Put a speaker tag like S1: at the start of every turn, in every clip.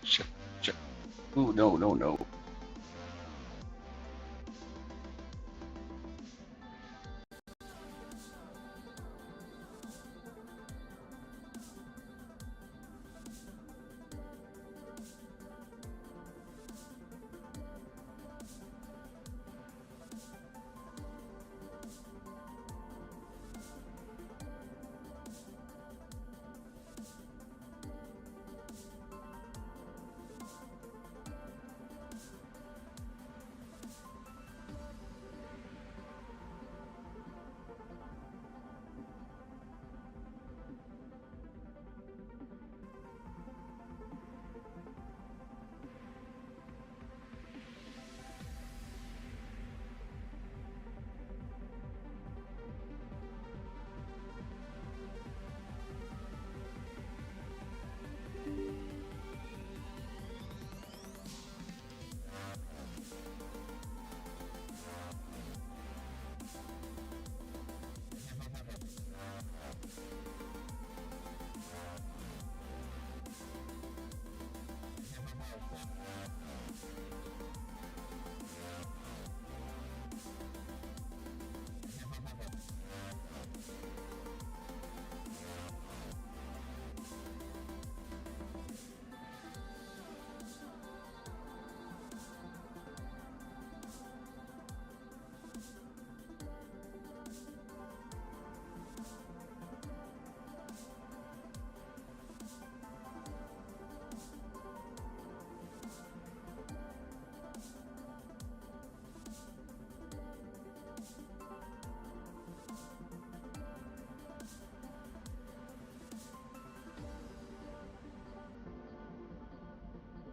S1: Check, check. Ooh, no, no, no.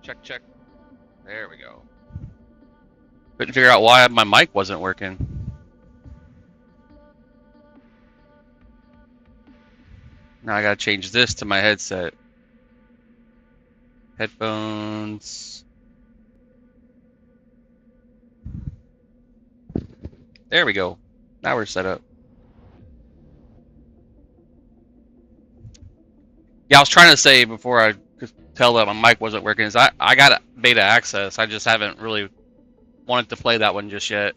S1: Check, check. There we go. Couldn't figure out why my mic wasn't working. Now I gotta change this to my headset. Headphones. There we go. Now we're set up. Yeah, I was trying to say before I could tell that my mic wasn't working is I got beta access. I just haven't really wanted to play that one just yet.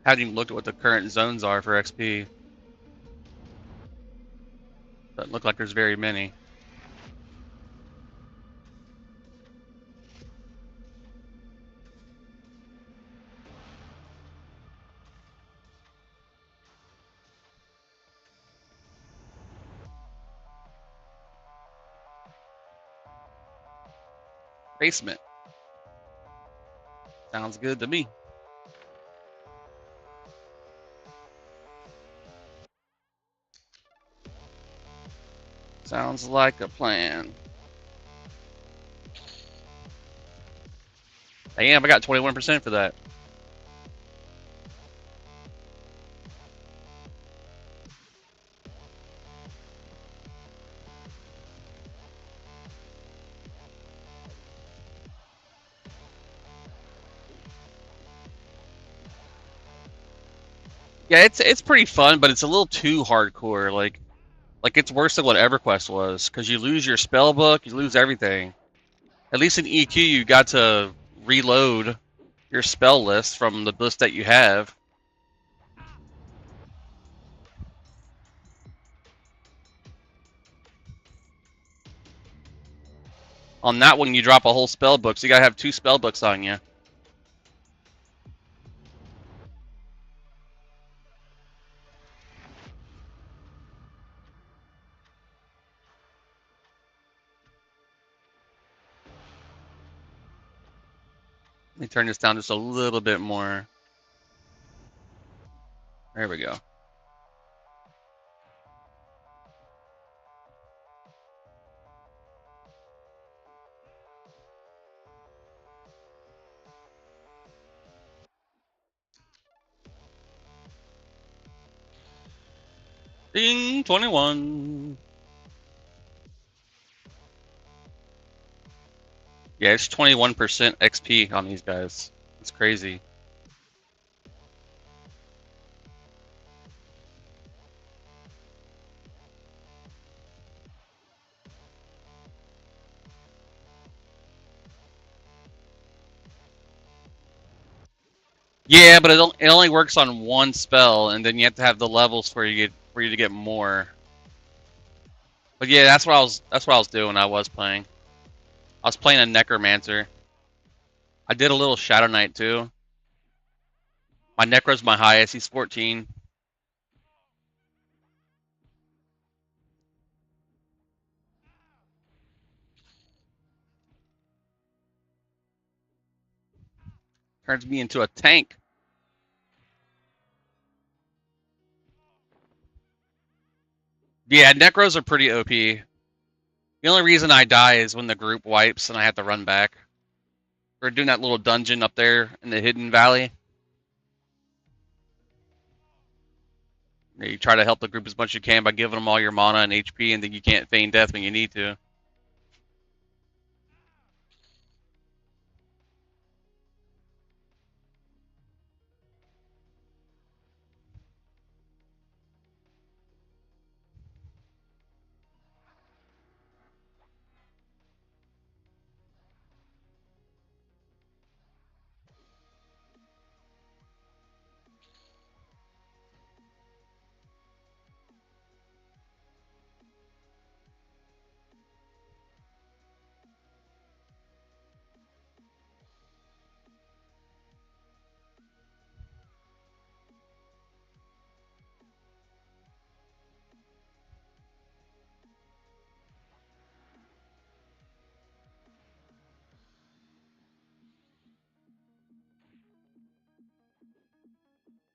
S1: Haven't even looked at what the current zones are for XP. Doesn't look like there's very many. Basement. Sounds good to me. Sounds like a plan. Damn, I got 21% for that. Yeah, it's pretty fun, but it's a little too hardcore. Like it's worse than what EverQuest was, because you lose your spell book, you lose everything. At least in EQ, you got to reload your spell list from the list that you have. On that one, you drop a whole spell book, so you gotta have 2 spell books on you. Let me turn this down just a little bit more. There we go. Ding, 21. Yeah, it's 21% XP on these guys. It's crazy. Yeah, but it only works on one spell, and then you have to have the levels for you to get more. But yeah, that's what I was doing. I was playing. I was playing a Necromancer. I did a little Shadow Knight too. My Necro's my highest. He's 14. Turns me into a tank. Yeah, Necros are pretty OP. The only reason I die is when the group wipes and I have to run back. We're doing that little dungeon up there in the Hidden Valley. You try to help the group as much as you can by giving them all your mana and HP, and then you can't feign death when you need to.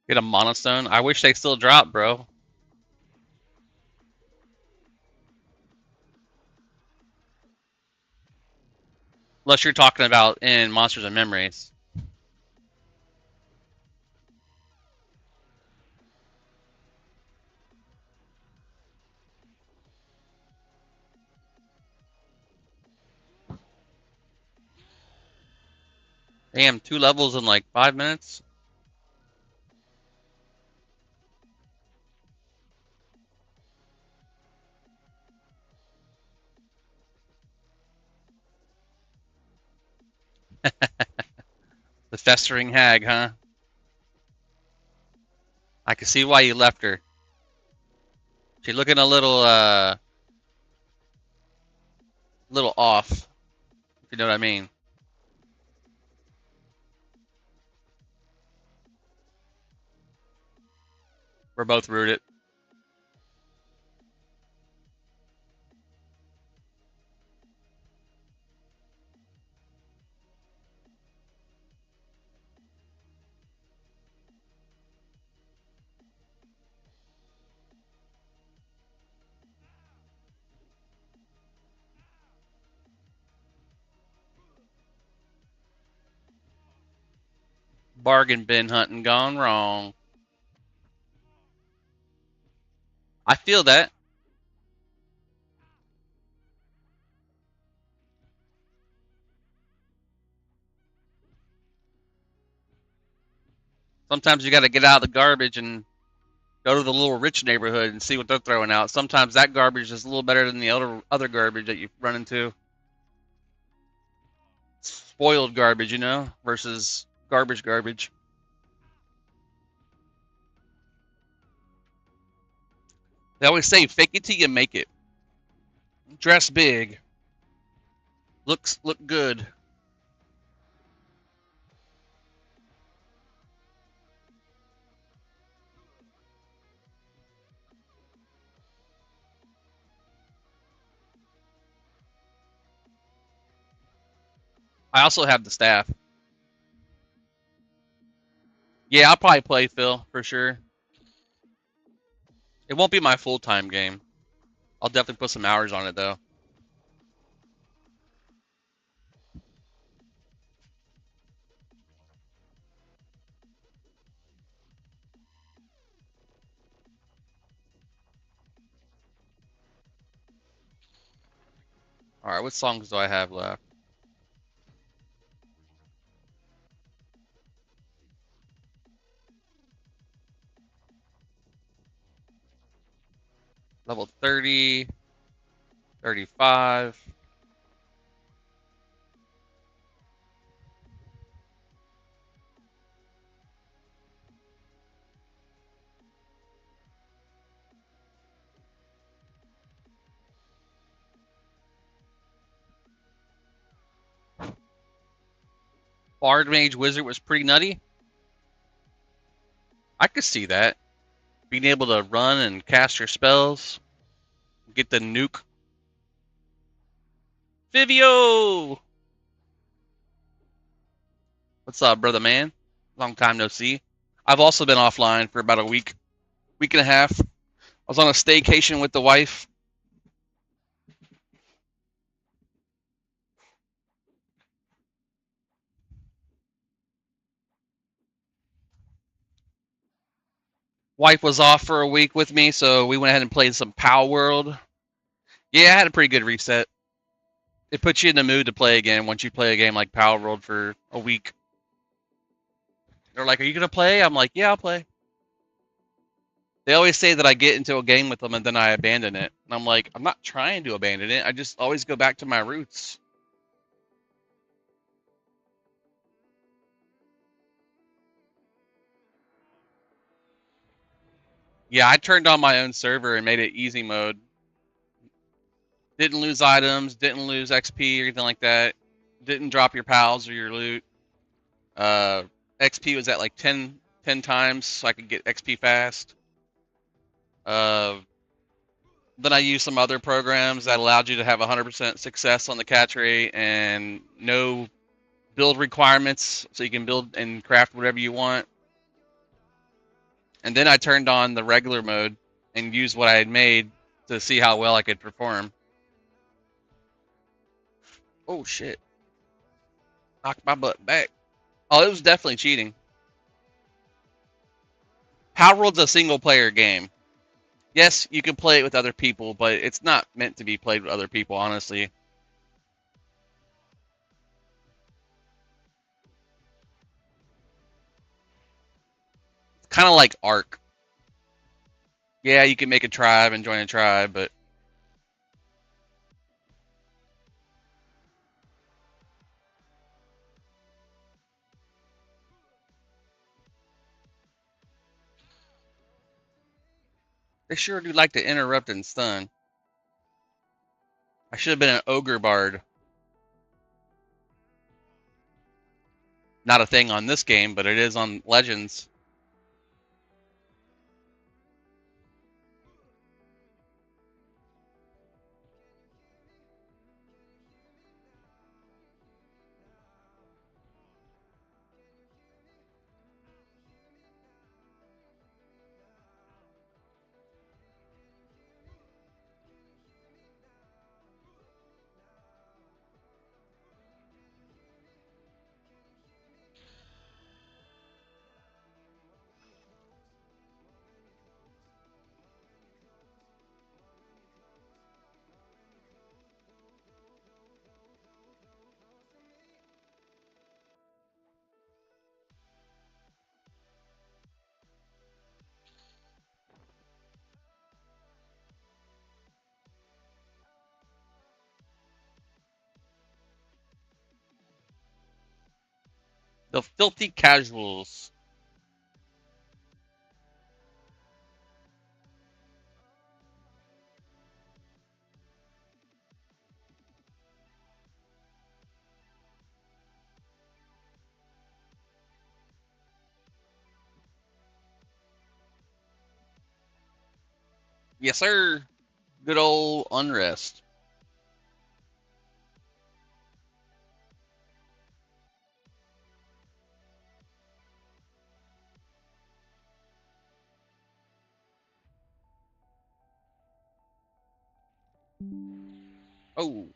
S1: Get a Mana Stone. I wish they still drop, bro. Unless you're talking about in Monsters and Memories. Damn, 2 levels in like 5 minutes. The festering hag, huh? I can see why you left her. She's looking a little off, if you know what I mean. We're both rooted. Bargain bin hunting gone wrong. I feel that. Sometimes you got to get out of the garbage and go to the little rich neighborhood and see what they're throwing out. Sometimes that garbage is a little better than the other garbage that you run into. Spoiled garbage, versus garbage. They always say fake it till you make it. Dress big. Look good. I also have the staff. Yeah, I'll probably play Phil for sure. It won't be my full-time game. I'll definitely put some hours on it though. All right, what songs do I have left? Level 30, 35. Bard Mage Wizard was pretty nutty. I could see that. Being able to run and cast your spells. Get the nuke. Vivio! What's up, brother man? Long time no see. I've also been offline for about a week and a half. I was on a staycation with the wife. Wife was off for a week with me, so we went ahead and played some Pow World. Yeah, I had a pretty good reset. It puts you in the mood to play again once you play a game like Power World for a week. They're like, "Are you gonna play?" I'm like, "Yeah, I'll play." They always say that I get into a game with them and then I abandon it. And I'm like, I'm not trying to abandon it. I just always go back to my roots. Yeah, I turned on my own server and made it easy mode. Didn't lose items, didn't lose XP or anything like that. Didn't drop your pals or your loot. Uh, XP was at like 10 times so I could get XP fast. Uh, then I used some other programs that allowed you to have 100% success on the catch rate and no build requirements, so you can build and craft whatever you want. And then I turned on the regular mode and used what I had made to see how well I could perform. Oh shit. Knocked my butt back. Oh, it was definitely cheating. Power World's a single player game. Yes, you can play it with other people, but it's not meant to be played with other people, honestly. It's kind of like Ark. Yeah, you can make a tribe and join a tribe, but they sure do like to interrupt and stun. I should have been an ogre bard. Not a thing on this game, but it is on Legends. The filthy casuals. Yes, sir. Good old unrest. Oh,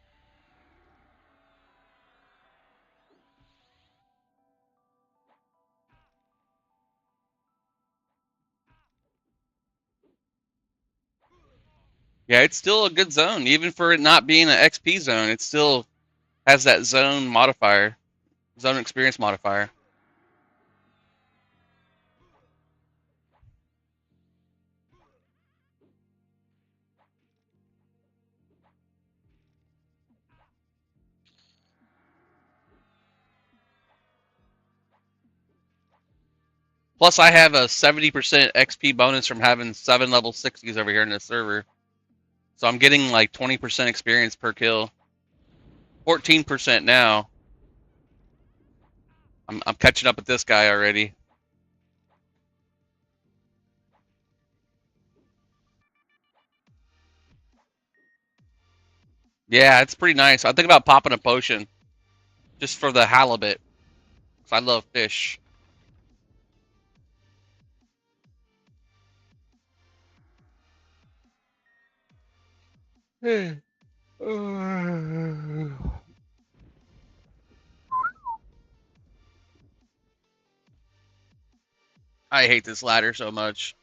S1: yeah, it's still a good zone. Even for it not being an XP zone, it still has that zone modifier, zone experience modifier. Plus, I have a 70% XP bonus from having 7 level 60s over here in this server. So I'm getting like 20% experience per kill. 14% now. I'm catching up with this guy already. Yeah, it's pretty nice. I think about popping a potion just for the halibut. 'Cause I love fish. I hate this ladder so much.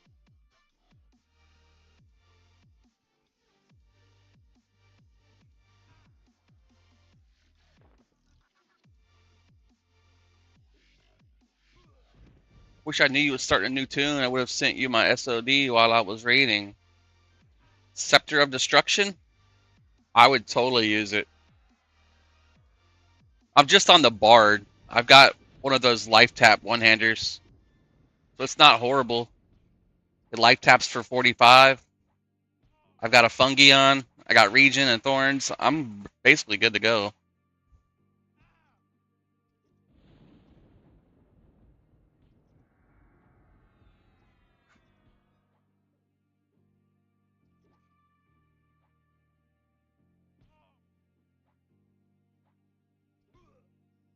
S1: Wish I knew you was starting a new tune. I would have sent you my SOD while I was raiding. Scepter of Destruction? I would totally use it. I'm just on the Bard. I've got one of those life tap one-handers. So it's not horrible. It life taps for 45. I've got a Fungi on. I got Regen and Thorns. I'm basically good to go.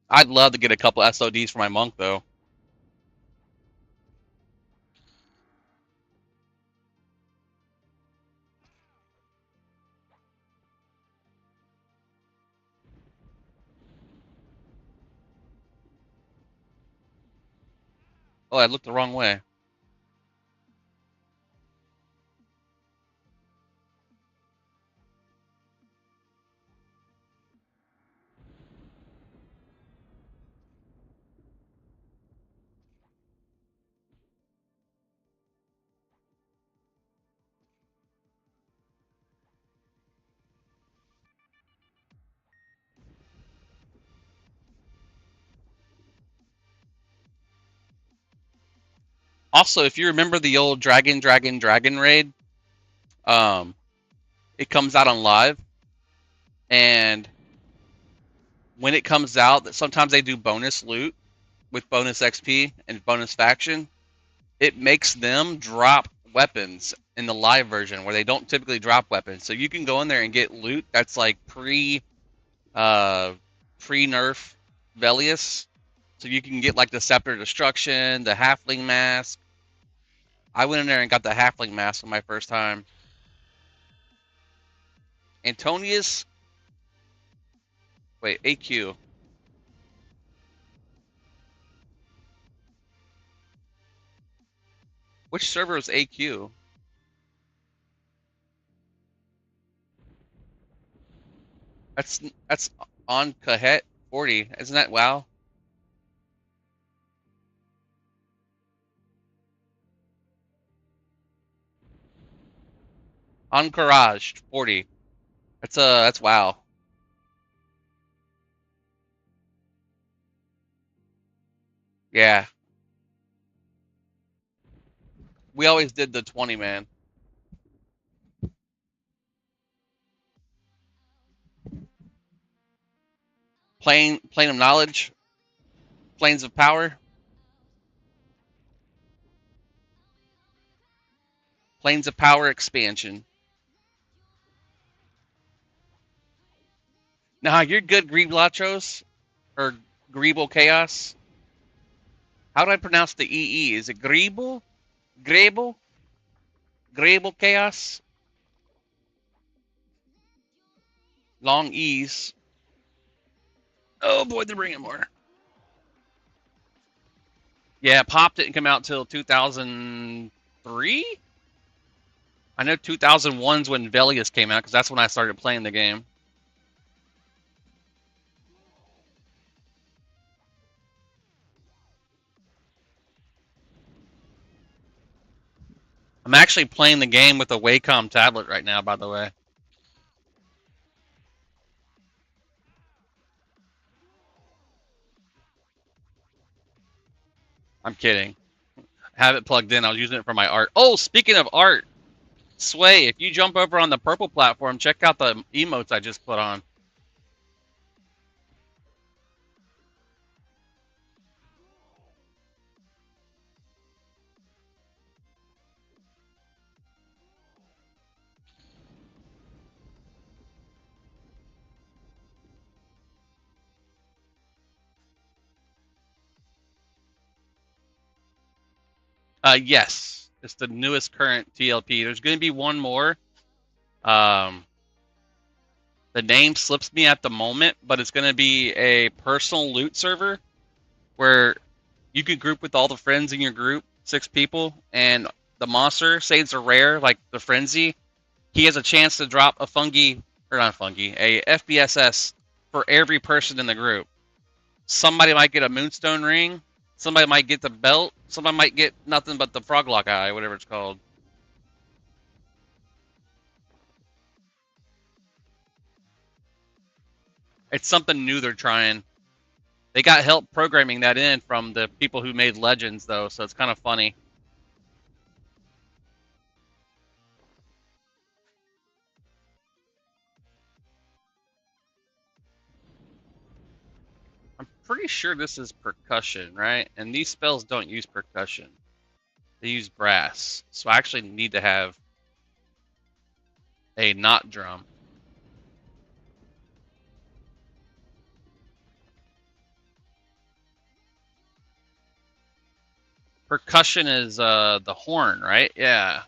S1: I'd love to get a couple SODs for my monk, though. Oh, I looked the wrong way. Also, if you remember the old Dragon raid, um, it comes out on live, and when it comes out, sometimes they do bonus loot with bonus XP and bonus faction. It makes them drop weapons in the live version where they don't typically drop weapons. So you can go in there and get loot that's like pre nerf Velius. So you can get like the Scepter Destruction, the Halfling Mask. I went in there and got the Halfling Mask for my first time. Antonius, wait, AQ. Which server is AQ? That's on Kahet 40. Isn't that WoW? On Courage 40. That's WoW. Yeah. We always did the 20 man. Plane of Knowledge, Planes of Power, Planes of Power expansion. Nah, you're good, Greeblachos or Greeble Chaos. How do I pronounce the EE? Is it Greeble? Greeble? Greeble Chaos? Long E's. Oh boy, they're bringing more. Yeah, Pop didn't come out till 2003. I know 2001's when Velius came out because that's when I started playing the game. I'm actually playing the game with a Wacom tablet right now, by the way. I'm kidding. Have it plugged in. I was using it for my art. Oh, speaking of art, Sway, if you jump over on the purple platform, check out the emotes I just put on. Yes, it's the newest current TLP. There's going to be one more. Um, the name slips me at the moment, but it's going to be a personal loot server where you can group with all the friends in your group, 6 people, and the monster, say it's a rare, like the Frenzy, he has a chance to drop a fungi, or not fungi, a FBSS for every person in the group. Somebody might get a Moonstone ring, somebody might get the belt, somebody might get nothing but the Froglock eye, whatever it's called. It's something new they're trying. They got help programming that in from the people who made Legends, though, so it's kind of funny. I'm pretty sure this is percussion, right? And these spells don't use percussion. They use brass. So I actually need to have a not drum. Percussion is the horn, right? Yeah.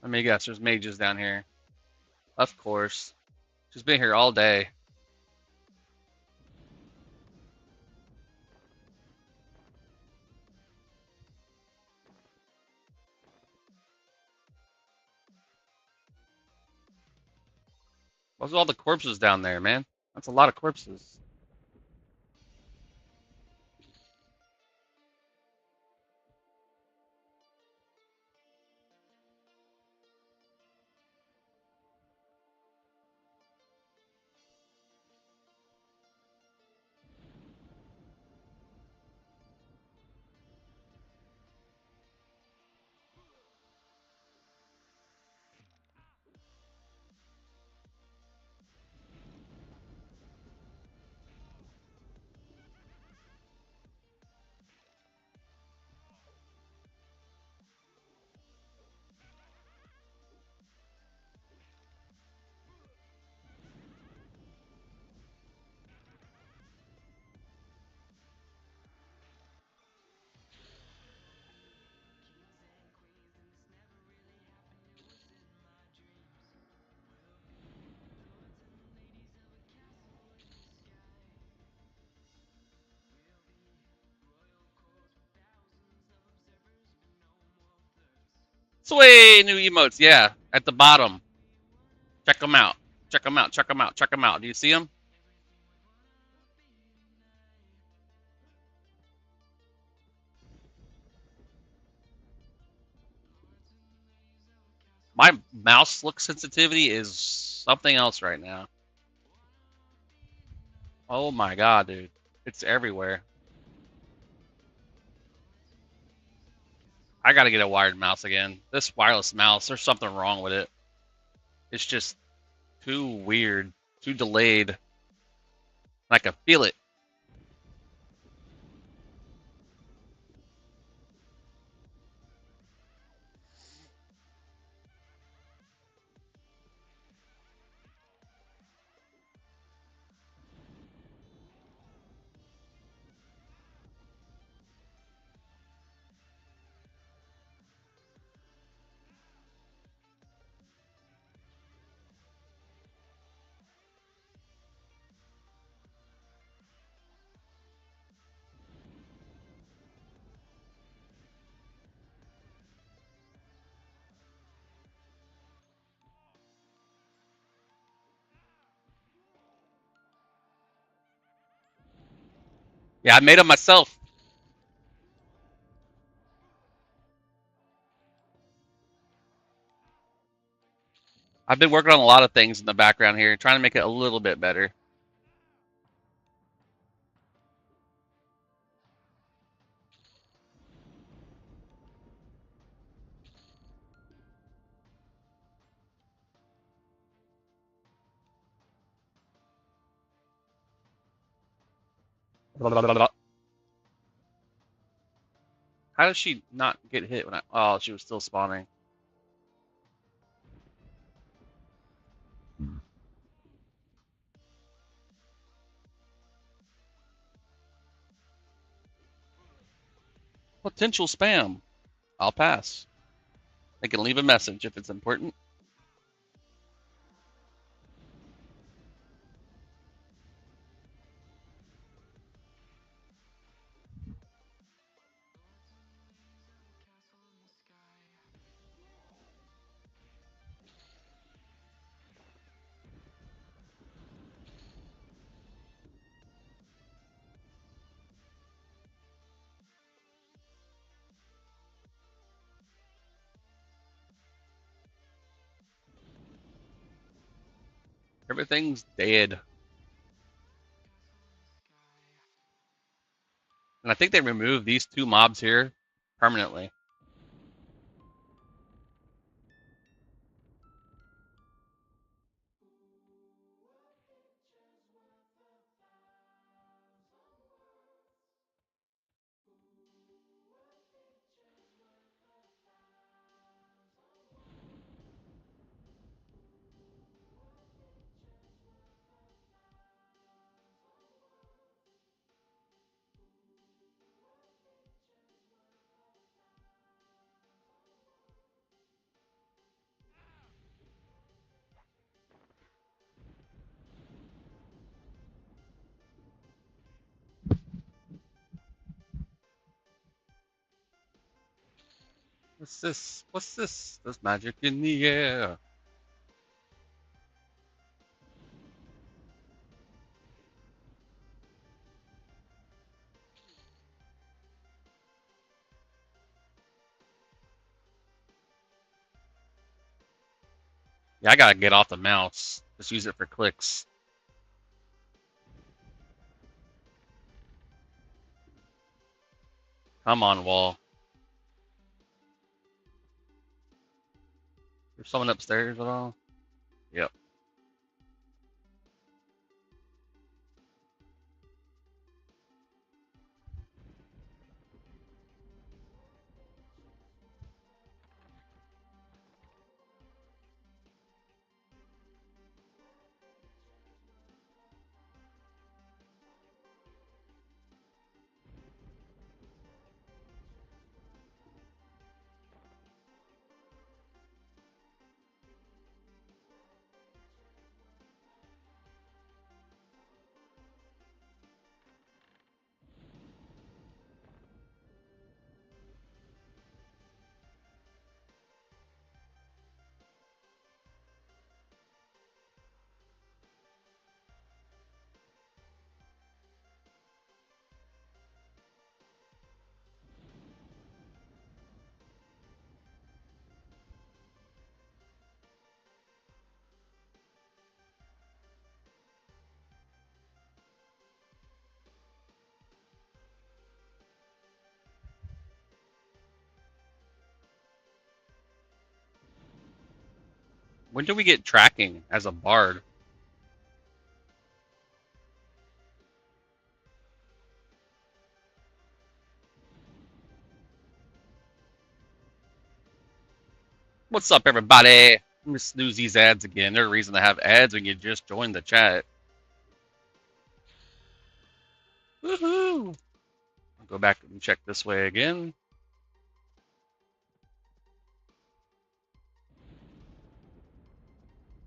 S1: Let me guess, there's mages down here. Of course. She's been here all day. What's with all the corpses down there, man? That's a lot of corpses. Sway, new emotes. Yeah, at the bottom. Check them out. Check them out. Check them out. Check them out. Do you see them? My mouse look sensitivity is something else right now. Oh my god, dude. It's everywhere. I gotta get a wired mouse again. This wireless mouse, there's something wrong with it. It's just too weird, too delayed. I can feel it. Yeah, I made them myself. I've been working on a lot of things in the background here, trying to make it a little bit better. How does she not get hit when I... Oh, she was still spawning. Potential spam. I'll pass. I can leave a message if it's important. Everything's dead. And I think they removed these two mobs here permanently. What's this? What's this? There's magic in the air. Yeah, I gotta get off the mouse. Just use it for clicks. Come on, wall. There's someone upstairs at all? Yep. When do we get tracking as a bard? What's up, everybody? I'm gonna snooze these ads again. There's a reason to have ads when you just join the chat. Woohoo! I'll go back and check this way again.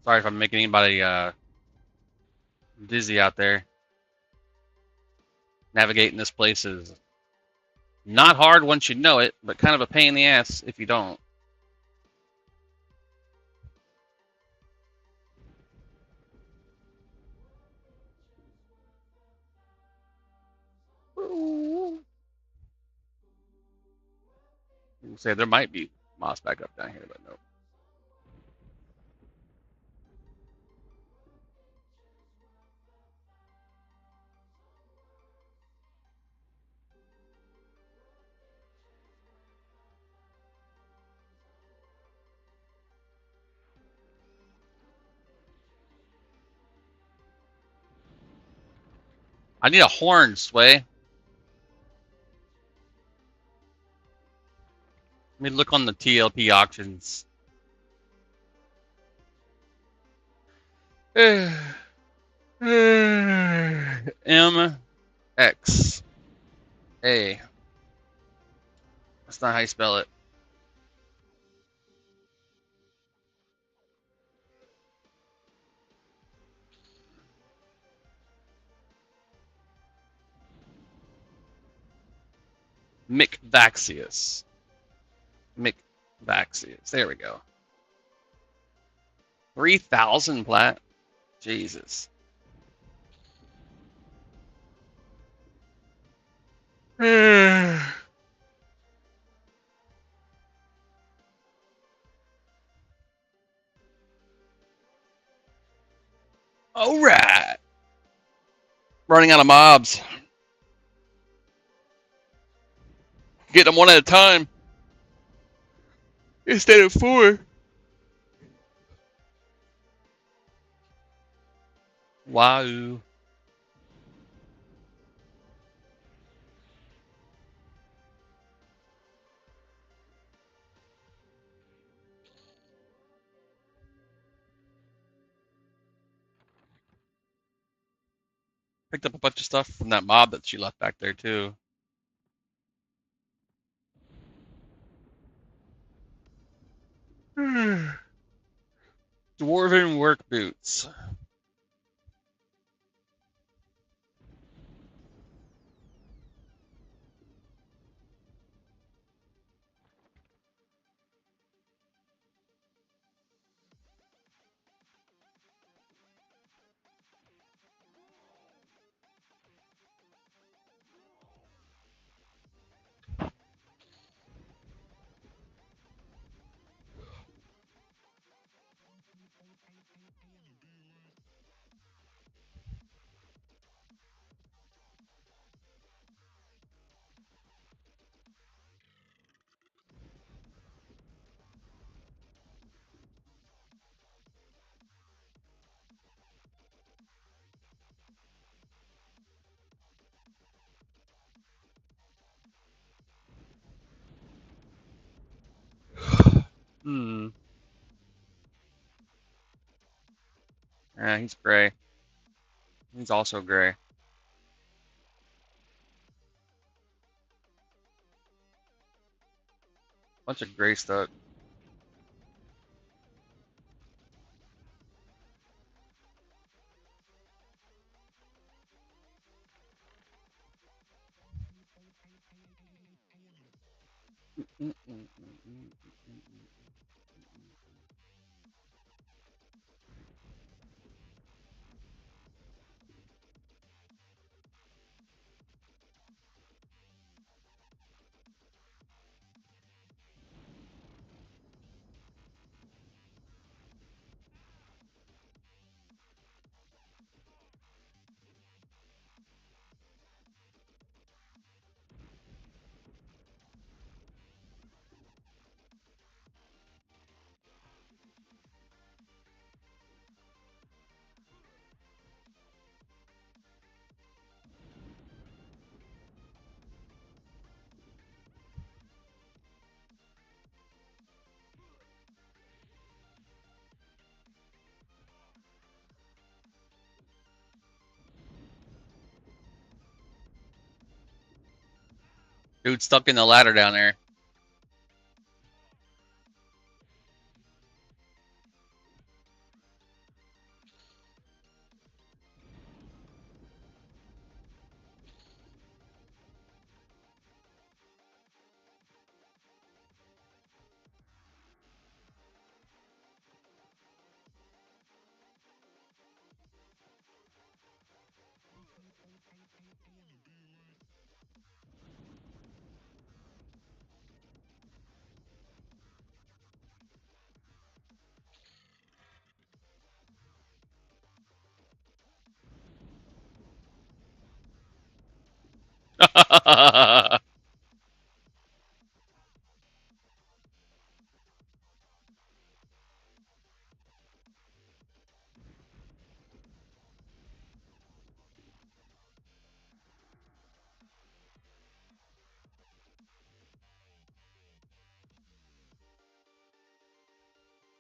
S1: Sorry if I'm making anybody dizzy out there. Navigating this place is not hard once you know it, but kind of a pain in the ass if you don't. You say there might be moss back up down here, but no. I need a horn, Sway. Let me look on the TLP auctions. MX. A. That's not how you spell it. McVaxius. McVaxius. There we go. 3,000 plat. Jesus. All right. Running out of mobs. Get them one at a time instead of 4. Wow. Picked up a bunch of stuff from that mob that she left back there too. Dwarven work boots. Hmm. Yeah, he's gray. He's also gray. Bunch of gray stuff. Dude stuck in the ladder down there.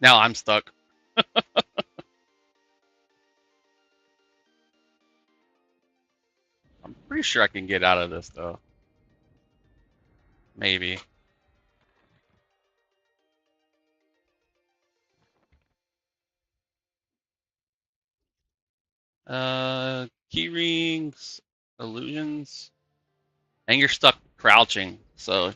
S1: Now I'm stuck. I'm pretty sure I can get out of this though. Maybe. Key rings, illusions, and you're stuck crouching. So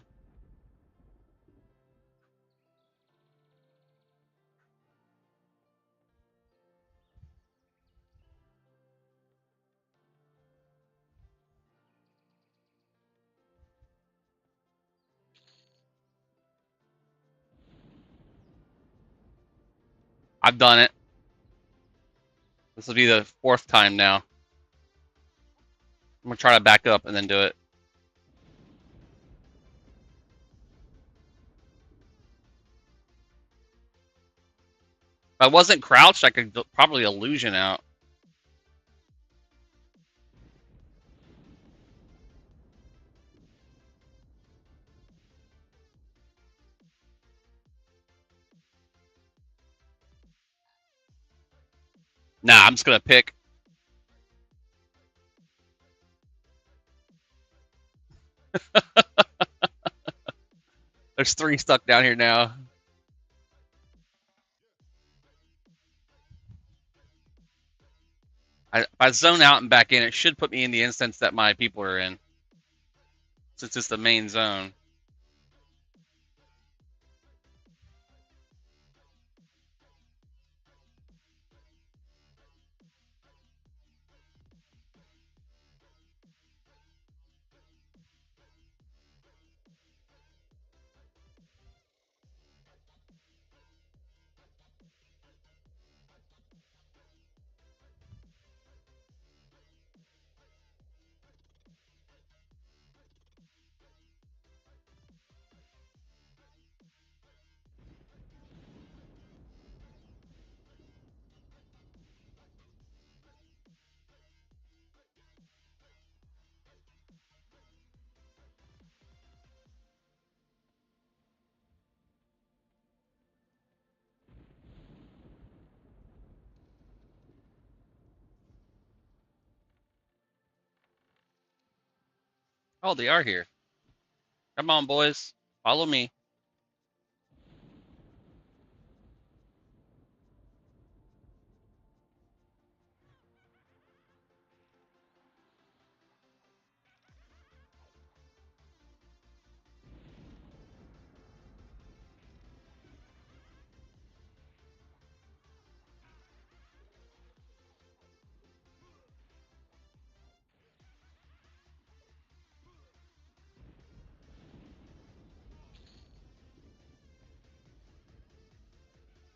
S1: I've done it. This will be the fourth time now. I'm gonna try to back up and then do it. If I wasn't crouched, I could probably illusion out. Nah, I'm just gonna pick. There's three stuck down here now. If I zone out and back in, it should put me in the instance that my people are in, since it's the main zone. Oh, they are here. Come on, boys. Follow me.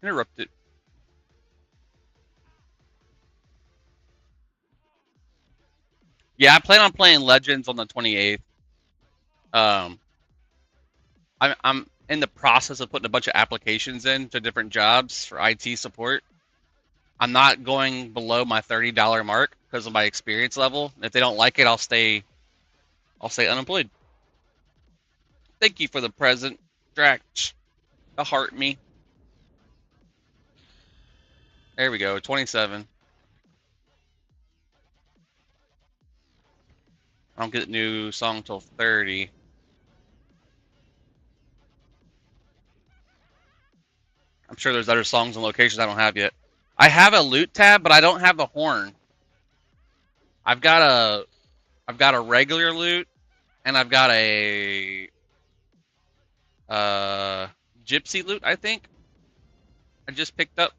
S1: Interrupted. Yeah, I plan on playing Legends on the 28th. Um, I'm in the process of putting a bunch of applications in to different jobs for IT support. I'm not going below my $30 mark because of my experience level. If they don't like it, I'll stay unemployed. Thank you for the present, Drax. A heart me. There we go. 27. I don't get a new song till 30. I'm sure there's other songs and locations I don't have yet. I have a loot tab, but I don't have a horn. I've got a regular loot, and I've got a gypsy loot. I think I just picked up.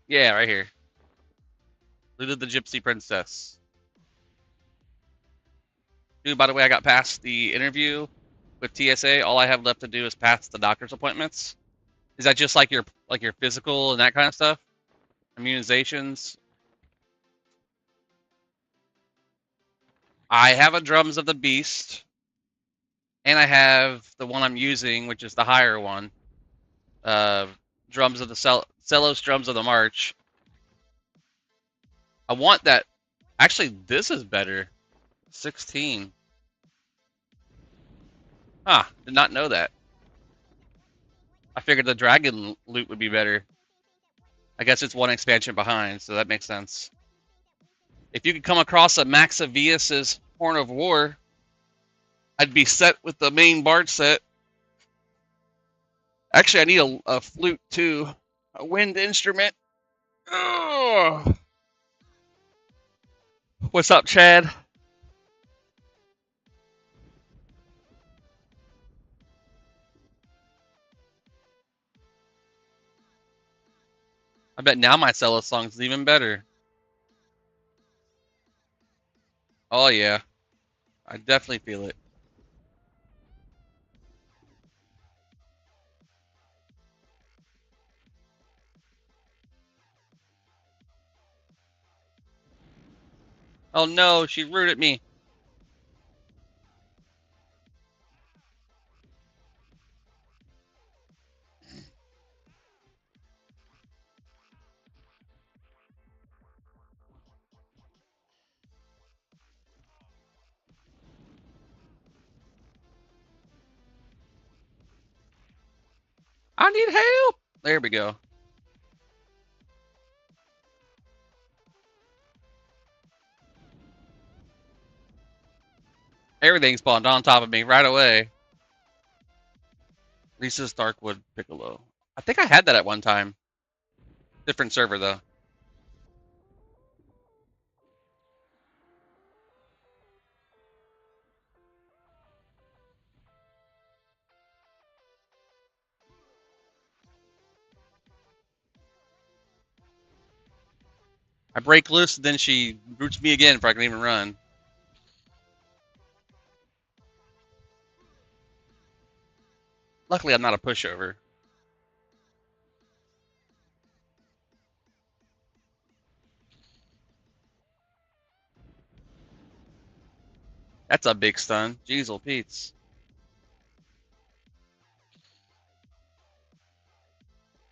S1: Yeah, right here. Looted the gypsy princess. Dude, by the way, I got past the interview with TSA. All I have left to do is pass the doctor's appointments. Is that just like your physical and that kind of stuff? Immunizations. I have a Drums of the Beast, and I have the one I'm using, which is the higher one. Drums of the Celos Drums of the March. I want that. Actually, this is better. 16. Huh, did not know that. I figured the dragon loot would be better. I guess it's one expansion behind, so that makes sense. If you could come across a Maxivius's Horn of War, I'd be set with the main bard set. Actually, I need a flute too. A wind instrument. Ugh. What's up, Chad? I bet now my Cella song's even better. Oh yeah, I definitely feel it. Oh no, she rooted me. I need help. There we go. Everything spawned on top of me right away. Lisa's Darkwood Piccolo. I think I had that at one time. Different server though. I break loose, and then she roots me again before I can even run. Luckily, I'm not a pushover. That's a big stun. Jeezel Pete's.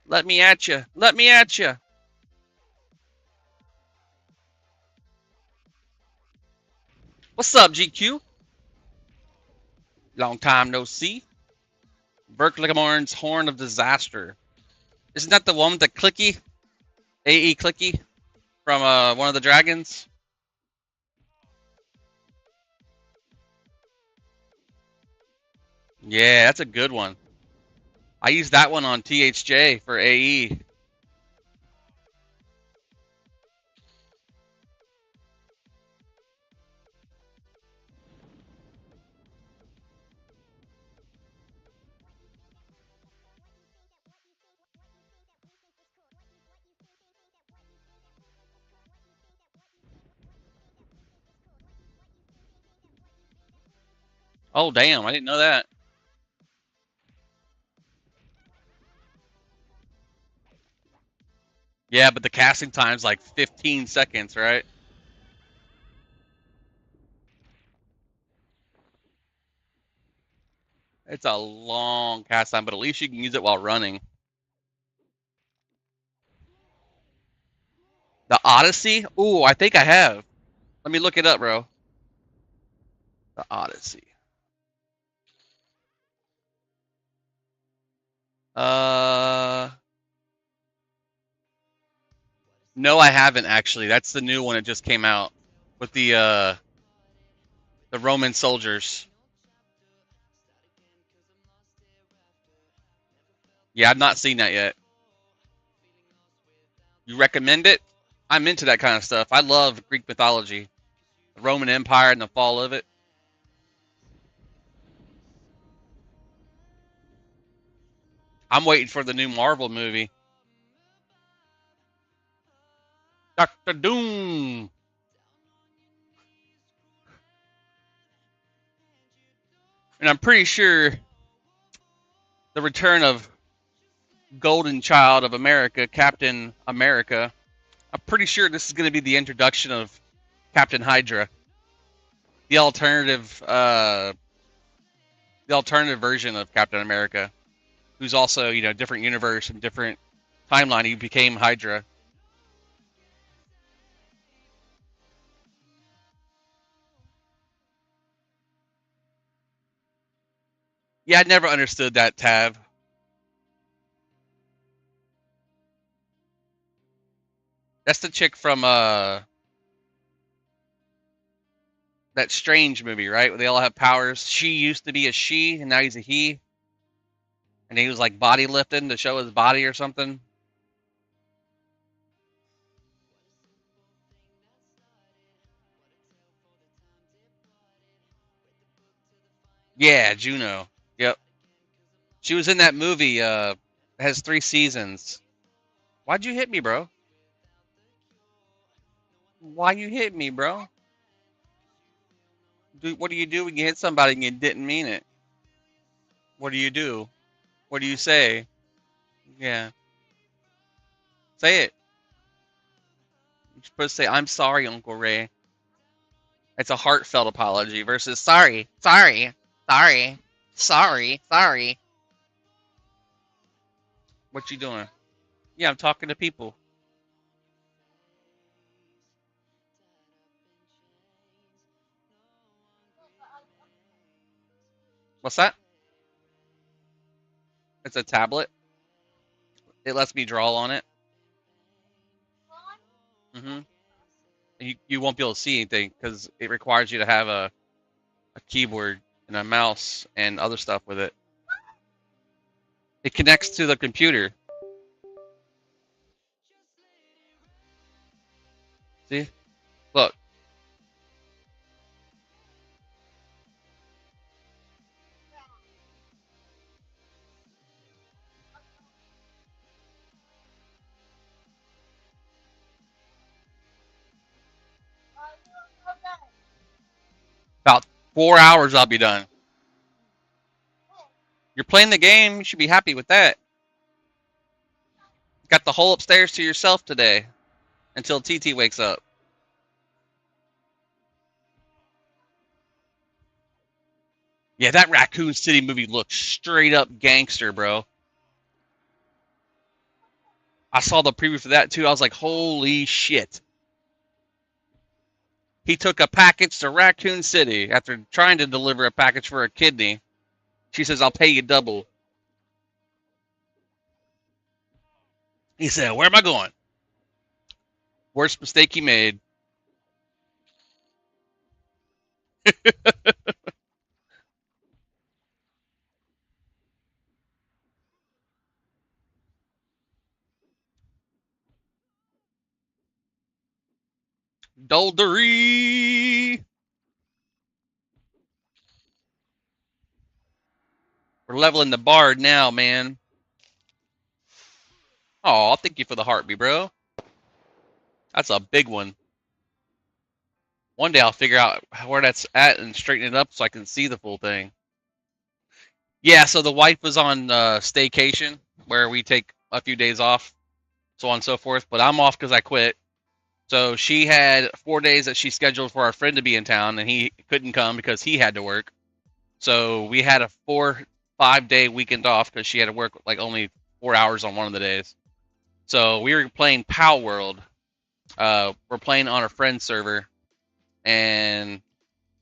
S1: Let me at you. Let me at you. What's up, GQ? Long time no see. Verkligamorn's Horn of Disaster. Isn't that the one with the clicky? AE clicky? From one of the dragons? Yeah, that's a good one. I used that one on THJ for AE. Oh, damn. I didn't know that. Yeah, but the casting time's like 15 seconds, right? It's a long cast time, but at least you can use it while running. The Odyssey? Ooh, I think I have. Let me look it up, bro. The Odyssey. Uh, no, I haven't actually. That's the new one that just came out with the Roman soldiers. Yeah, I've not seen that yet. You recommend it? I'm into that kind of stuff. I love Greek mythology, the Roman Empire and the fall of it. I'm waiting for the new Marvel movie, Doctor Doom. And I'm pretty sure the return of Golden Child of America, Captain America. I'm pretty sure this is going to be the introduction of Captain Hydra, the alternative, uh, the alternative version of Captain America, who's also different universe and different timeline. He became Hydra. Yeah, I never understood that tab. That's the chick from that Strange movie, right? Where they all have powers. She used to be a she, and now he's a he, and he was like body lifting to show his body or something. Yeah, Juno. Yep. She was in that movie. Has 3 seasons. Why'd you hit me, bro? Why you hit me, bro? What do you do when you hit somebody and you didn't mean it? What do you do? What do you say? Yeah, say it. You're supposed to say, "I'm sorry, Uncle Ray." It's a heartfelt apology versus sorry, sorry, sorry, sorry, sorry. What you doing? Yeah, I'm talking to people. What's that? It's a tablet. It lets me draw on it. Hmm. You won't be able to see anything because it requires you to have a keyboard and a mouse and other stuff with it. It connects to the computer. See? Look, about 4 hours I'll be done. You're playing the game. You should be happy with that. Got the whole upstairs to yourself today until TT wakes up. Yeah, that Raccoon City movie looks straight up gangster, bro. I saw the preview for that too. I was like, holy shit. He took a package to Raccoon City after trying to deliver a package for a kidney. She says, I'll pay you double. He said, where am I going? Worst mistake he made. Doldery. We're leveling the bard now, man. Oh, thank you for the heartbeat, bro. That's a big one. One day I'll figure out where that's at and straighten it up so I can see the full thing. Yeah, so the wife was on staycation where we take a few days off, so on and so forth. But I'm off because I quit. So she had 4 days that she scheduled for our friend to be in town, and he couldn't come because he had to work. So we had a 4, 5 day weekend off because she had to work like only 4 hours on one of the days. So we were playing Pow World. We're playing on a friend's server, and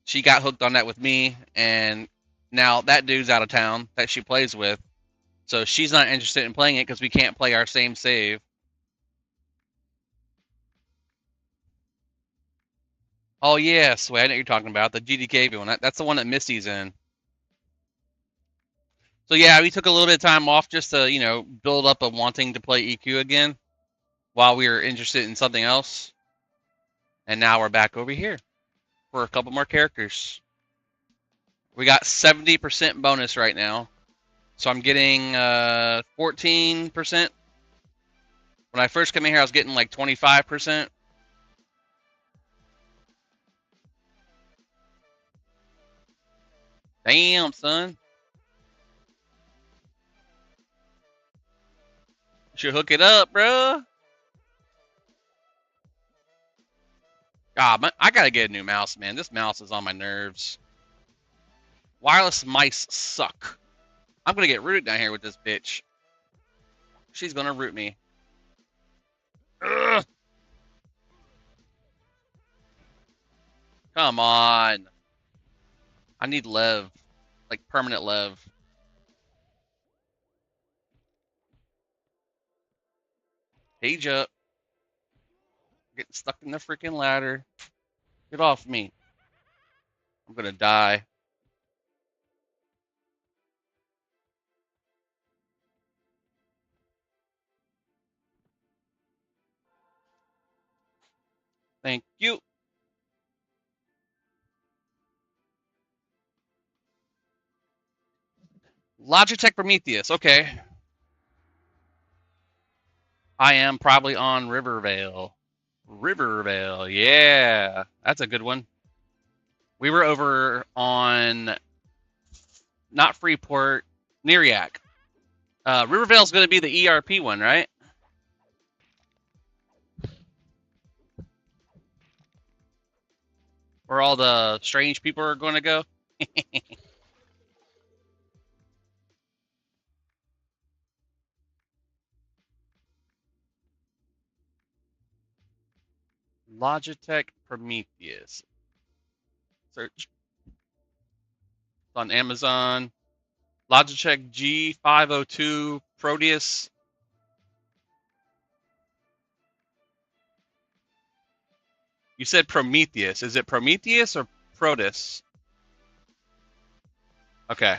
S1: she got hooked on that with me. And now that dude's out of town that she plays with, so she's not interested in playing it because we can't play our same save. Oh yeah, Sway, I know what you're talking about the GDK one. That's the one that Misty's in. So yeah, we took a little bit of time off just to build up a wanting to play EQ again while we were interested in something else, and now we're back over here for a couple more characters. We got 70% bonus right now, so I'm getting 14%. When I first came in here, I was getting like 25%. Damn, son. Should hook it up, bro. God, I gotta get a new mouse, man. This mouse is on my nerves. Wireless mice suck. I'm gonna get rooted down here with this bitch. She's gonna root me. Ugh, come on. I need Lev. Like permanent Lev. Page up. Getting stuck in the freaking ladder. Get off me. I'm gonna die. Thank you. Logitech Prometheus. Okay. I am probably on Rivervale. Rivervale. Yeah. That's a good one. We were over on not Freeport, Neriac. Rivervale's going to be the ERP one, right? Where all the strange people are going to go. Logitech Prometheus. Search. It's on Amazon. Logitech G502 Proteus. You said Prometheus. Is it Prometheus or Protus? Okay.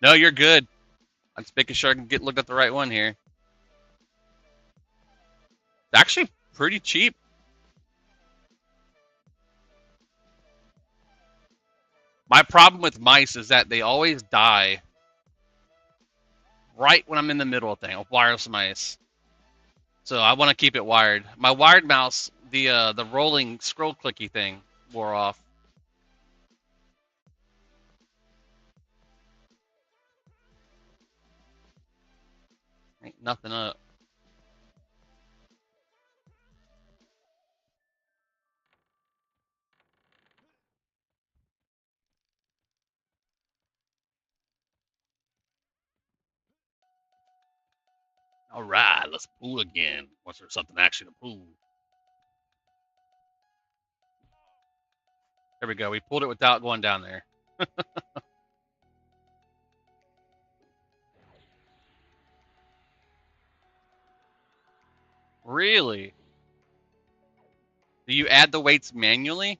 S1: No, you're good. I'm just making sure I can get looked at the right one here. It's actually pretty cheap. My problem with mice is that they always die right when I'm in the middle of thing with wireless mice. So I want to keep it wired. My wired mouse, the rolling scroll clicky thing, wore off. Ain't nothing up. All right, let's pull again. Once there's something actually to pull. There we go. We pulled it without going down there. Really? Do you add the weights manually?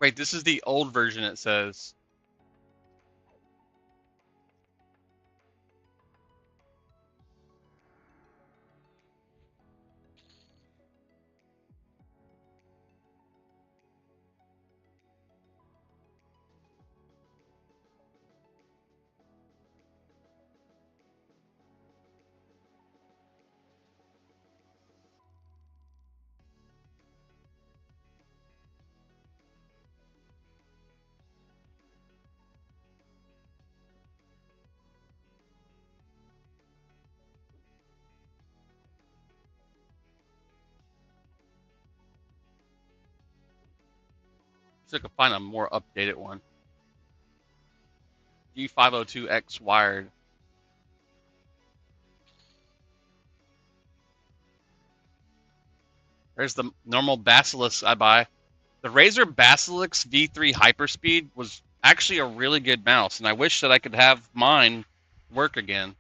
S1: Wait, this is the old version, it says. So I can find a more updated one. G502X wired. There's the normal Basilisk I buy. The Razer Basilisk V3 Hyperspeed was actually a really good mouse, and I wish that I could have mine work again.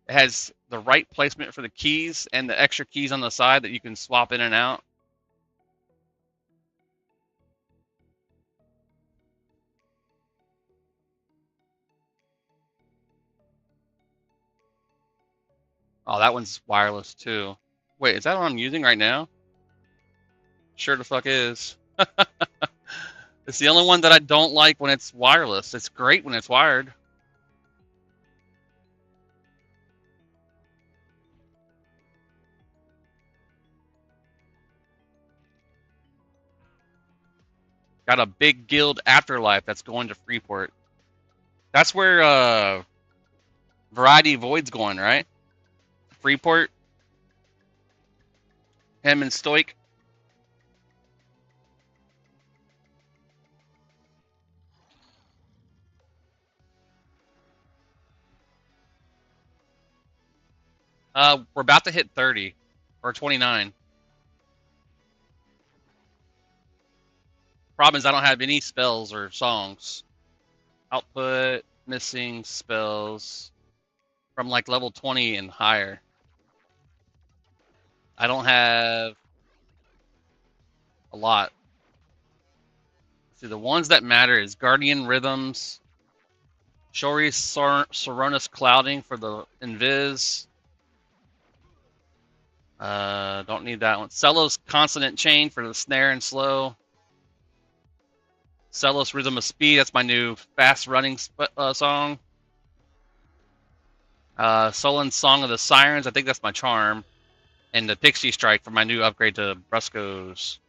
S1: It has the right placement for the keys and the extra keys on the side that you can swap in and out. Oh, that one's wireless too. Wait, is that what I'm using right now? Sure the fuck is. It's the only one that I don't like when it's wireless. It's great when it's wired. Got a big guild afterlife that's going to Freeport. That's where Variety Void's going, right? Freeport. Him and Stoic. We're about to hit 30. or 29. Problem is I don't have any spells or songs. Output, missing spells from like level 20 and higher. I don't have a lot. See, the ones that matter is Guardian Rhythms, Shori Soronus Clouding for the Invis. Don't need that one. Celos Consonant Chain for the snare and slow. Celos Rhythm of Speed, that's my new fast running song. Solon's Song of the Sirens, I think that's my charm. And the Pixie Strike for my new upgrade to Brusco's.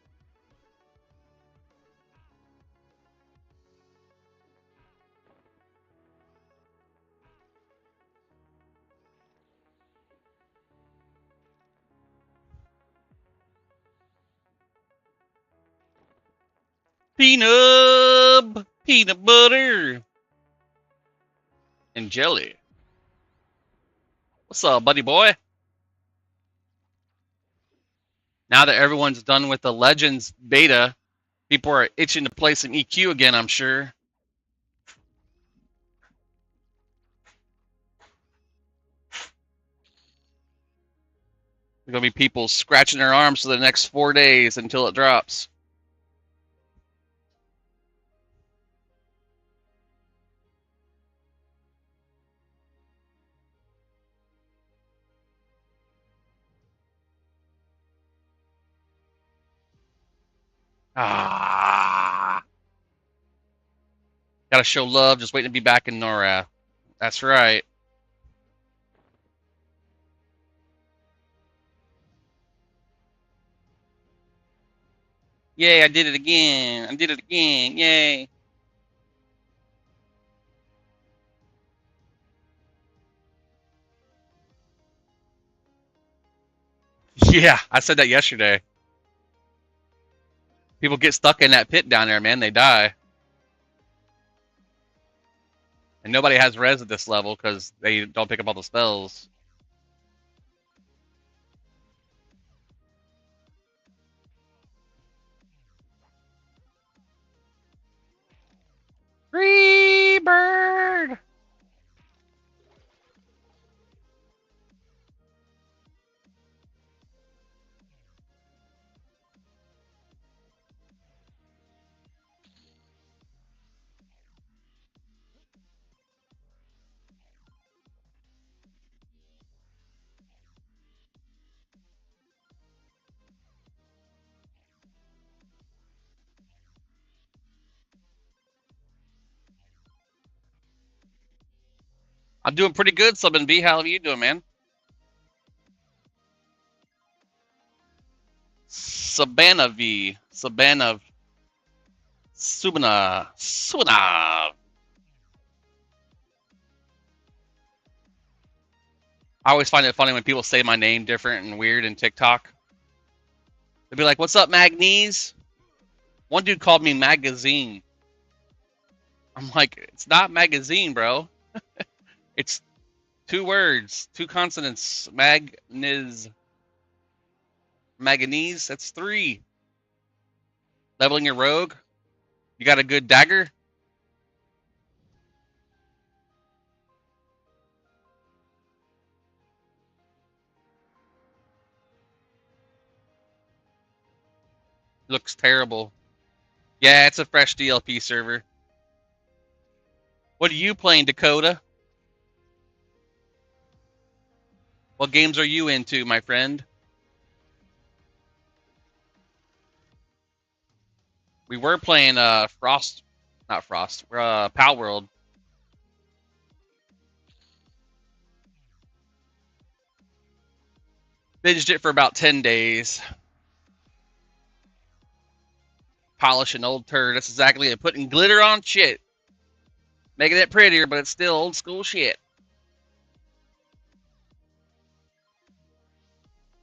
S1: Peanut butter, and jelly. What's up, buddy boy? Now that everyone's done with the Legends beta, people are itching to play some EQ again, I'm sure. There's going to be people scratching their arms for the next 4 days until it drops. Gotta show love, just waiting to be back in NORAD. That's right. Yay, I did it again. Yay. Yeah, I said that yesterday. People get stuck in that pit down there, man. They die. And nobody has res at this level because they don't pick up all the spells. Free bird! I'm doing pretty good, Subbin B. How are you doing, man? Sabana V. Sabana. Subana. Subana. I always find it funny when people say my name different and weird in TikTok. They'll be like, "What's up, Magnese?" One dude called me Magazine. I'm like, it's not magazine, bro. It's 2 words, 2 consonants. Manganese. That's 3. Leveling your rogue. You got a good dagger? Looks terrible. Yeah, it's a fresh DLP server. What are you playing, Dakota? What games are you into, my friend? We were playing not Frost. We're Pal World. Binged it for about 10 days. Polishing old turd. That's exactly it. Putting glitter on shit. Making it prettier, but it's still old school shit.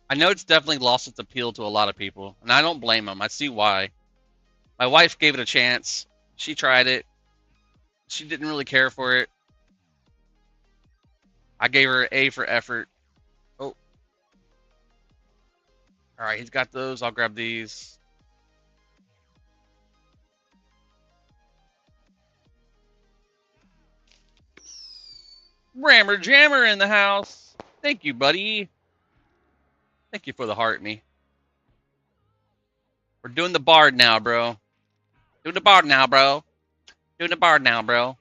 S1: I know it's definitely lost its appeal to a lot of people, and I don't blame them. I see why. My wife gave it a chance. She tried it. She didn't really care for it. I gave her an A for effort. Oh. All right, he's got those. I'll grab these. Rammer Jammer in the house. Thank you, buddy. Thank you for the heart, me. We're doing the bard now, bro. Doing the bard now, bro. Doing the bard now, bro.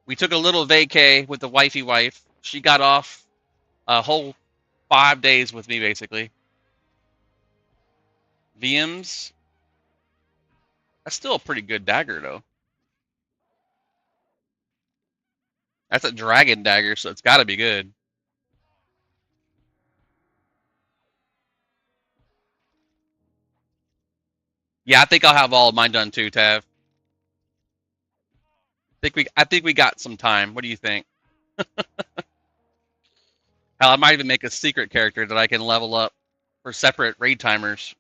S1: We took a little vacay with the wifey wife. She got off a whole 5 days with me, basically. VMs. That's still a pretty good dagger, though. That's a dragon dagger, so it's got to be good. Yeah, I think I'll have all of mine done too, Tav. I think we got some time. What do you think? Hell, I might even make a secret character that I can level up for separate raid timers.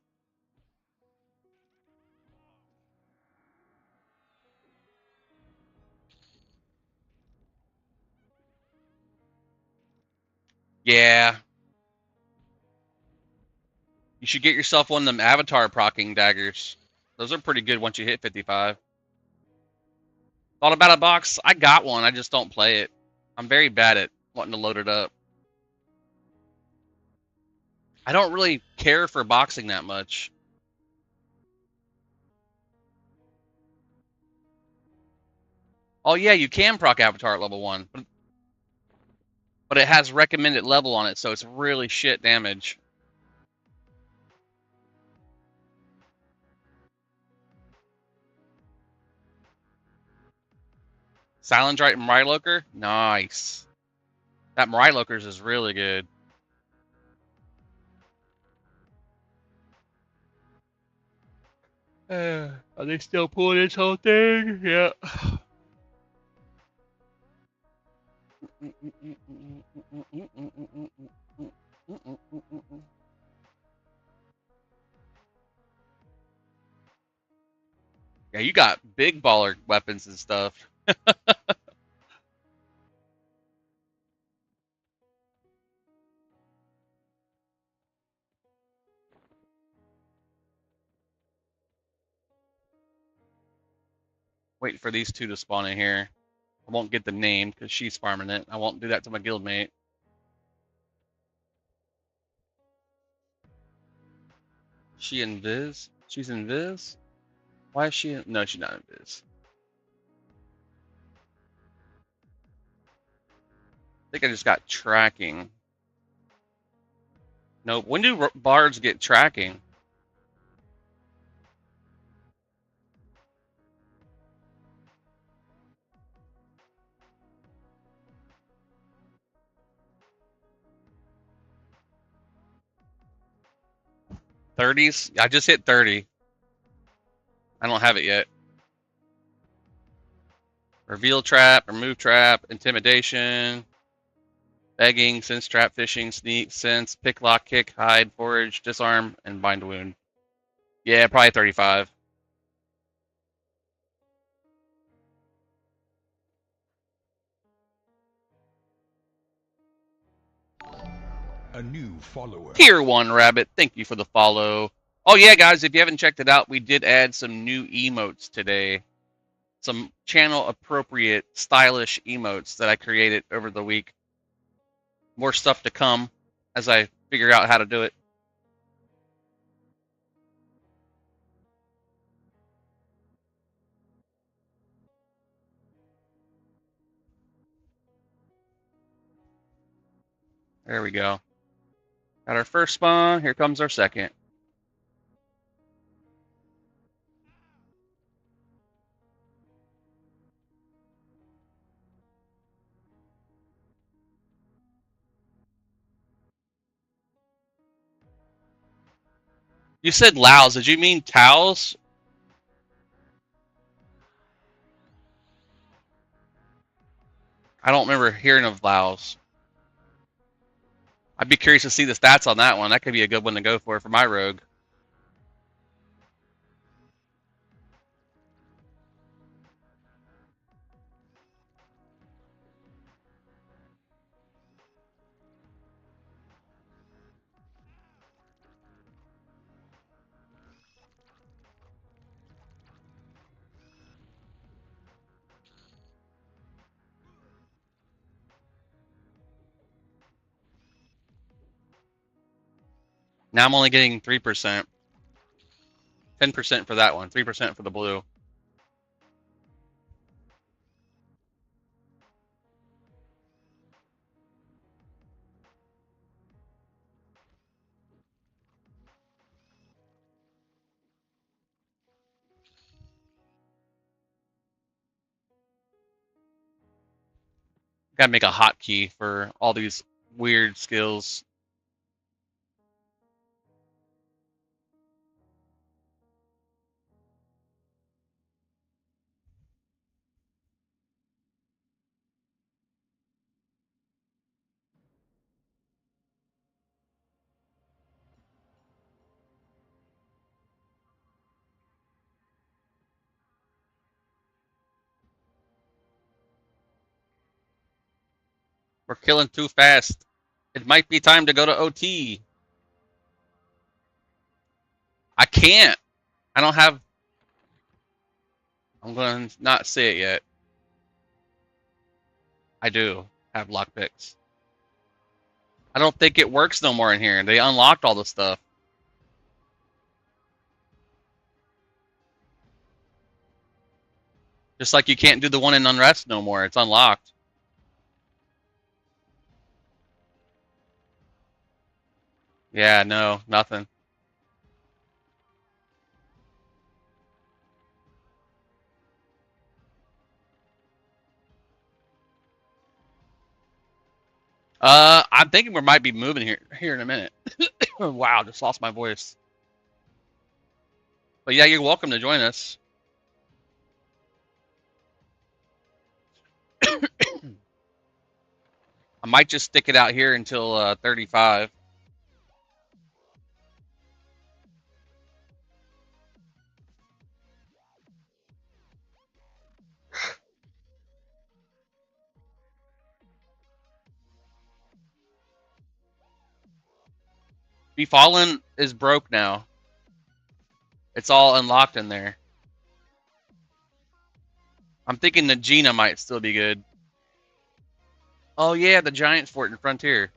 S1: Yeah. You should get yourself one of them avatar procking daggers. Those are pretty good once you hit 55. Thought about a box? I got one. I just don't play it. I'm very bad at wanting to load it up. I don't really care for boxing that much. Oh yeah, you can proc avatar at level 1, but it has recommended level on it, so it's really shit damage. Silendrite and Mryloker? Nice. That Mryloker's is really good. Are they still pulling this whole thing? Yeah. Yeah, you got big baller weapons and stuff. Waiting for these two to spawn in here. I won't get the name because she's farming it. I won't do that to my guildmate. She in Viz? She's in Viz? Why is she in? No, she's not in Viz. I think I just got tracking. Nope. When do bards get tracking? '30s? I just hit 30. I don't have it yet. Reveal trap, remove trap, intimidation, begging, sense trap, fishing, sneak, sense, pick, lock, kick, hide, forage, disarm, and bind wound. Yeah, probably 35.
S2: A new follower.
S1: Tier 1 Rabbit, thank you for the follow. Oh yeah, guys, if you haven't checked it out, we did add some new emotes today. Some channel appropriate, stylish emotes that I created over the week. More stuff to come as I figure out how to do it. There we go. Got our first spawn. Here comes our second. You said Laos. Did you mean Taos? I don't remember hearing of Laos. I'd be curious to see the stats on that one. That could be a good one to go for my rogue. Now I'm only getting 3%. 10% for that one, 3% for the blue. Gotta make a hotkey for all these weird skills. We're killing too fast. It might be time to go to OT. I can't. I don't have. I'm going to not say it yet. I do have lockpicks. I don't think it works no more in here. They unlocked all the stuff. Just like you can't do the one in Unrest no more. It's unlocked. Yeah, no, nothing. I'm thinking we might be moving here in a minute. Wow, just lost my voice. But yeah, you're welcome to join us. I might just stick it out here until 35. Be Fallen is broke now. It's all unlocked in there. I'm thinking the Gina might still be good. Oh yeah, the Giant Fort in Frontier.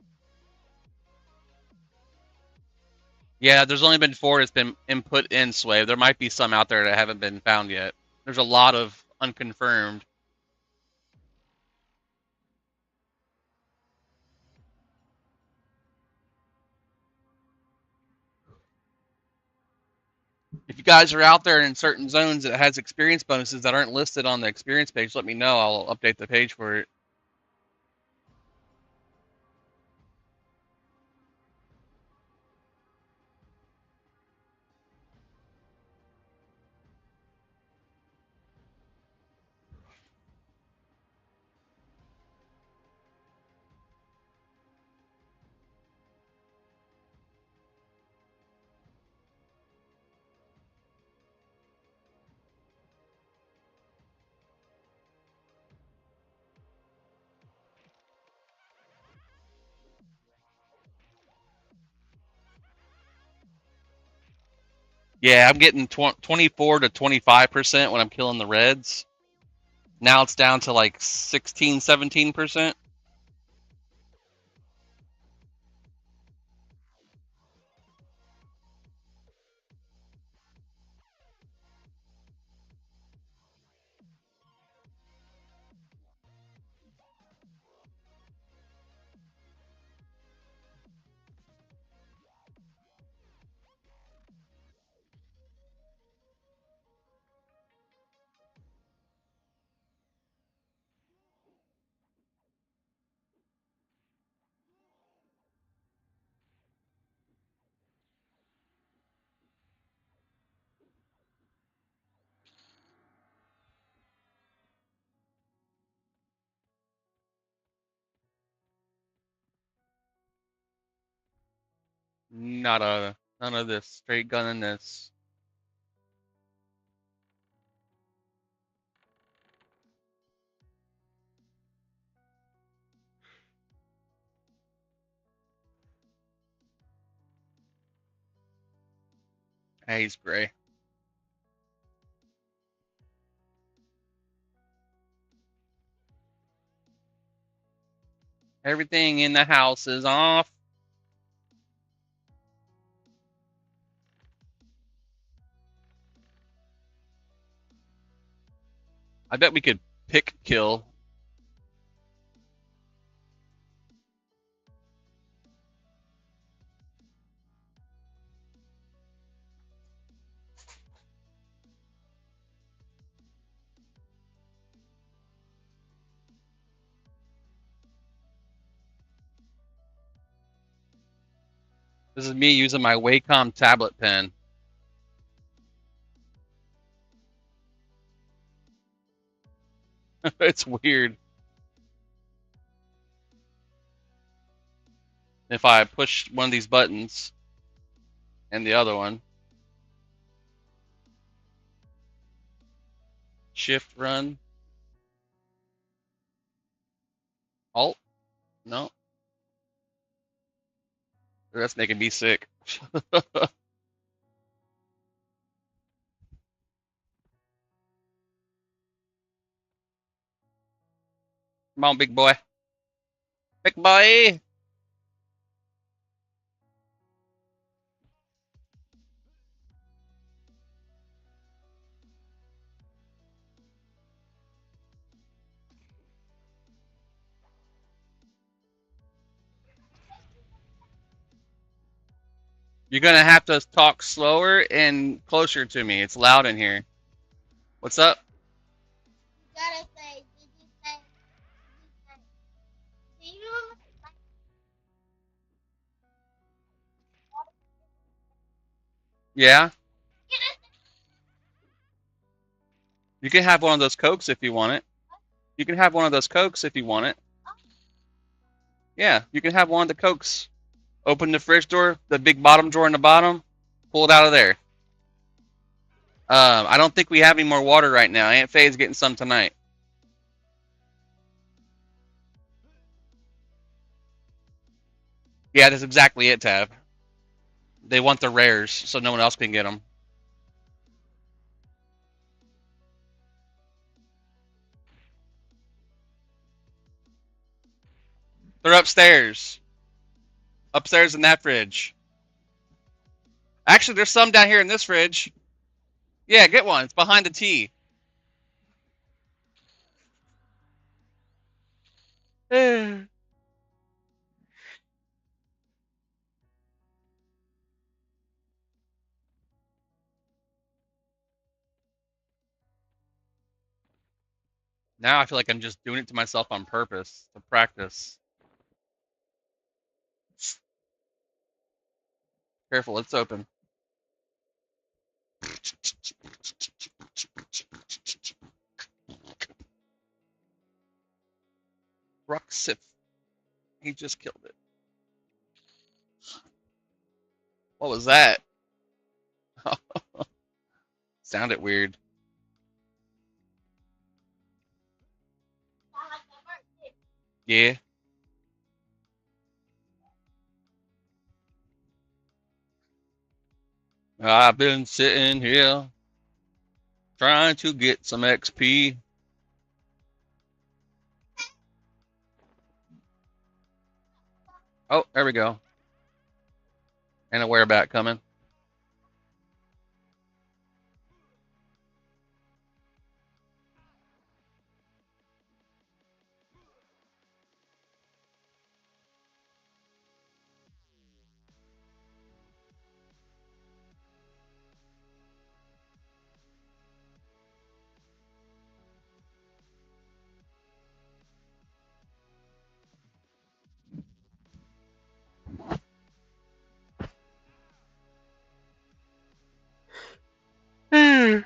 S1: Yeah, there's only been 4 that's been input in Sway. There might be some out there that haven't been found yet. There's a lot of unconfirmed. If you guys are out there in certain zones that has experience bonuses that aren't listed on the experience page, let me know. I'll update the page for it. Yeah, I'm getting 24 to 25% when I'm killing the reds. Now it's down to like 16, 17%. Not a none of this. Straight gunning this. Hey, he's gray. Everything in the house is off. I bet we could pick kill. This is me using my Wacom tablet pen. It's weird. If I push one of these buttons and the other one, shift run, alt, no, that's making me sick. Come on, big boy. Big boy. You're gonna have to talk slower and closer to me. It's loud in here. What's up? Yeah? You can have one of those Cokes if you want it. You can have one of those Cokes if you want it. Yeah, you can have one of the Cokes. Open the fridge door, the big bottom drawer in the bottom, pull it out of there. I don't think we have any more water right now. Aunt Faye's getting some tonight. Yeah, that's exactly it, Tab. They want the rares, so no one else can get them. They're upstairs. Upstairs in that fridge. Actually, there's some down here in this fridge. Yeah, get one. It's behind the tea. Now I feel like I'm just doing it to myself on purpose to practice. Careful, it's open. Ruxif. He just killed it. What was that? Sounded weird. Yeah. I've been sitting here trying to get some XP. Oh, there we go. And a wereback coming. Hmm.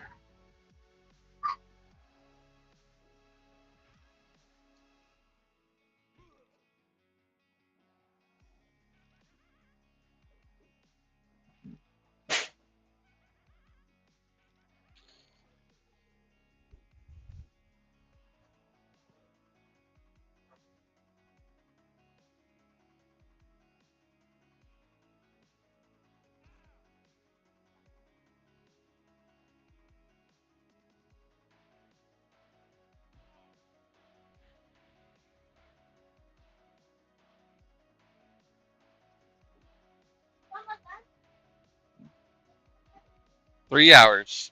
S1: 3 hours.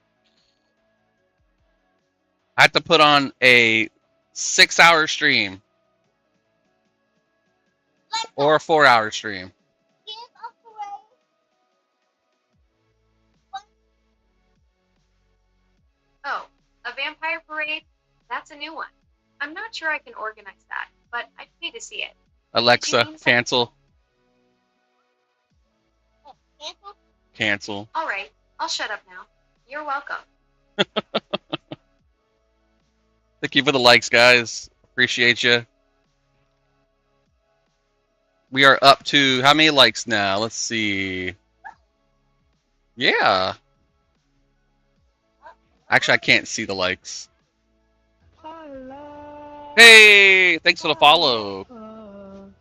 S1: I have to put on a 6-hour stream or a 4-hour stream.
S3: Oh, a vampire parade? That's a new one. I'm not sure I can organize that, but I'd pay to see it.
S1: Alexa, cancel.
S3: Cancel?
S1: Cancel.
S3: All right, I'll shut up now. You're welcome.
S1: Thank you for the likes, guys. Appreciate you. We are up to how many likes now? Let's see. Yeah. Actually, I can't see the likes. Hey, thanks for the follow.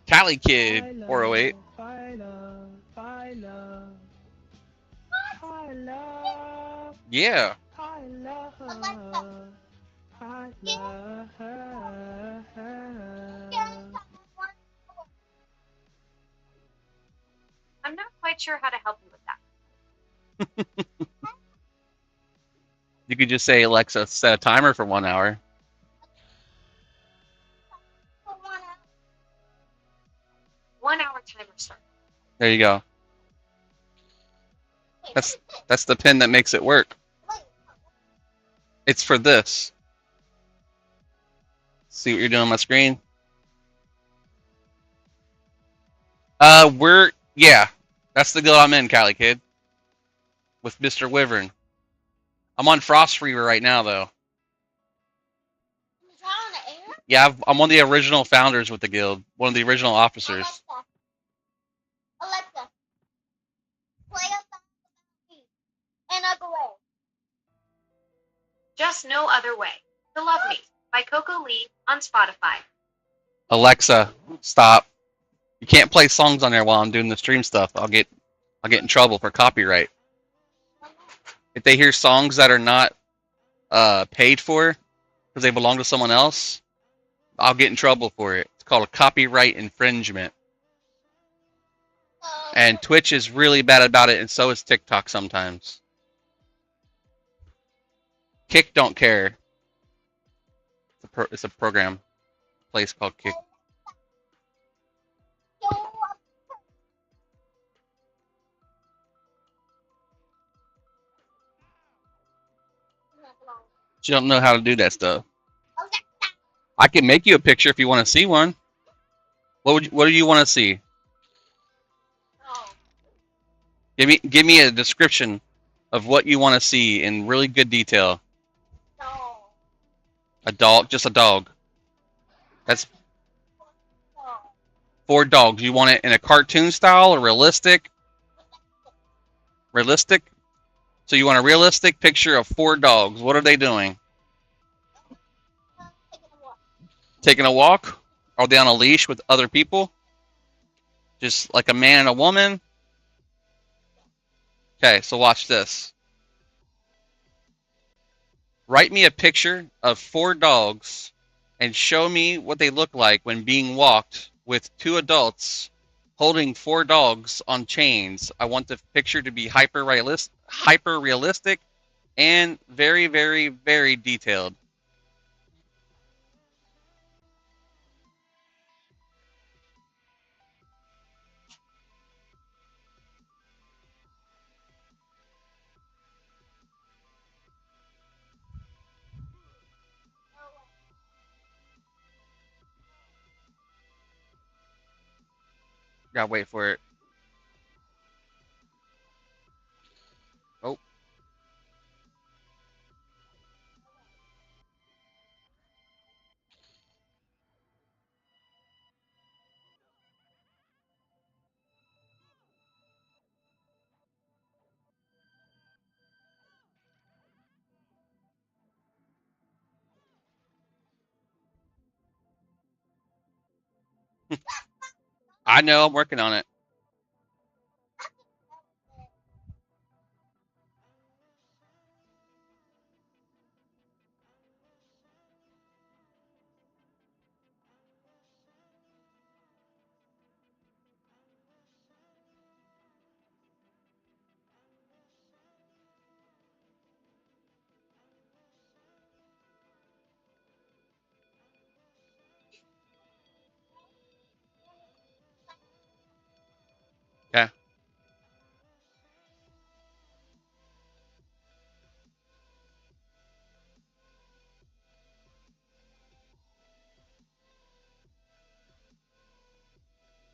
S1: Cali Kid 408. Yeah.
S3: I'm not quite sure how to help you with that.
S1: You could just say, Alexa, set a timer for 1 hour.
S3: 1 hour timer start.
S1: There you go. That's the pin that makes it work. It's for this. See what you're doing on my screen? Yeah. That's the guild I'm in, Cali Kid. With Mr. Wyvern. I'm on Frostreaver right now, though. Yeah, I'm one of the original founders with the guild. One of the original officers.
S4: Alexa, play Another Way.
S3: Just No Other Way. To Love Me by Coco Lee on Spotify.
S1: Alexa, stop. You can't play songs on there while I'm doing the stream stuff. I'll get in trouble for copyright. If they hear songs that are not paid for because they belong to someone else, I'll get in trouble for it. It's called a copyright infringement. And Twitch is really bad about it, and so is TikTok sometimes. Kick don't care. It's a program, place called Kick. You don't know how to do that stuff. I can make you a picture if you want to see one. What do you want to see? Give me a description of what you want to see in really good detail. A dog, just a dog. That's 4 dogs. You want it in a cartoon style or realistic? Realistic? So you want a realistic picture of 4 dogs. What are they doing? Taking a walk? Are they on a leash with other people? Just like a man and a woman? Okay, so watch this. Write me a picture of 4 dogs and show me what they look like when being walked with 2 adults holding 4 dogs on chains. I want the picture to be hyper realistic and very, very, very detailed. Gotta wait for it. Oh. I know, I'm working on it.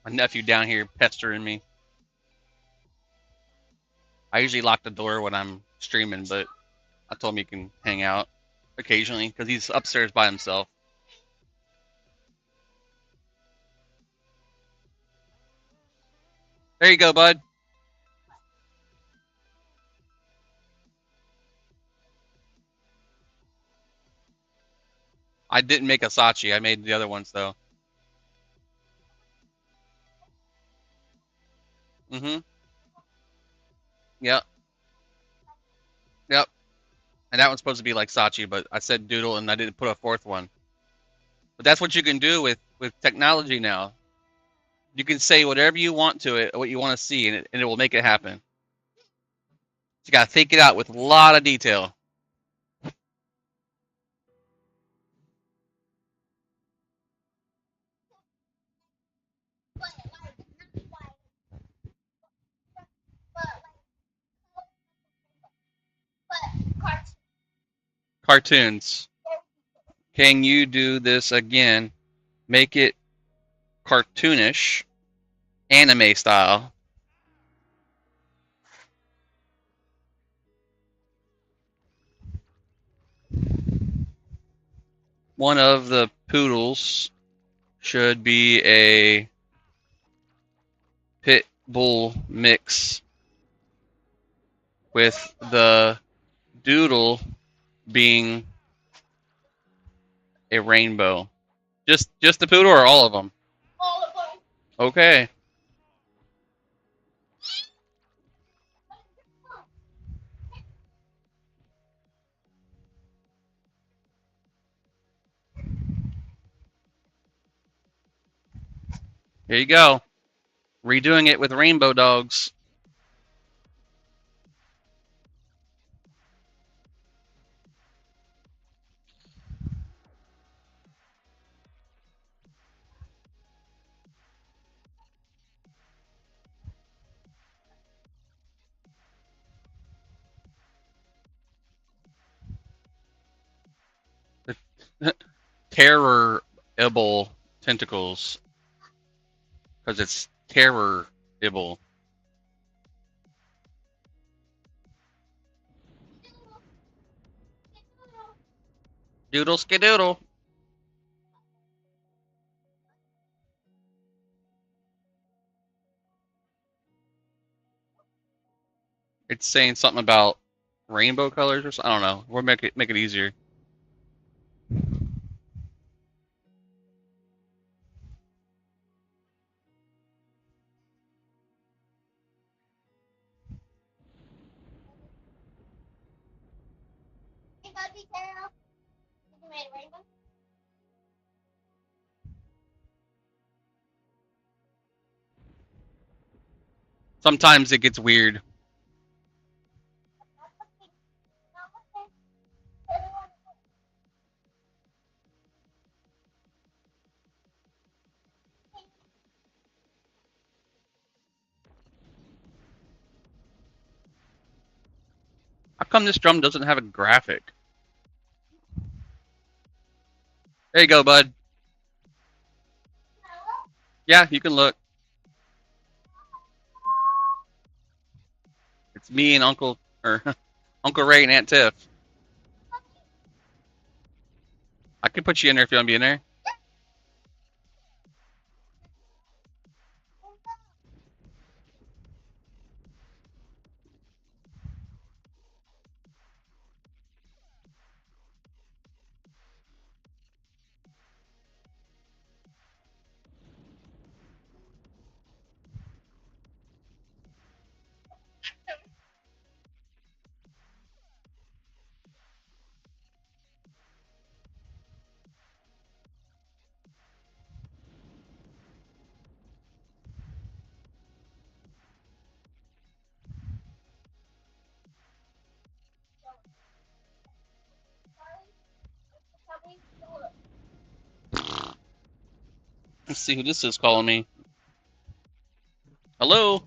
S1: My nephew down here pestering me. I usually lock the door when I'm streaming, but I told him he can hang out occasionally because he's upstairs by himself. There you go, bud. I didn't make a Sachi. I made the other ones though. Mm-hmm. Yep. Yep. And that one's supposed to be like Sachi, but I said doodle and I didn't put a fourth one. But that's what you can do with technology now. You can say whatever you want to it, what you want to see, and it will make it happen. You gotta think it out with a lot of detail. Cartoons. Can you do this again? Make it cartoonish, anime style. One of the poodles should be a pit bull mix with the doodle being a rainbow. Just the poodle or all of them?
S4: All of them.
S1: Okay. Here you go. Redoing it with rainbow dogs. Terror-able tentacles. Because it's terror-able. Doodle skadoodle. It's saying something about rainbow colors or something. I don't know. We'll make it easier.
S4: You gotta be careful. You made a rainbow.
S1: Sometimes it gets weird. How come this drum doesn't have a graphic? There you go, bud. Yeah, you can look. It's me and Uncle or Uncle Ray and Aunt Tiff. I can put you in there if you want to be in there. Let's see who this is calling me. Hello?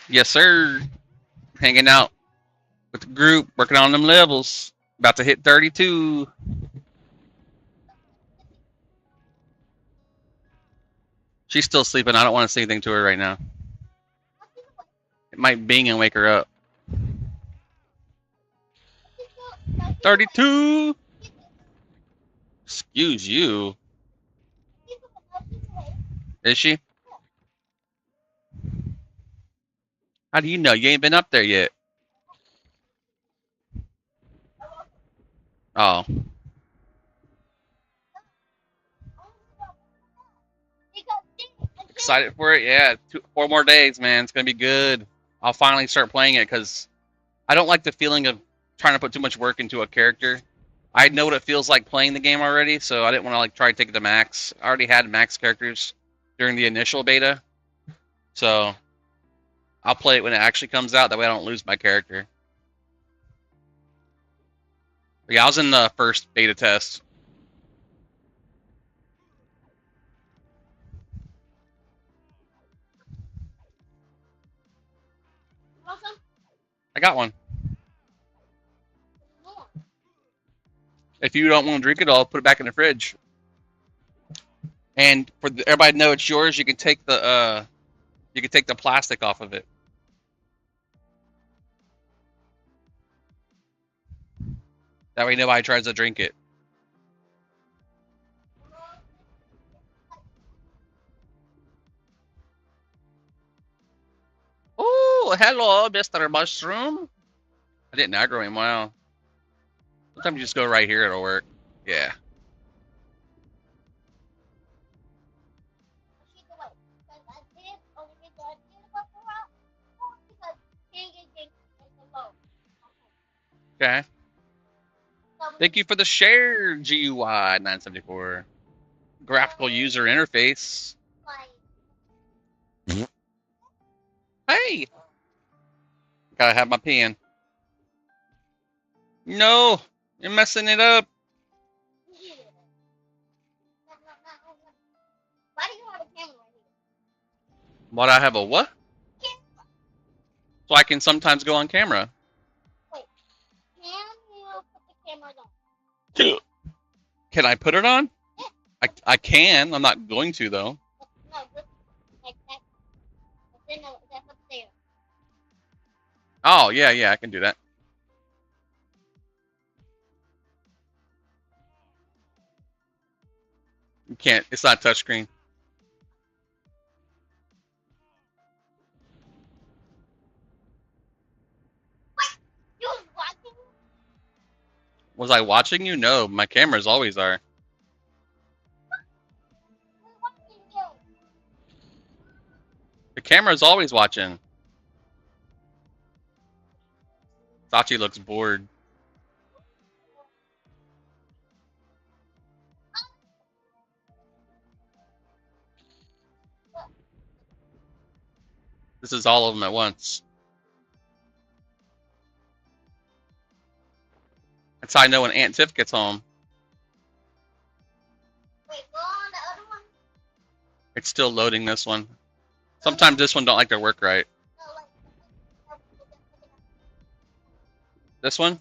S1: Yes, sir. Hanging out with the group, working on them levels. About to hit 32. She's still sleeping. I don't want to say anything to her right now. It might bing and wake her up. 32. Excuse you. Is she? How do you know? You ain't been up there yet. Oh. Excited for it? Yeah. 4 more days, man. It's going to be good. I'll finally start playing it because I don't like the feeling of trying to put too much work into a character. I know what it feels like playing the game already, so I didn't want to try to take it to max. I already had max characters during the initial beta, so I'll play it when it actually comes out. That way I don't lose my character. But yeah, I was in the first beta test. I got one. If you don't want to drink it, I'll put it back in the fridge. And for everybody to know it's yours, you can take the plastic off of it. That way nobody tries to drink it. Oh, hello, Mr. Mushroom. I didn't aggro him. Wow. Sometimes you just go right here, it'll work. Yeah. Okay. Thank you for the share, GUI 974. Graphical user interface. Hey! Gotta have my pen. No! You're messing it up.
S4: Why do you have a camera here?
S1: What, I have a what? So I can sometimes go on camera.
S4: Wait, can you put the camera on?
S1: Can I put it on?
S4: Yeah.
S1: I can. I'm not going to, though.
S4: No, just like that. That's upstairs.
S1: Oh, yeah, I can do that. You can't. It's not touchscreen.
S4: You was watching?
S1: Was I watching you? No, my cameras always are.
S4: We were watching you.
S1: The camera's always watching. Sachi looks bored. This is all of them at once. That's how I know when Aunt Tiff gets home.
S4: Wait, go on the other one?
S1: It's still loading this one. Sometimes this one don't like to work right.
S4: No, like,
S1: This one?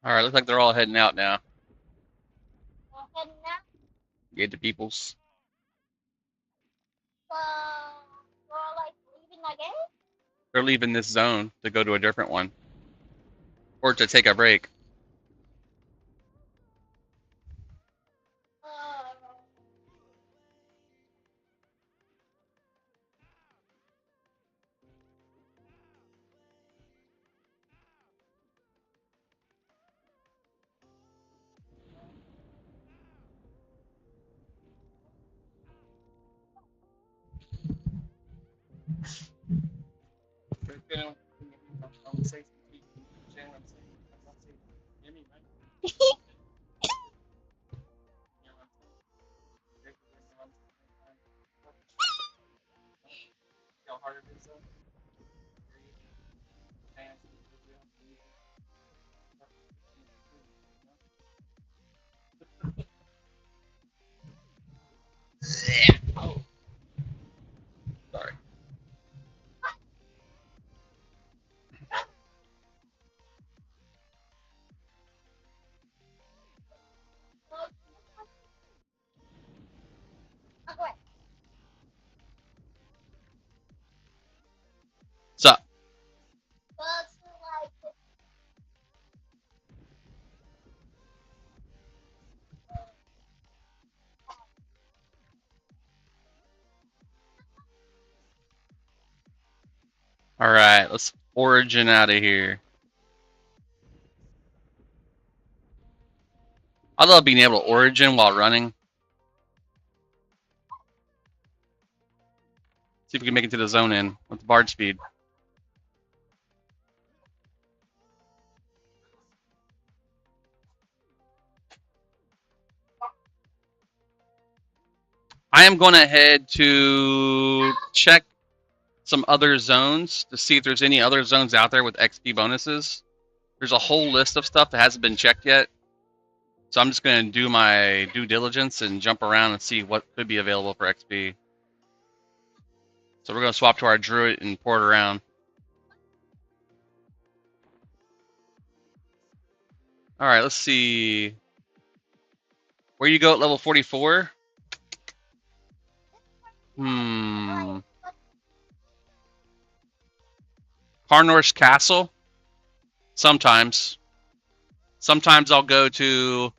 S1: Alright, looks like they're all heading out now.
S4: heading out.
S1: Get the peoples.
S4: We're all like leaving the game?
S1: They're leaving this zone to go to a different one. Or to take a break. Sorry.
S4: Okay.
S1: So,
S4: Bugs are like
S1: all right, let's origin out of here. I love being able to origin while running. See if we can make it to the zone in with the bard speed. I am going to head to check some other zones to see if there's any other zones out there with XP bonuses. There's a whole list of stuff that hasn't been checked yet. So I'm just going to do my due diligence and jump around and see what could be available for XP. So we're going to swap to our druid and port around. All right, let's see. Where you go at level 44? Carnor's Castle? Sometimes. Sometimes I'll go to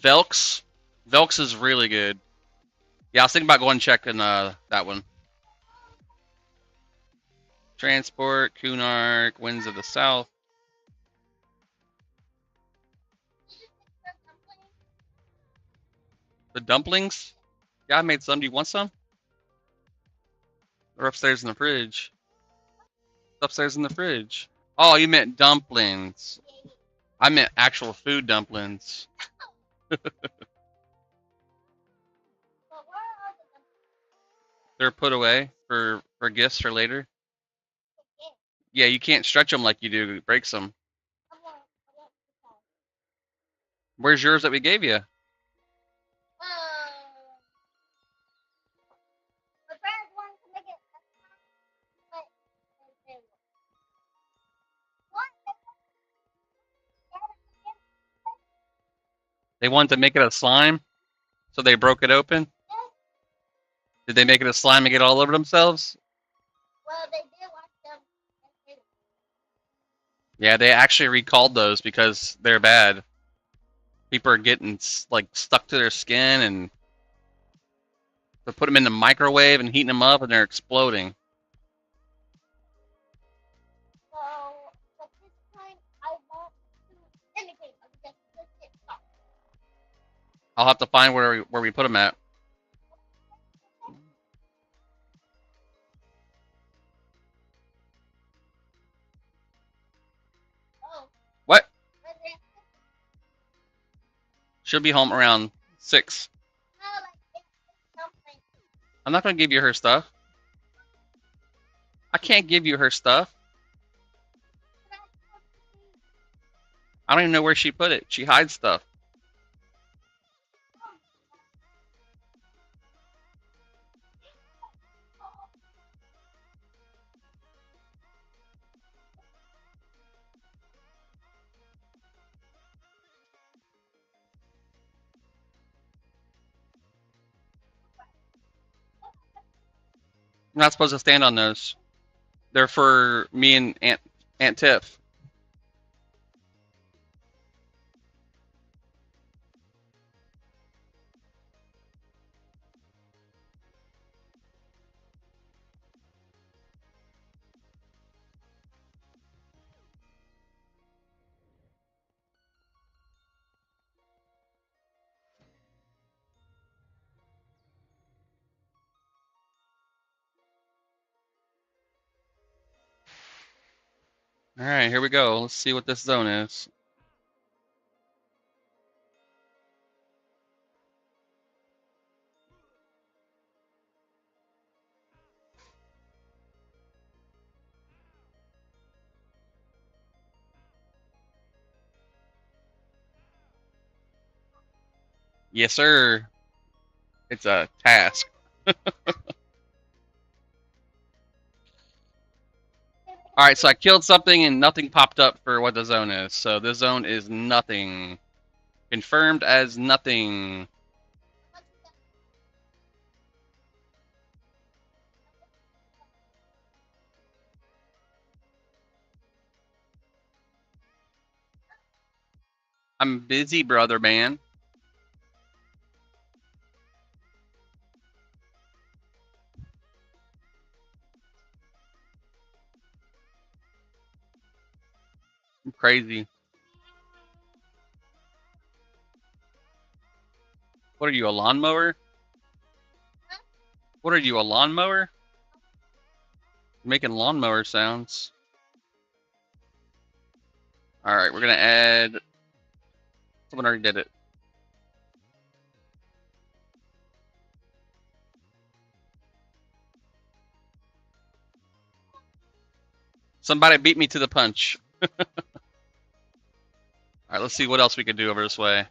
S1: Velks. Velks is really good. Yeah, I was thinking about going and checking that one. Transport, Kunark, Winds of the South. The dumplings? Yeah, I made some. Do you want some? They're upstairs in the fridge. It's upstairs in the fridge. Oh, you meant dumplings. I meant actual food dumplings.
S4: but where are the
S1: They're put away for gifts for later.
S4: kids?
S1: Yeah, you can't stretch them like you do. It breaks them.
S4: I want the car.
S1: Where's yours that we gave you?
S4: My parents wanted to make it but what?
S1: They wanted to make it a slime, so they broke it open. Did they make it a slime and get all over themselves?
S4: Well, they did watch them.
S1: Yeah, they actually recalled those because they're bad. People are getting like stuck to their skin, and they put them in the microwave and heating them up, and they're exploding.
S4: So, but this time I want to imitate them because this is stuff.
S1: I'll have to find where we put them at.
S4: Oh,
S1: What?
S4: but then,
S1: She'll be home around 6.
S4: no, like it's something.
S1: I'm not gonna give you her stuff. I can't give you her stuff. I don't even know where she put it. She hides stuff. I'm not supposed to stand on those. They're for me and Aunt Tiff. All right, here we go. Let's see what this zone is. Yes, sir. It's a task. Alright, so I killed something and nothing popped up for what the zone is. So this zone is nothing. Confirmed as nothing. I'm busy, brother man. I'm crazy. What are you, a lawnmower? What are you, a lawnmower? You're making lawnmower sounds. Alright, we're gonna add... Someone already did it. Somebody beat me to the punch. Alright, let's see what else we can do over this way.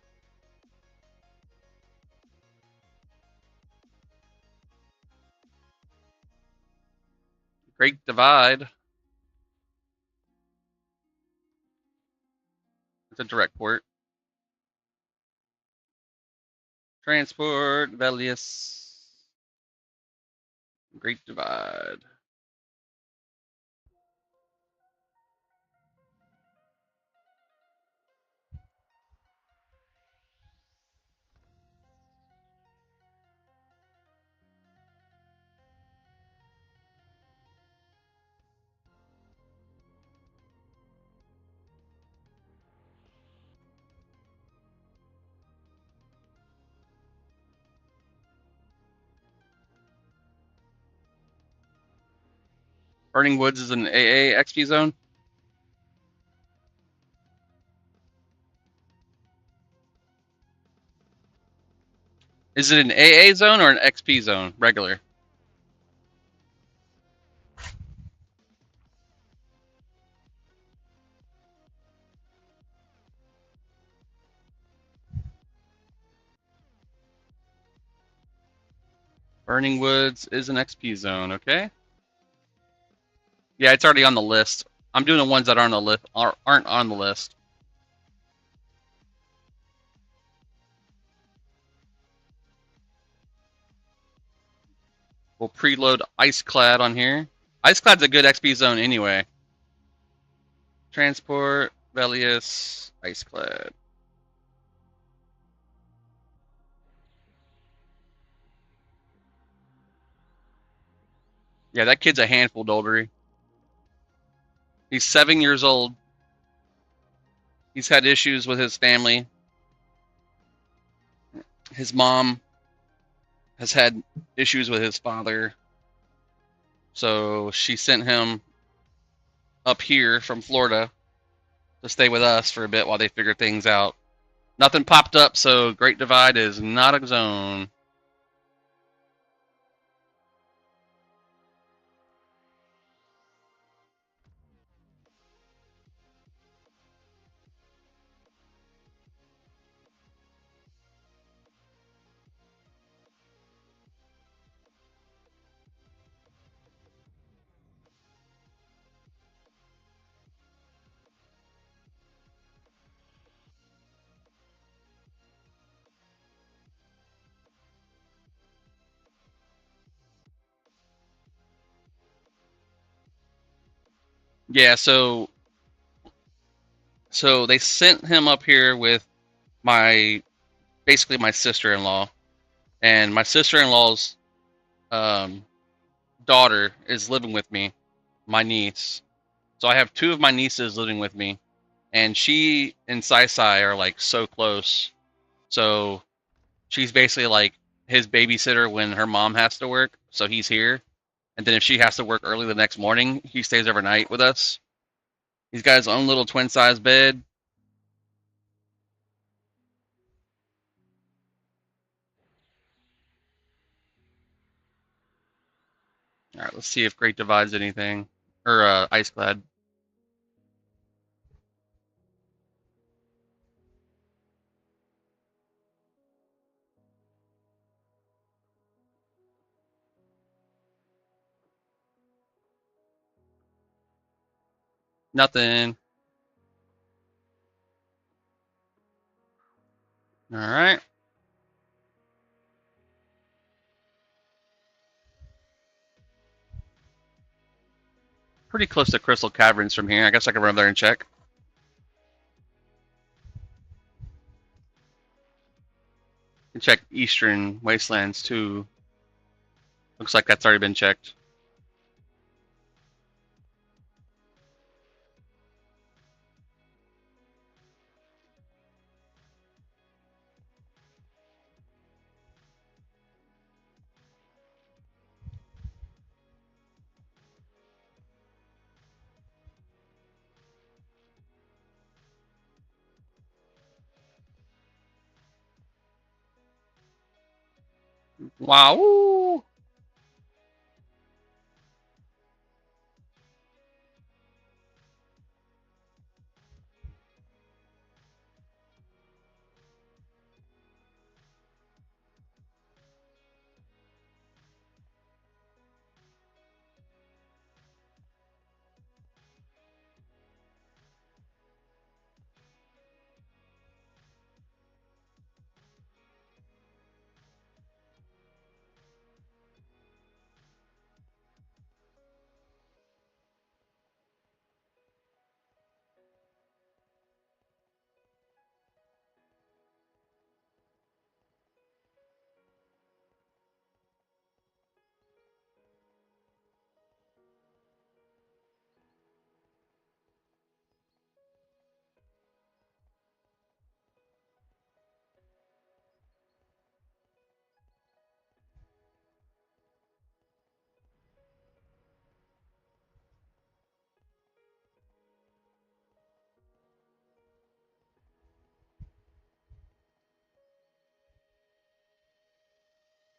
S1: Great Divide. It's a direct port. Transport, Velius. Great Divide. Burning Woods is an AA XP zone. Is it an AA zone or an XP zone? Regular. Burning Woods is an XP zone, okay? Yeah, it's already on the list. I'm doing the ones that aren't on the list. We'll preload Iceclad on here. Iceclad's a good XP zone anyway. Transport, Velius, Iceclad. Yeah, that kid's a handful, Dolbery. He's 7 years old. He's had issues with his family. His mom has had issues with his father. So she sent him up here from Florida to stay with us for a bit while they figure things out. Nothing popped up, so Great Divide is not a zone. Yeah, so they sent him up here with basically my sister-in-law, and my sister-in-law's daughter is living with me, my niece. So I have two of my nieces living with me, and she and Sai Sai are like so close. So she's basically like his babysitter when her mom has to work. So he's here, and then if she has to work early the next morning, he stays overnight with us. He's got his own little twin-size bed. All right, let's see if Great Divide's anything, or Iceclad. Nothing. Alright. Pretty close to Crystal Caverns from here. I guess I can run up there and check. And check Eastern Wastelands too. Looks like that's already been checked. Wow.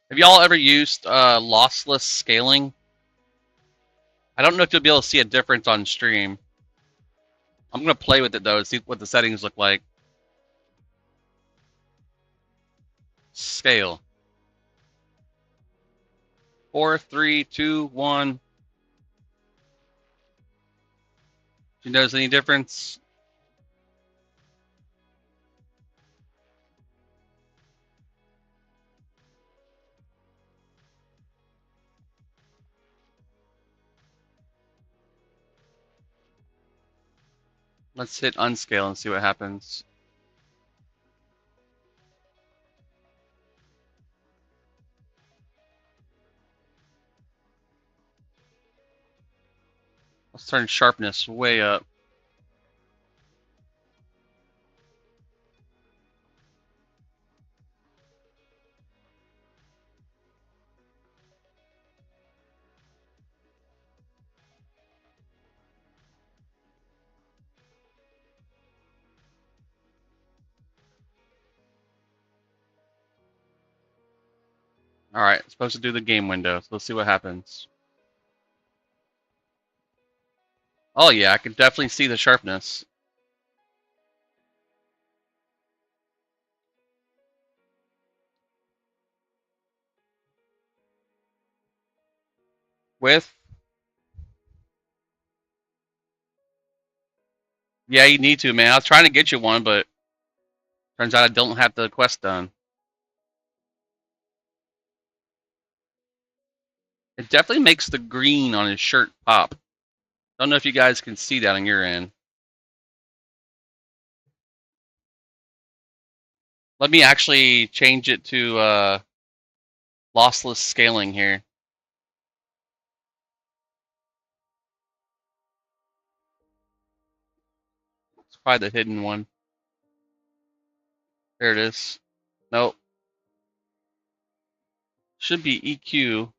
S1: Have y'all ever used lossless scaling? I don't know if you'll be able to see a difference on stream. I'm going to play with it though and see what the settings look like. Scale. 4, 3, 2, 1. Do you notice any difference? Let's hit unscale and see what happens. Let's turn sharpness way up. Alright, it's supposed to do the game window, so let's see what happens. Oh yeah, I can definitely see the sharpness. Width. Yeah, you need to, man. I was trying to get you one, but turns out I don't have the quest done. It definitely makes the green on his shirt pop. Don't know if you guys can see that on your end. Let me actually change it to lossless scaling here. It's probably the hidden one. There it is. Nope. Should be EQ.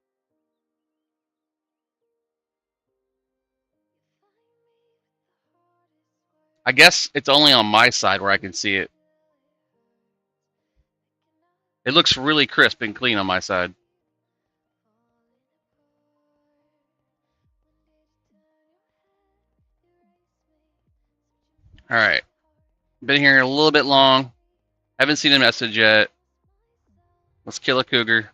S1: I guess it's only on my side where I can see it. It looks really crisp and clean on my side. Alright. Been here a little bit long. Haven't seen a message yet. Let's kill a cougar.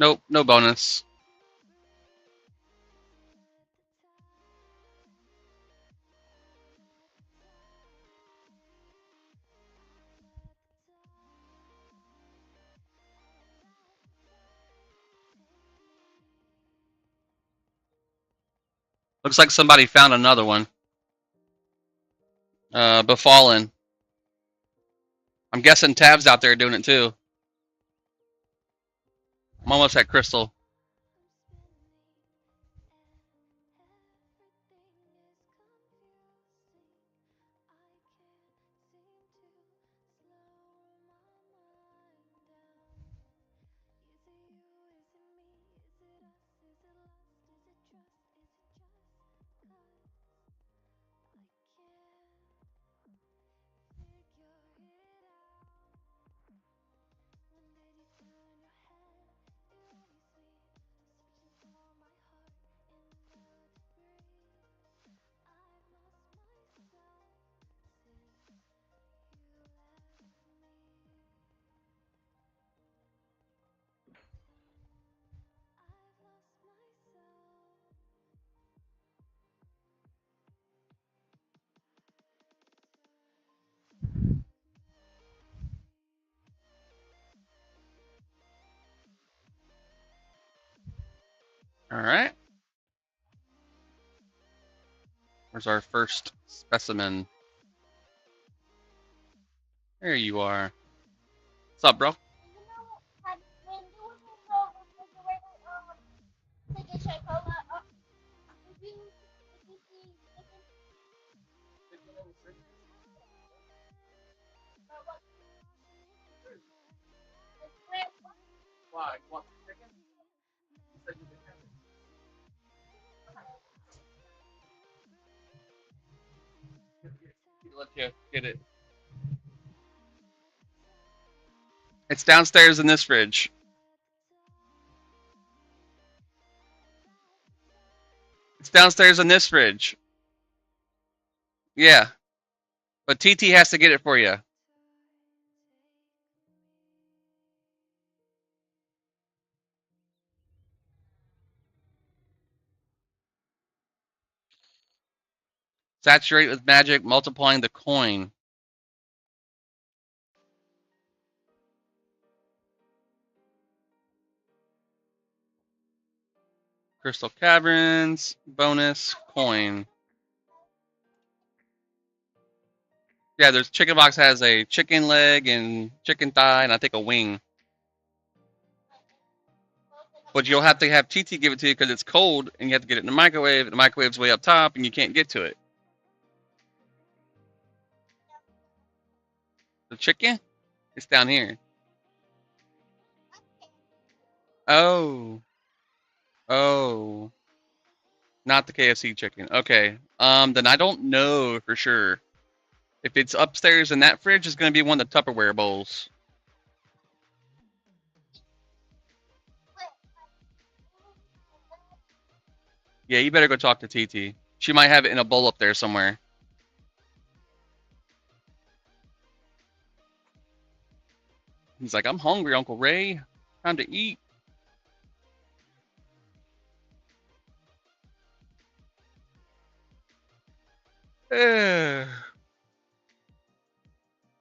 S1: Nope, no bonus. Looks like somebody found another one. Befallen. I'm guessing Tab's out there doing it too. I'm almost at Crystal. Alright. Where's our first specimen? There you are. What's up, bro?
S4: You know, when you were in the refrigerator, to get your cola, did you see chicken? Or what? The square one?
S1: Why? You want some chicken? You said you didn't have it. Let you get it. It's downstairs in this fridge. It's downstairs in this fridge. Yeah. But TT has to get it for you. Saturate with magic, multiplying the coin. Crystal Caverns, bonus, coin. Yeah, there's Chicken Box has a chicken leg and chicken thigh, and I think a wing. But you'll have to have TT give it to you because it's cold, and you have to get it in the microwave. The microwave's way up top, and you can't get to it. The chicken? It's down here. Oh. Oh. Not the KFC chicken. Okay. Then I don't know for sure. If it's upstairs in that fridge, it's going to be one of the Tupperware bowls. Yeah, you better go talk to TT. She might have it in a bowl up there somewhere. He's like, I'm hungry, Uncle Ray. Time to eat.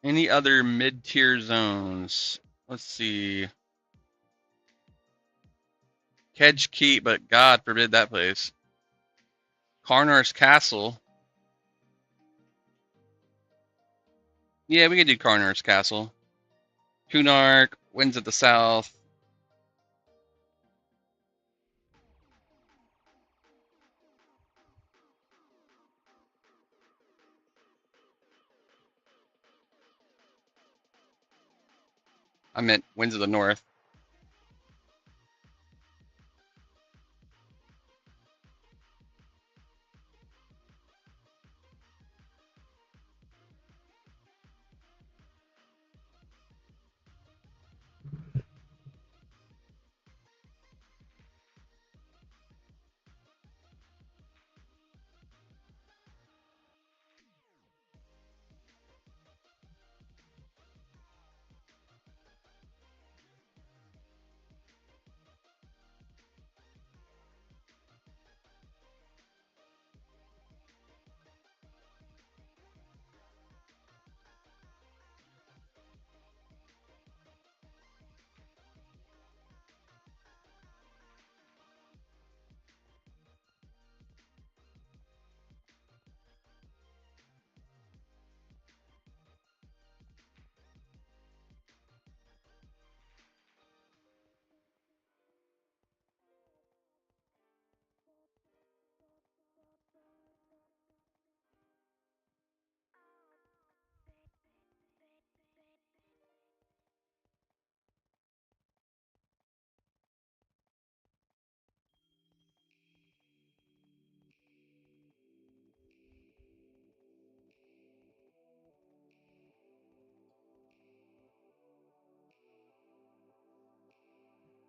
S1: Any other mid-tier zones? Let's see. Kedge Keep, but God forbid that place. Karnar's Castle. Yeah, we could do Karnar's Castle. Kunark, Winds at the South. I meant Winds of the North.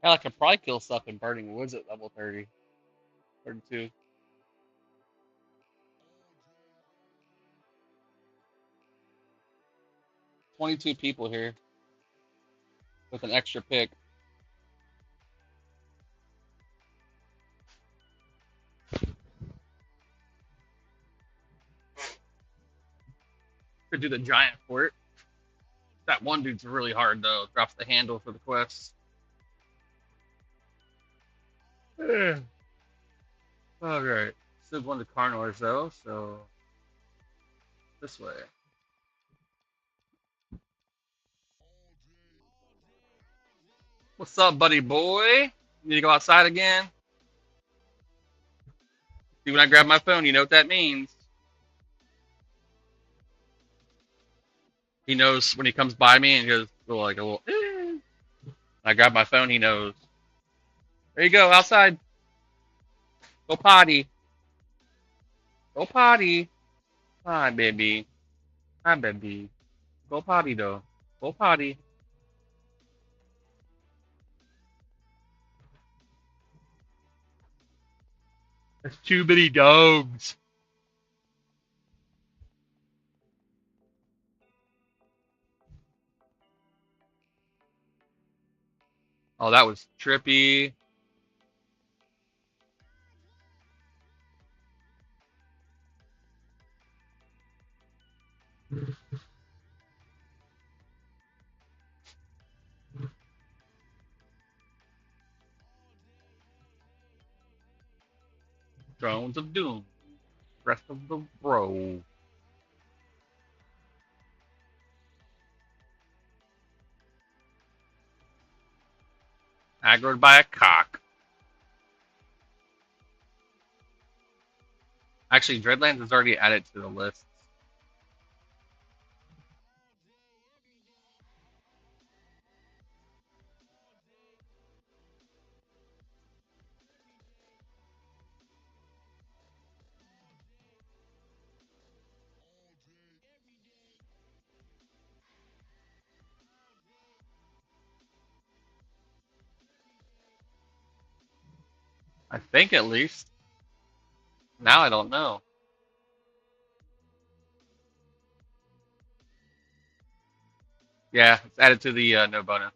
S1: Hell, I could probably kill stuff in Burning Woods at level 30, 32. 22 people here with an extra pick. Could do the giant fort. That one dude's really hard though. Drops the handle for the quest. Alright. Still going to Carnors though, so this way. What's up, buddy boy? Need to go outside again? See, when I grab my phone, you know what that means. He knows when he comes by me and he goes like a little. I grab my phone, he knows. There you go, outside. Go potty. Go potty. Hi, baby. Hi, baby. Go potty, though. Go potty. There's too many dogs. Oh, that was trippy. Drones of Doom. Rest of the row. Aggroed by a cock. Actually, Dreadlands is already added to the list. I think at least. Now I don't know. Yeah, it's added to the no bonus.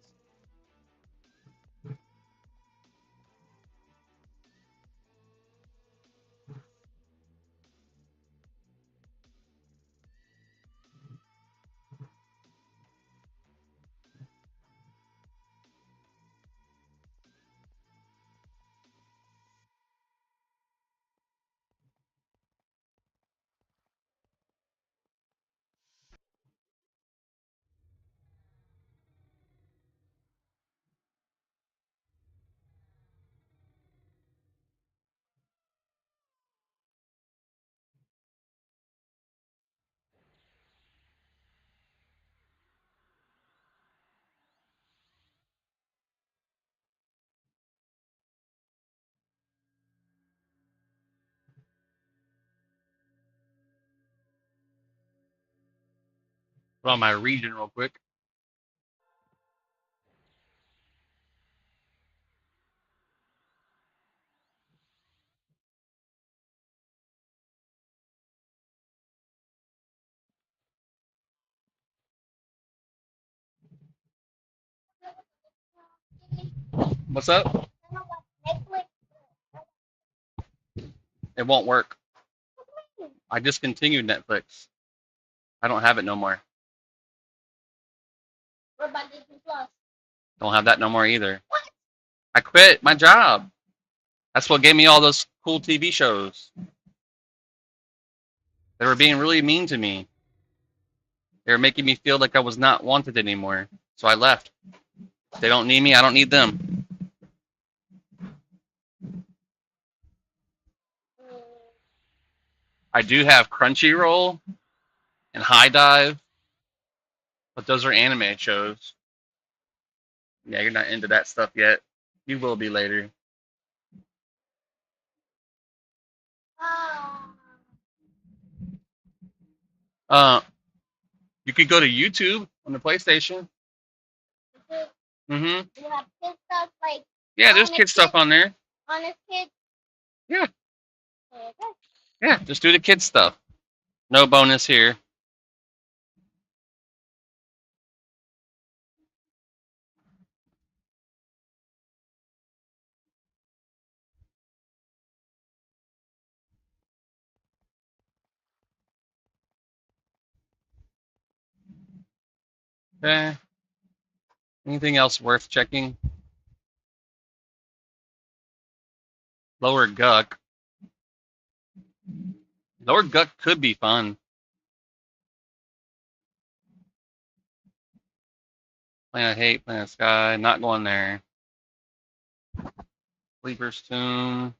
S1: Put on my region real quick. What's up? It won't work. I discontinued Netflix. I don't have it no more.
S4: What about Disney Plus?
S1: Don't have that no more either. I quit my job. That's what gave me all those cool TV shows. They were being really mean to me. They were making me feel like I was not wanted anymore. So I left. If they don't need me, I don't need them. I do have Crunchyroll and High Dive, but those are anime shows. Yeah, you're not into that stuff yet. You will be later.
S4: Ah.
S1: You could go to YouTube on the PlayStation.
S4: Do
S1: Mm-hmm.
S4: you have TikTok like
S1: Yeah, there's kid stuff on there.
S4: Honest kid.
S1: Yeah.
S4: Okay.
S1: Yeah, just do the kid stuff. No bonus here. Okay. Anything else worth checking? Lower Guck. Lower Guck could be fun. Planet Hate, Planet Sky, not going there. Sleeper's Tomb.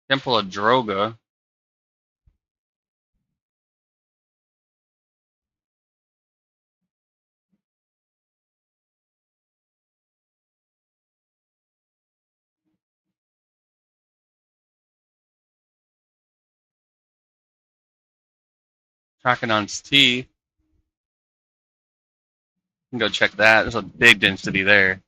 S1: Temple of Droga. Trakanon's Tea. You can go check that. There's a big density there.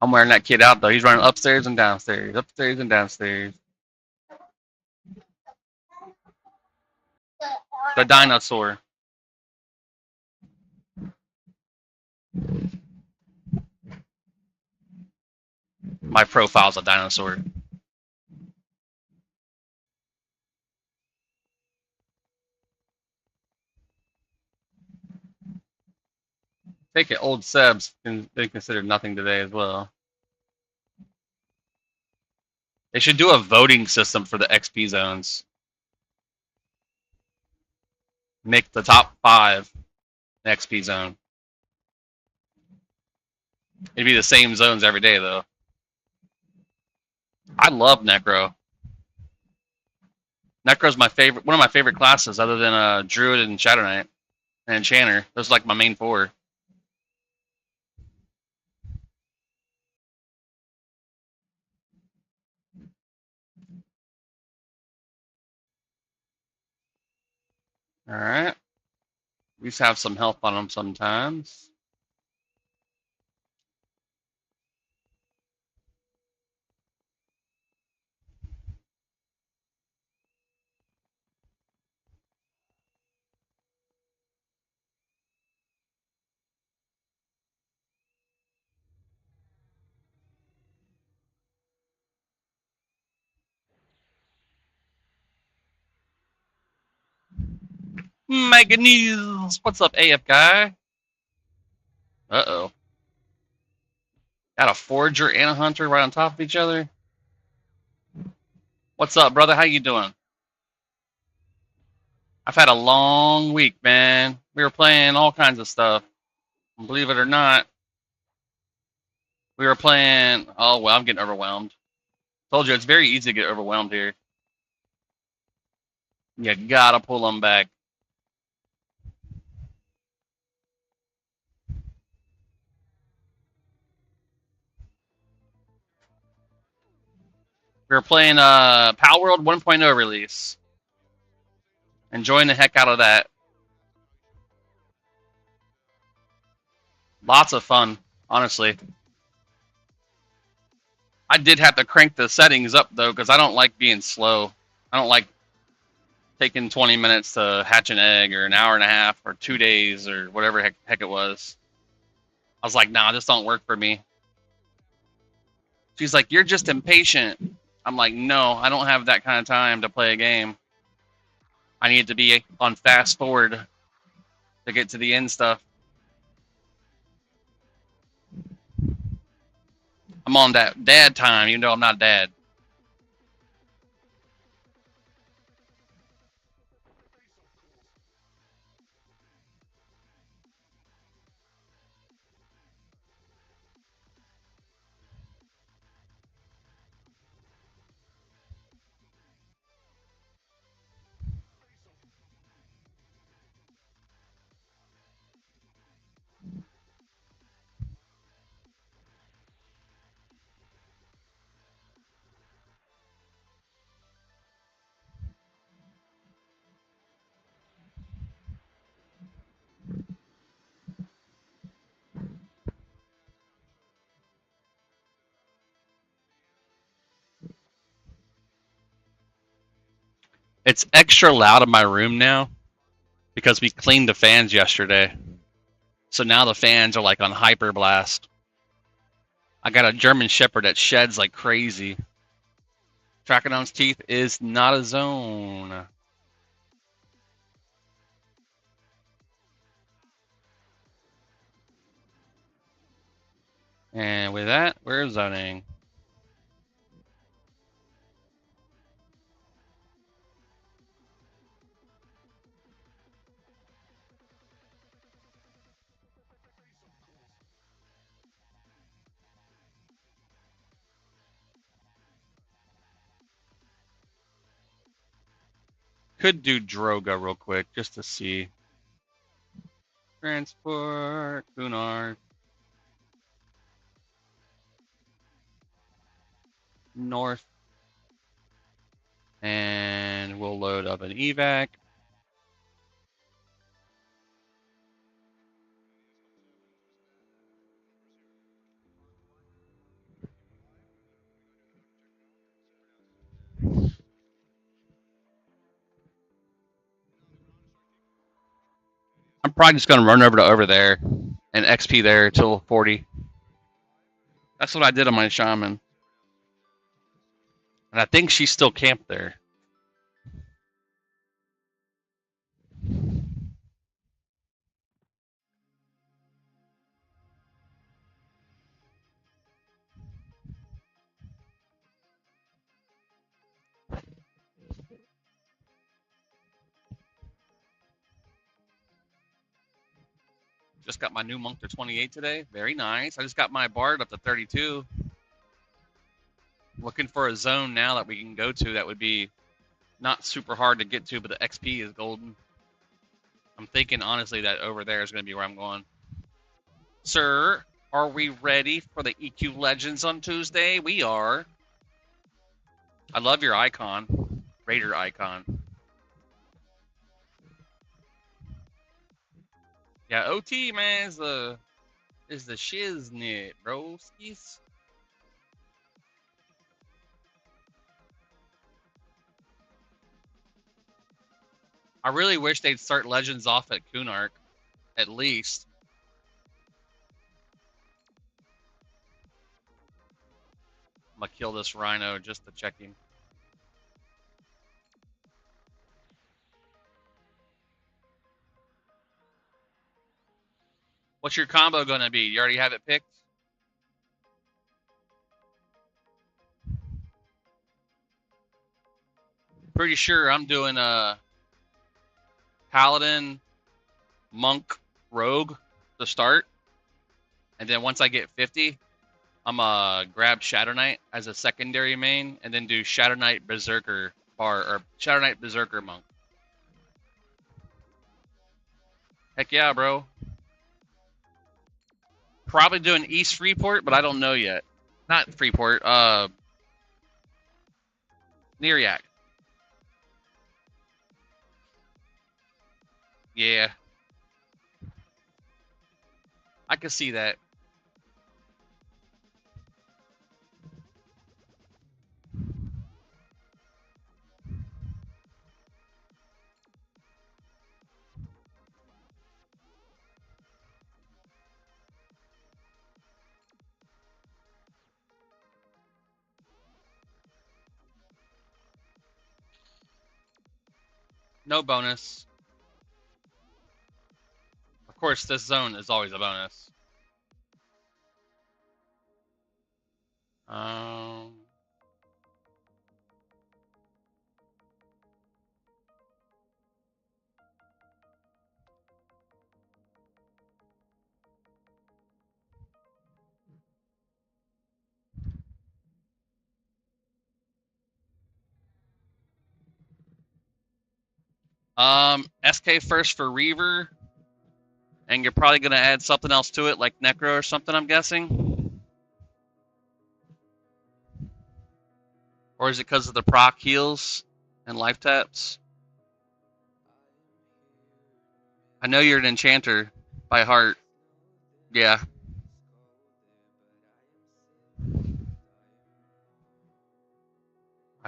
S1: I'm wearing that kid out though. He's running upstairs and downstairs, upstairs and downstairs. The dinosaur. My profile's a dinosaur. Take it, old Seb's been considered nothing today as well. They should do a voting system for the XP zones. Make the top 5 XP zone. It'd be the same zones every day though. I love Necro. Necro's my favorite, one of my favorite classes, other than Druid and Shadow Knight and Enchanter. Those are like my main 4. All right. We used to have some help on them sometimes. Mega News. What's up, AF guy? Uh-oh. Got a Forger and a Hunter right on top of each other. What's up, brother? How you doing? I've had a long week, man. We were playing all kinds of stuff. Believe it or not, we were playing. Oh, well, I'm getting overwhelmed. Told you, it's very easy to get overwhelmed here. You gotta pull them back. We were playing Power World 1.0 release. Enjoying the heck out of that. Lots of fun, honestly. I did have to crank the settings up, though, because I don't like being slow. I don't like taking 20 minutes to hatch an egg, or an hour and a half, or 2 days, or whatever heck it was. I was like, nah, this don't work for me. She's like, you're just impatient. I'm like, no, I don't have that kind of time to play a game. I need to be on fast forward to get to the end stuff. I'm on that dad time, even though I'm not dad. It's extra loud in my room now because we cleaned the fans yesterday. So now the fans are like on hyper blast. I got a German Shepherd that sheds like crazy. Trachodon's teeth is not a zone. And with that, we're zoning. Could do Droga real quick just to see. Transport, Gunnar. North. And we'll load up an evac. I'm probably just going to run over there and XP there till 40. That's what I did on my shaman. And I think she's still camped there. Just got my new monk to 28 today. Very nice. I just got my bard up to 32. Looking for a zone now that we can go to that would be not super hard to get to, but the XP is golden. I'm thinking, honestly, that over there is going to be where I'm going. Sir, are we ready for the EQ Legends on Tuesday? We are. I love your icon. Raider icon. Yeah, OT, man, is the shiznit, broskies. I really wish they'd start Legends off at Kunark, at least. I'm gonna kill this Rhino just to check him. What's your combo gonna be? You already have it picked? Pretty sure I'm doing a Paladin, Monk, Rogue to start. And then once I get 50, I'm gonna grab Shadow Knight as a secondary main and then do Shadow Knight Berserker or Shadow Knight Berserker Monk. Heck yeah, bro. Probably doing East Freeport, but I don't know yet. Not Freeport, Neriac. Yeah. I can see that. No bonus. Of course, this zone is always a bonus. Um, SK first for Reaver, and you're probably gonna add something else to it, like Necro or something, I'm guessing. Or is it because of the proc heals and life taps? I know you're an enchanter by heart. Yeah.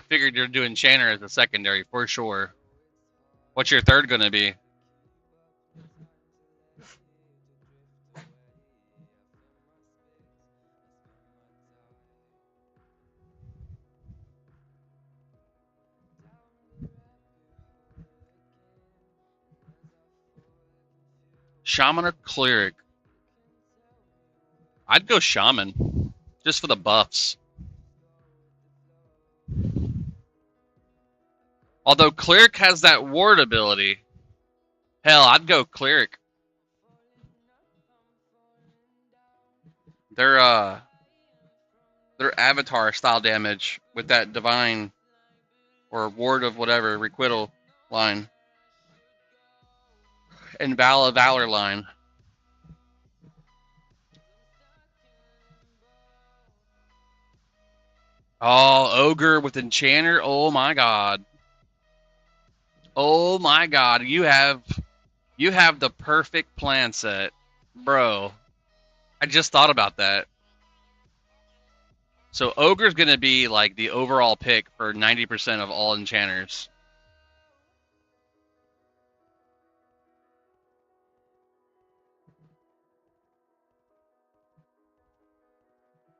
S1: figured you're doing Channer as a secondary for sure. What's your third gonna be? Shaman or cleric? I'd go shaman, just for the buffs. Although cleric has that ward ability. Hell, I'd go cleric. Their avatar style damage with that divine or ward of whatever requital line and valor line. Oh, ogre with enchanter. Oh my god. Oh my god. You have the perfect plan set, bro. I just thought about that. So ogre's gonna be like the overall pick for 90% of all enchanters.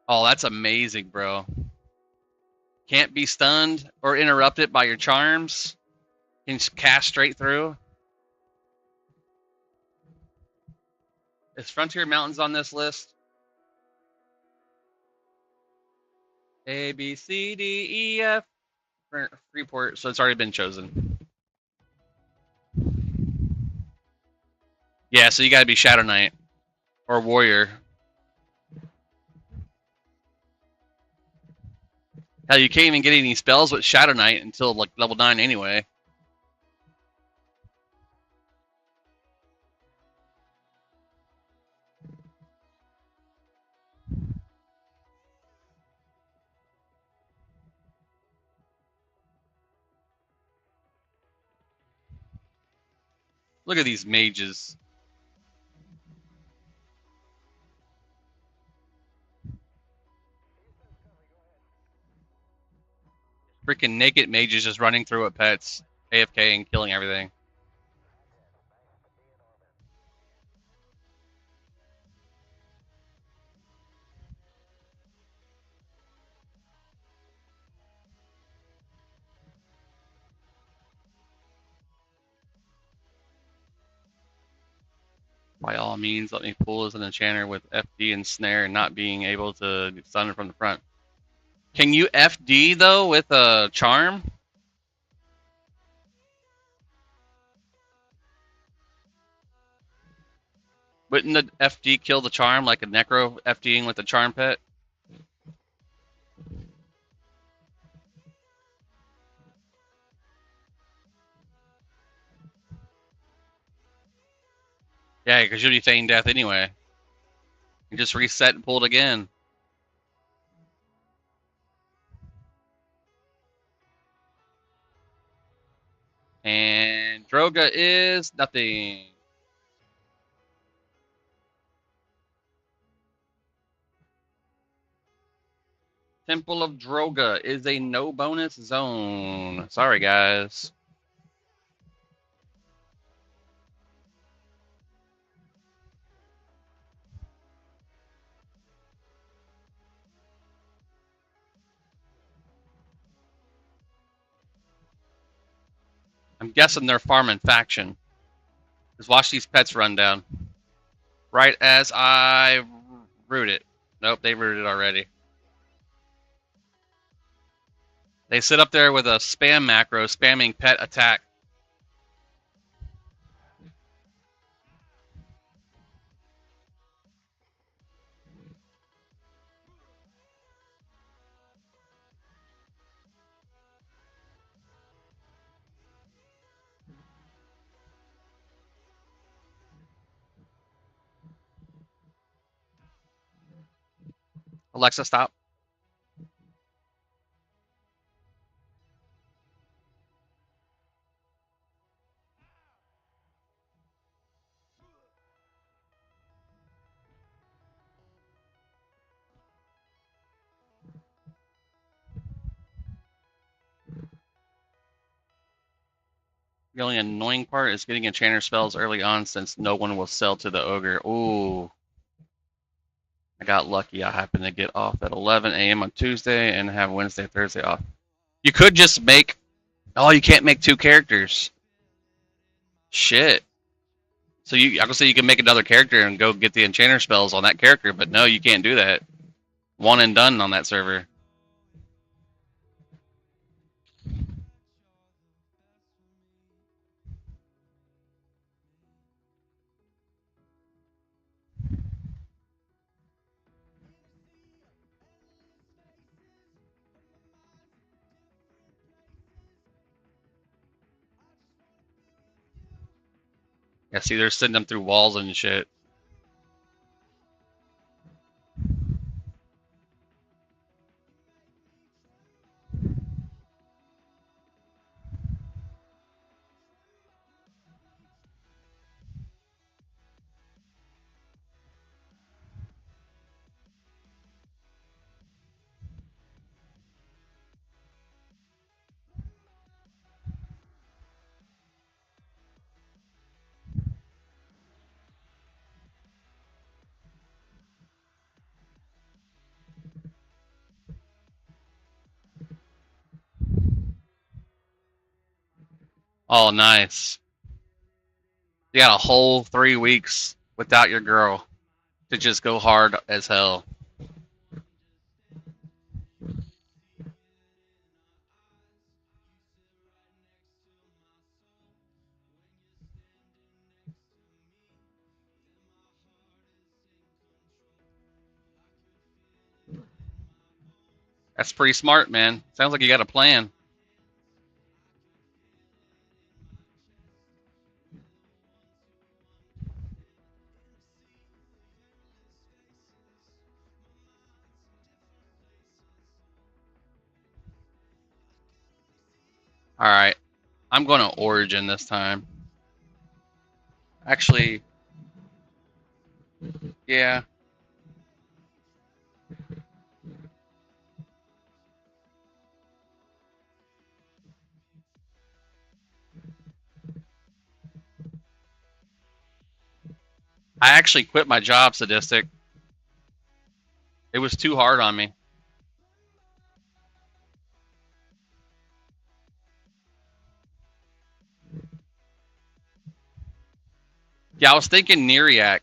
S1: Oh, that's amazing, bro. Can't be stunned or interrupted by your charms. Can cast straight through. Is Frontier Mountains on this list? A, B, C, D, E, F. Freeport, so it's already been chosen. Yeah, so you gotta be Shadow Knight or Warrior. Hell, you can't even get any spells with Shadow Knight until like level 9 anyway. Look at these mages. Freaking naked mages just running through at pets, AFK and killing everything. By all means, let me pull as an enchanter with FD and snare and not being able to stun from the front. Can you FD though with a charm? Wouldn't the FD kill the charm like a necro FDing with a charm pet? Yeah, because you'll be feigning death anyway. You just reset and pull it again. And Droga is nothing. Temple of Droga is a no bonus zone. Sorry, guys. I'm guessing they're farming faction. Just watch these pets run down. Right as I root it. Nope, they rooted already. They sit up there with a spam macro, spamming pet attack. Alexa, stop. The only annoying part is getting enchanter spells early on since no one will sell to the ogre. Ooh. I got lucky. I happened to get off at 11 a.m. on Tuesday and have Wednesday, Thursday off. You could just make. Oh, you can't make two characters. Shit. So I could say you can make another character and go get the enchanter spells on that character, but no, you can't do that. One and done on that server. Yeah, see, they're sending them through walls and shit. Oh, nice. You got a whole 3 weeks without your girl to just go hard as hell. That's pretty smart, man. Sounds like you got a plan. All right, I'm going to Origin this time. Actually, yeah. I actually quit my job, Sadistic. It was too hard on me. Yeah, I was thinking Neriac.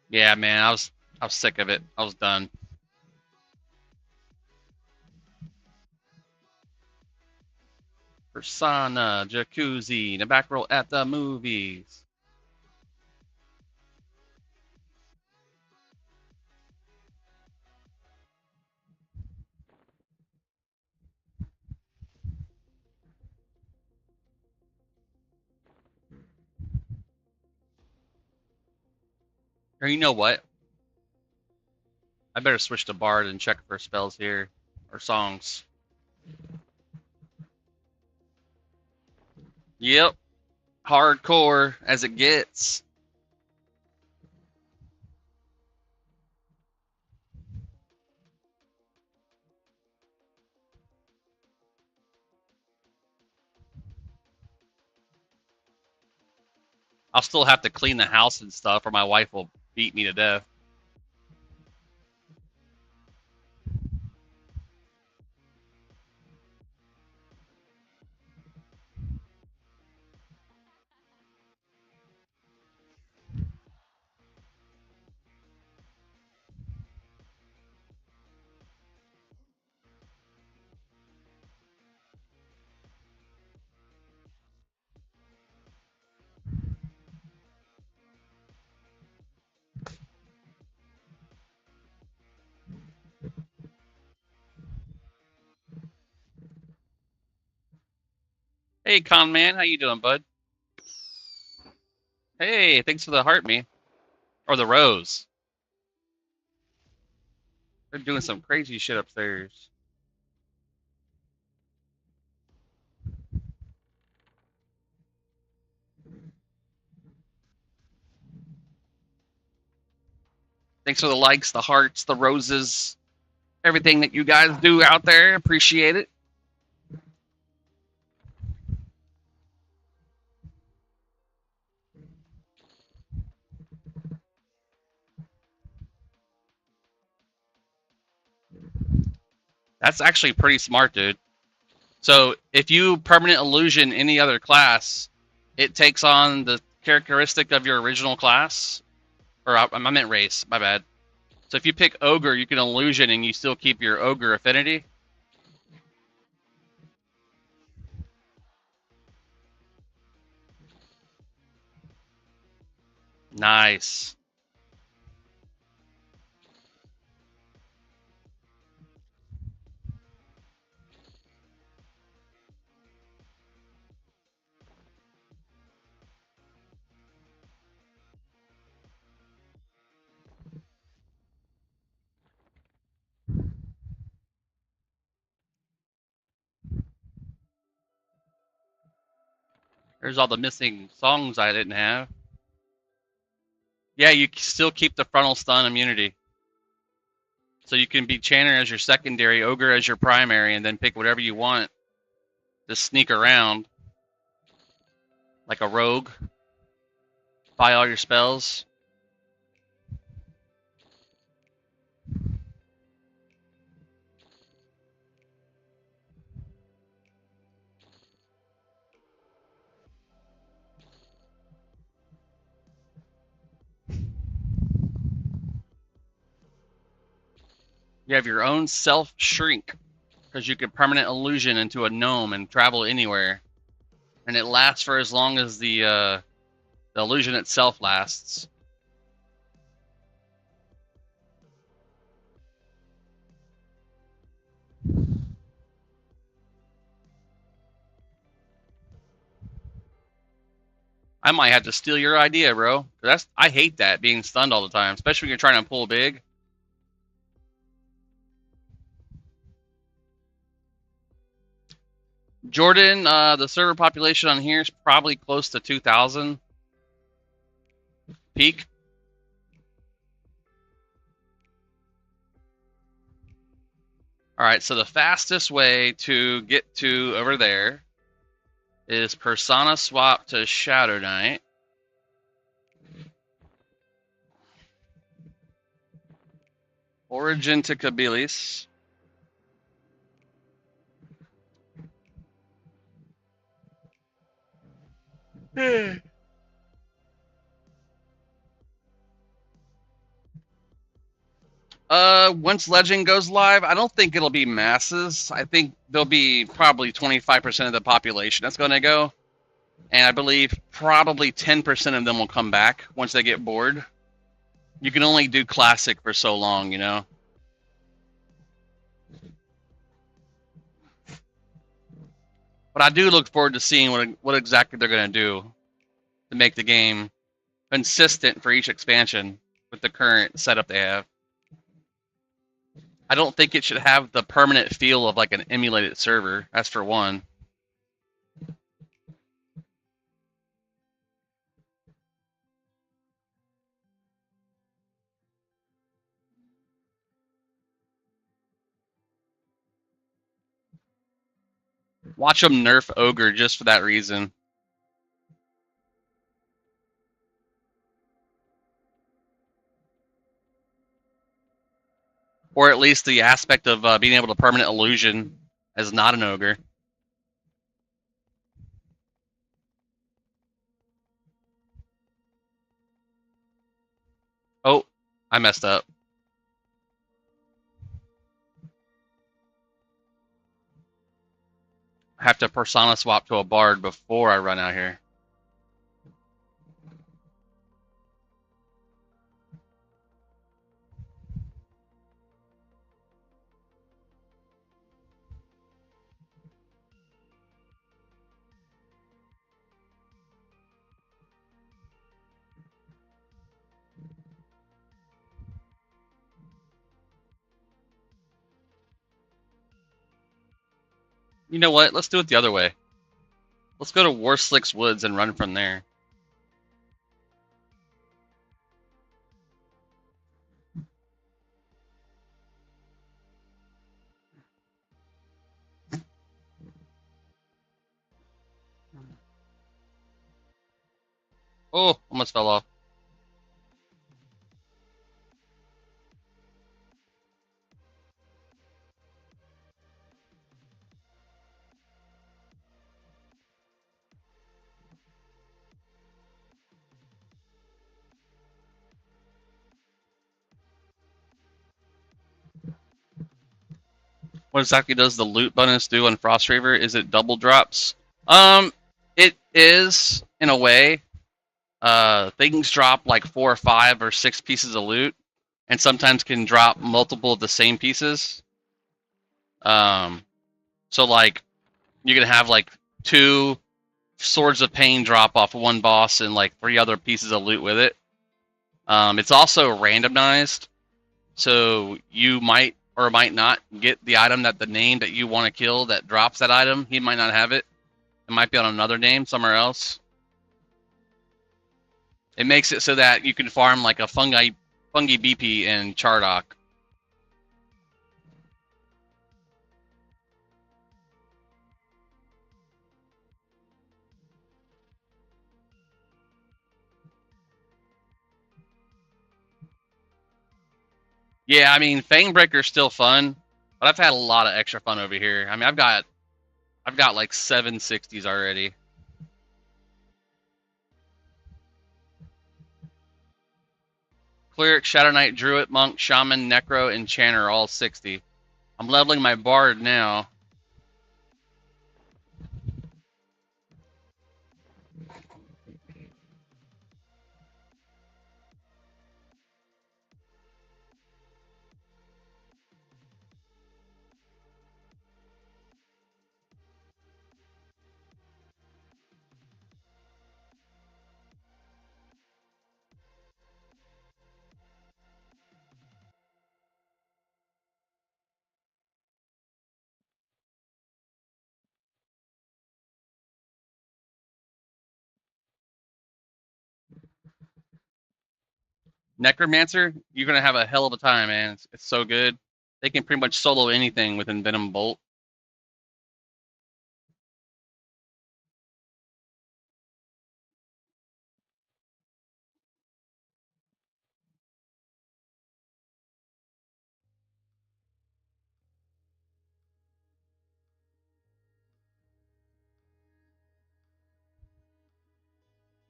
S1: Yeah, man, I was sick of it. I was done. Persona, Jacuzzi, the back row at the movies. Or you know what? I better switch to Bard and check for spells here or songs. Yep, hardcore as it gets. I'll still have to clean the house and stuff, or my wife will beat me to death. Hey, con man, how you doing, bud? Hey, thanks for the heart, me or the rose. They're doing some crazy shit upstairs. Thanks for the likes, the hearts, the roses, everything that you guys do out there. Appreciate it. That's actually pretty smart, dude. So if you permanent illusion any other class, it takes on the characteristic of your original class. Or I meant race, my bad. So if you pick ogre, you can illusion and you still keep your ogre affinity. Nice. There's all the missing songs I didn't have. Yeah, you still keep the frontal stun immunity. So you can be Channer as your secondary, Ogre as your primary, and then pick whatever you want to sneak around. Like a rogue. Buy all your spells. You have your own self shrink. Because you can permanent illusion into a gnome and travel anywhere. And it lasts for as long as the illusion itself lasts. I might have to steal your idea, bro. I hate that, being stunned all the time, especially when you're trying to pull big. Jordan, the server population on here is probably close to 2,000 peak. All right, so the fastest way to get to over there is Persona swap to Shadow Knight. Origin to Kabilis. Once Legend goes live, I don't think it'll be masses. I think there'll be probably 25% of the population that's going to go. And I believe probably 10% of them will come back once they get bored. You can only do Classic for so long, you know? But I do look forward to seeing what exactly they're going to do to make the game consistent for each expansion with the current setup they have. I don't think it should have the permanent feel of like an emulated server, that's for one. Watch them nerf Ogre just for that reason. Or at least the aspect of being able to permanent illusion as not an Ogre. Oh, I messed up. I have to persona swap to a bard before I run out here. You know what? Let's do it the other way. Let's go to Warslick's Woods and run from there. Oh, almost fell off. What exactly does the loot bonus do on Frostreaver? Is it double drops? Um, it is in a way. Things drop like 4 or 5 or 6 pieces of loot, and sometimes can drop multiple of the same pieces. Um, so like you can have like 2 swords of pain drop off one boss and like 3 other pieces of loot with it. It's also randomized, so you might or might not get the item that the name that you want to kill that drops that item. He might not have it. It might be on another name somewhere else. It makes it so that you can farm like a fungi BP in Chardock. Yeah, I mean Fangbreaker's still fun, but I've had a lot of extra fun over here. I mean I've got like 760s already. Cleric, Shadow Knight, Druid, Monk, Shaman, Necro, and Enchanter all 60. I'm leveling my Bard now. Necromancer, you're gonna have a hell of a time, man. It's so good. They can pretty much solo anything with Envenom Bolt.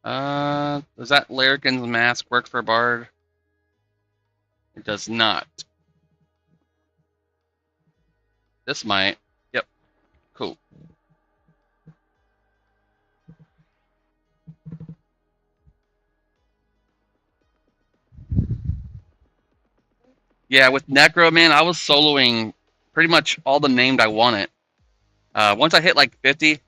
S1: Does that Larrikin's mask work for Bard? It does not. This might. Yep. Cool. Yeah, with Necro, man, I was soloing pretty much all the named I wanted. Once I hit like 50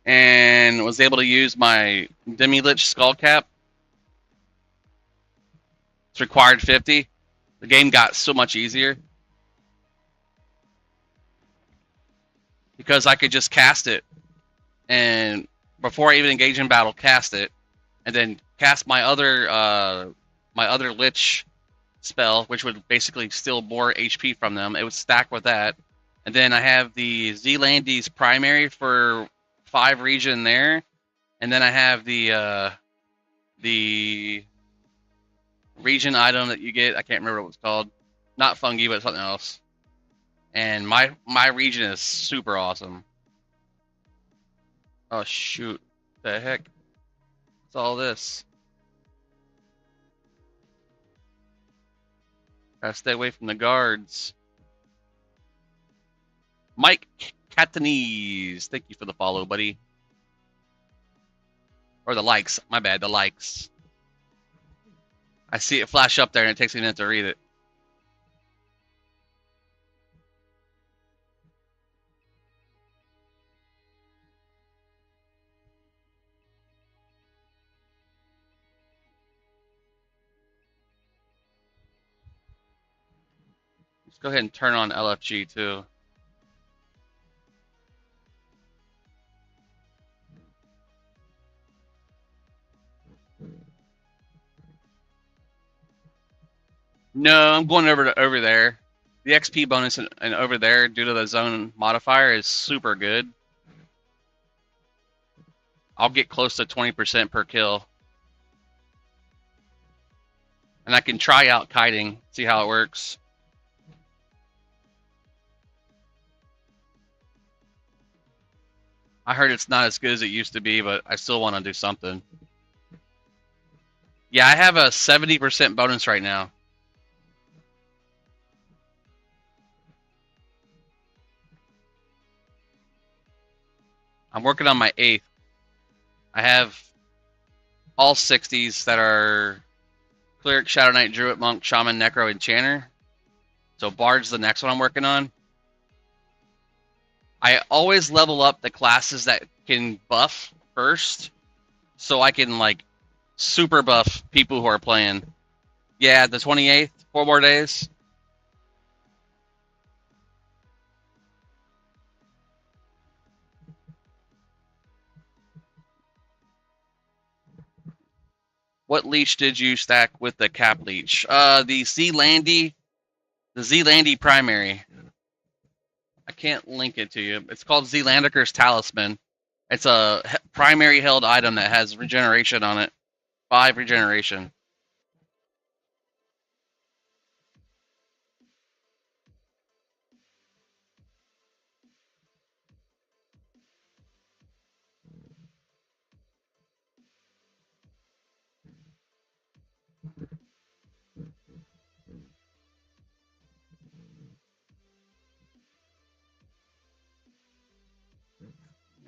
S1: and was able to use my Demi-Lich Skull Cap, it's required 50. The game got so much easier because I could just cast it, and before I even engage in battle, cast it, and then cast my other Lich spell, which would basically steal more HP from them. It would stack with that. And then I have the Zealandes primary for 5 regen there. And then I have the region item that you get. I can't remember what it's called. Not fungi, but something else. And my region is super awesome. Oh shoot. The heck? What's all this? Gotta stay away from the guards. Mike Catanese, thank you for the follow, buddy. Or the likes. My bad, the likes. I see it flash up there and it takes me a minute to read it. Let's go ahead and turn on LFG too. No, I'm going over there. The XP bonus and over there due to the zone modifier is super good. I'll get close to 20% per kill. And I can try out kiting, see how it works. I heard it's not as good as it used to be, but I still want to do something. Yeah, I have a 70% bonus right now. I'm working on my 8th. I have all 60s that are Cleric, Shadow Knight, Druid, Monk, Shaman, Necro, Enchanter. So Bard's the next one I'm working on. I always level up the classes that can buff first, so I can like super buff people who are playing. Yeah, the 28th, 4 more days. What leech did you stack with the cap leech? The Z-Landy primary. I can't link it to you. It's called Zealandiker's Talisman. It's a primary held item that has regeneration on it. 5 regeneration.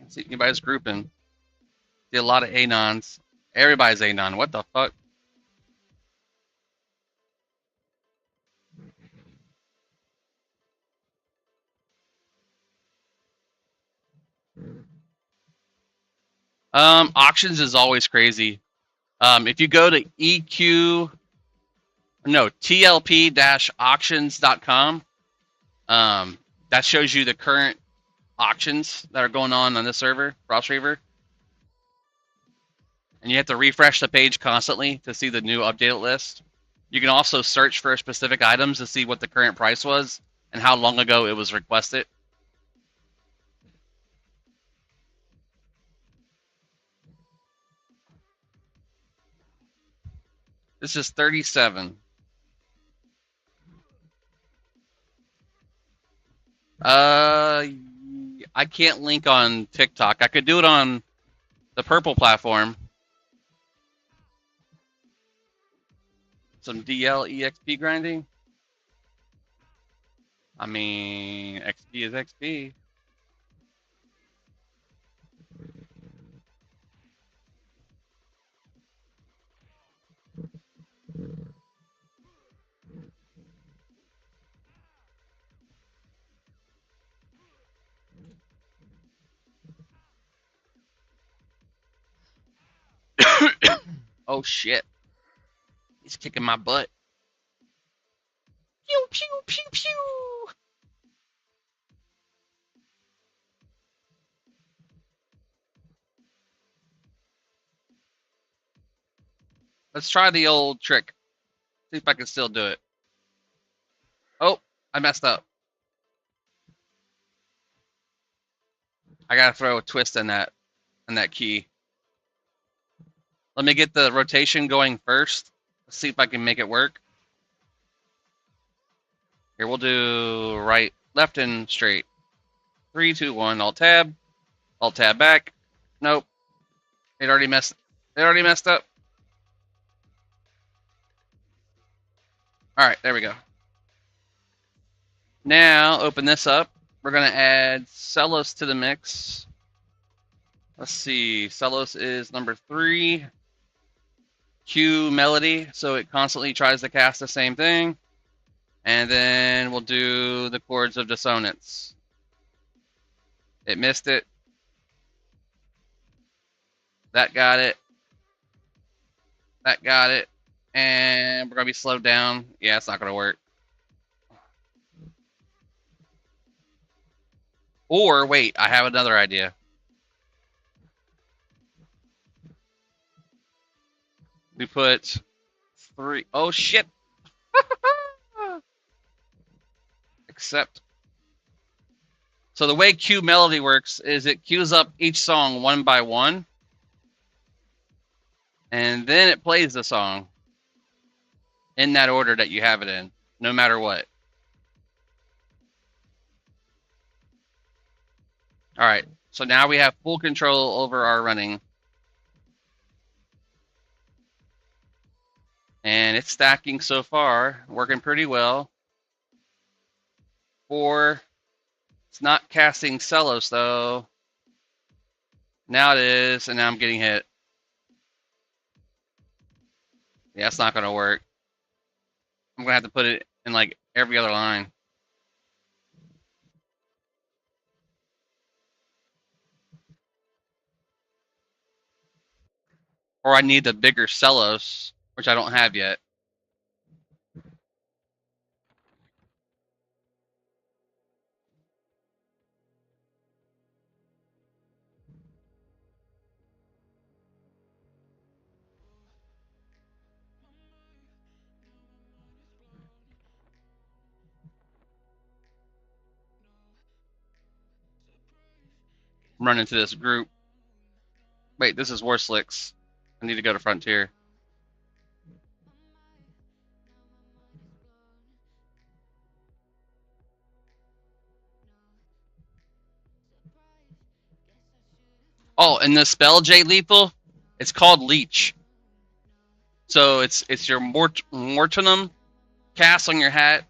S1: See anybody's grouping. See a lot of Anons. Everybody's Anon. What the fuck? Auctions is always crazy. If you go to TLP-auctions.com, that shows you the current auctions that are going on this server, Frostreaver. And you have to refresh the page constantly to see the new updated list. You can also search for specific items to see what the current price was and how long ago it was requested. This is 37. I can't link on TikTok. I could do it on the purple platform. Some DL EXP grinding. I mean, XP is XP. Oh shit. He's kicking my butt. Pew pew pew pew. Let's try the old trick. See if I can still do it. Oh, I messed up. I gotta throw a twist in that key. Let me get the rotation going first. Let's see if I can make it work. Here, we'll do right, left, and straight. 3, 2, 1. Alt tab back. Nope. It already messed up. All right, there we go. Now open this up. We're gonna add Celos to the mix. Let's see. Celos is number 3. Q melody, so it constantly tries to cast the same thing. And then we'll do the chords of dissonance. It missed it. That got it. That got it. And we're going to be slowed down. Yeah, it's not going to work. Or, wait, I have another idea. We put 3. Oh, shit. Accept. So the way Q melody works is it queues up each song one by one, and then it plays the song in that order that you have it in, no matter what. All right, so now we have full control over our running. And it's stacking so far, working pretty well. 4. It's not casting Celos though. Now it is, and now I'm getting hit. Yeah, it's not gonna work. I'm gonna have to put it in like every other line. Or I need the bigger Celos, which I don't have yet. Run into this group. Wait, this is Worslicks. I need to go to Frontier. Oh, and the spell J Lethal, it's called Leech. So it's your Mortunum cast on your hat.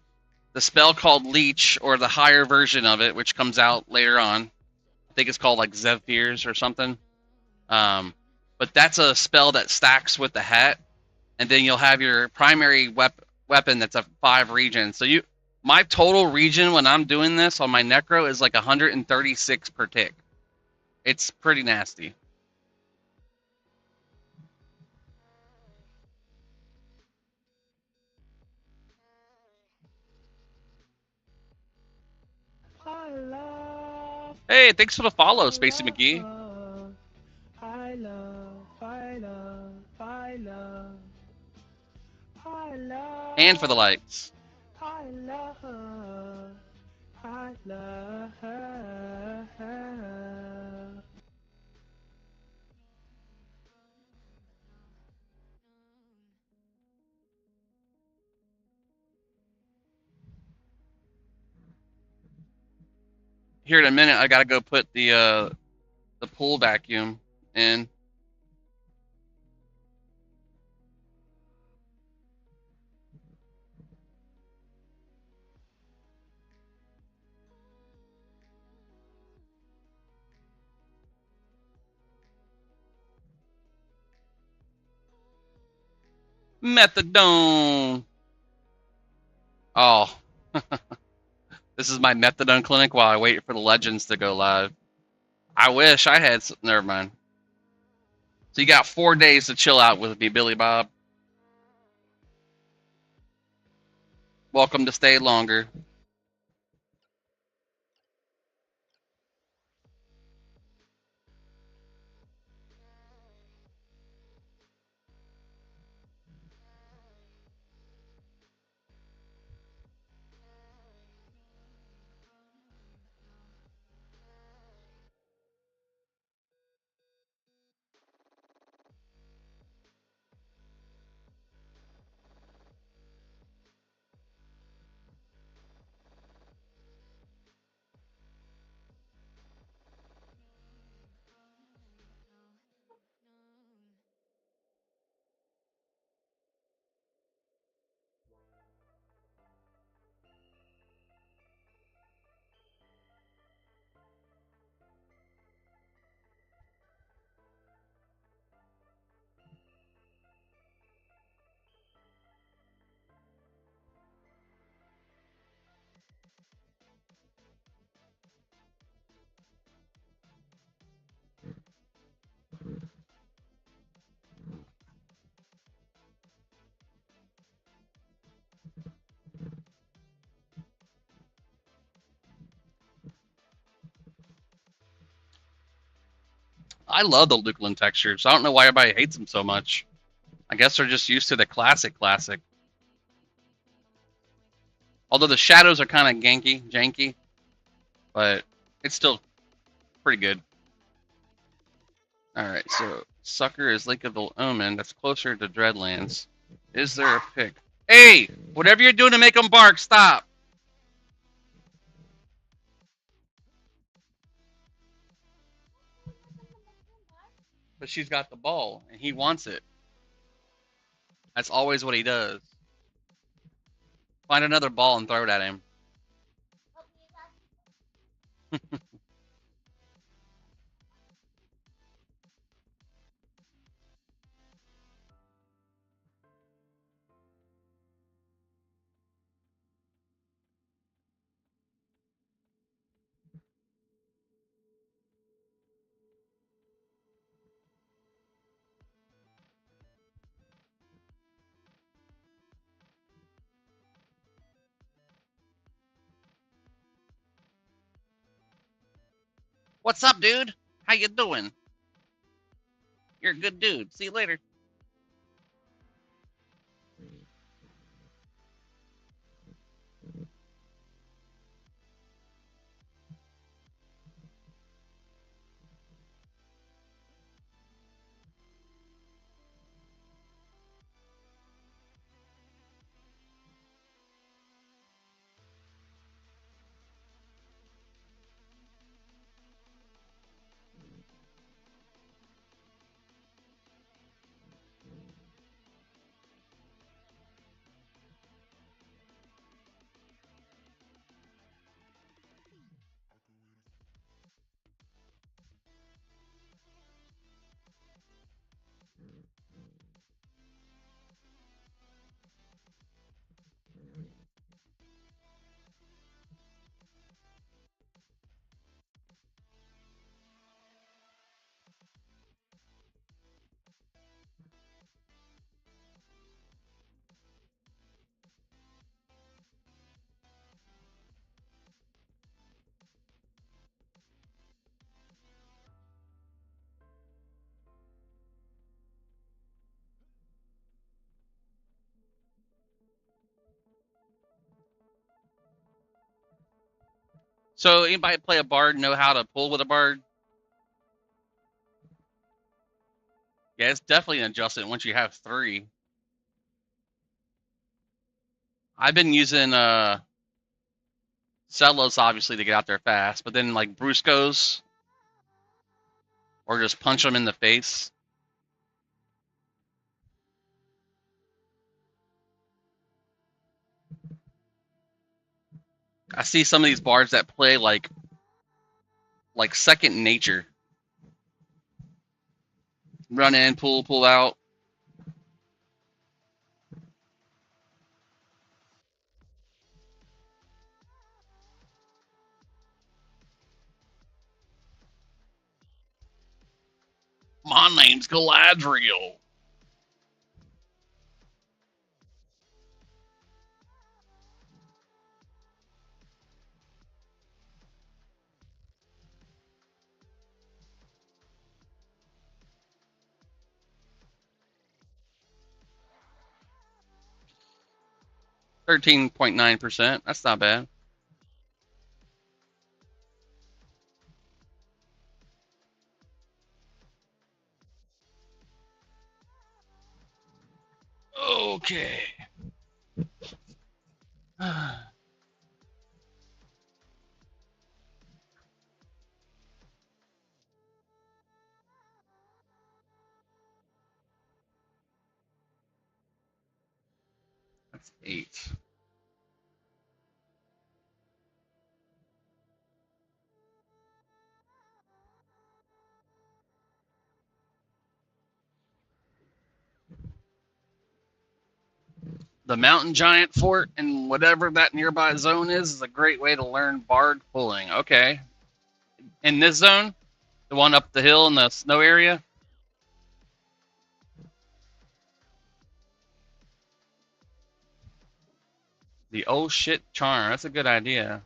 S1: The spell called Leech, or the higher version of it, which comes out later on. I think it's called like Zephyrs or something. But that's a spell that stacks with the hat, and then you'll have your primary weapon that's a 5 regen. So my total regen when I'm doing this on my Necro is like 136 per tick. It's pretty nasty. Hey, thanks for the follow, Spacey McGee.
S5: I love.
S1: And for the likes.
S5: I love.
S1: Here in a minute, I gotta go put the pool vacuum in. Methadone. Oh, this is my methadone clinic while I wait for the legends to go live. I wish I had. Never mind. So you got 4 days to chill out with me, Billy Bob. Welcome to stay longer. I love the Luculin textures. I don't know why everybody hates them so much. I guess they're just used to the classic. Although the shadows are kind of janky, but it's still pretty good. All right, so Sucker is Lake of the Omen. That's closer to Dreadlands. Is there a pick? Hey! Whatever you're doing to make them bark, stop! But she's got the ball, and he wants it. That's always what he does. Find another ball and throw it at him. What's up, dude? How you doing? You're a good dude. See you later. So, anybody play a bard know how to pull with a bard? Yeah, it's definitely an adjustment once you have 3. I've been using Celos obviously to get out there fast, but then like Bruscos or just punch them in the face. I see some of these bards that play like second nature. Run in, pull out. My name's Galadriel. 13.9%. That's not bad. Okay. That's 8. The mountain giant fort and whatever that nearby zone is a great way to learn bard pulling. Okay. In this zone, the one up the hill in the snow area. The oh shit charm. That's a good idea.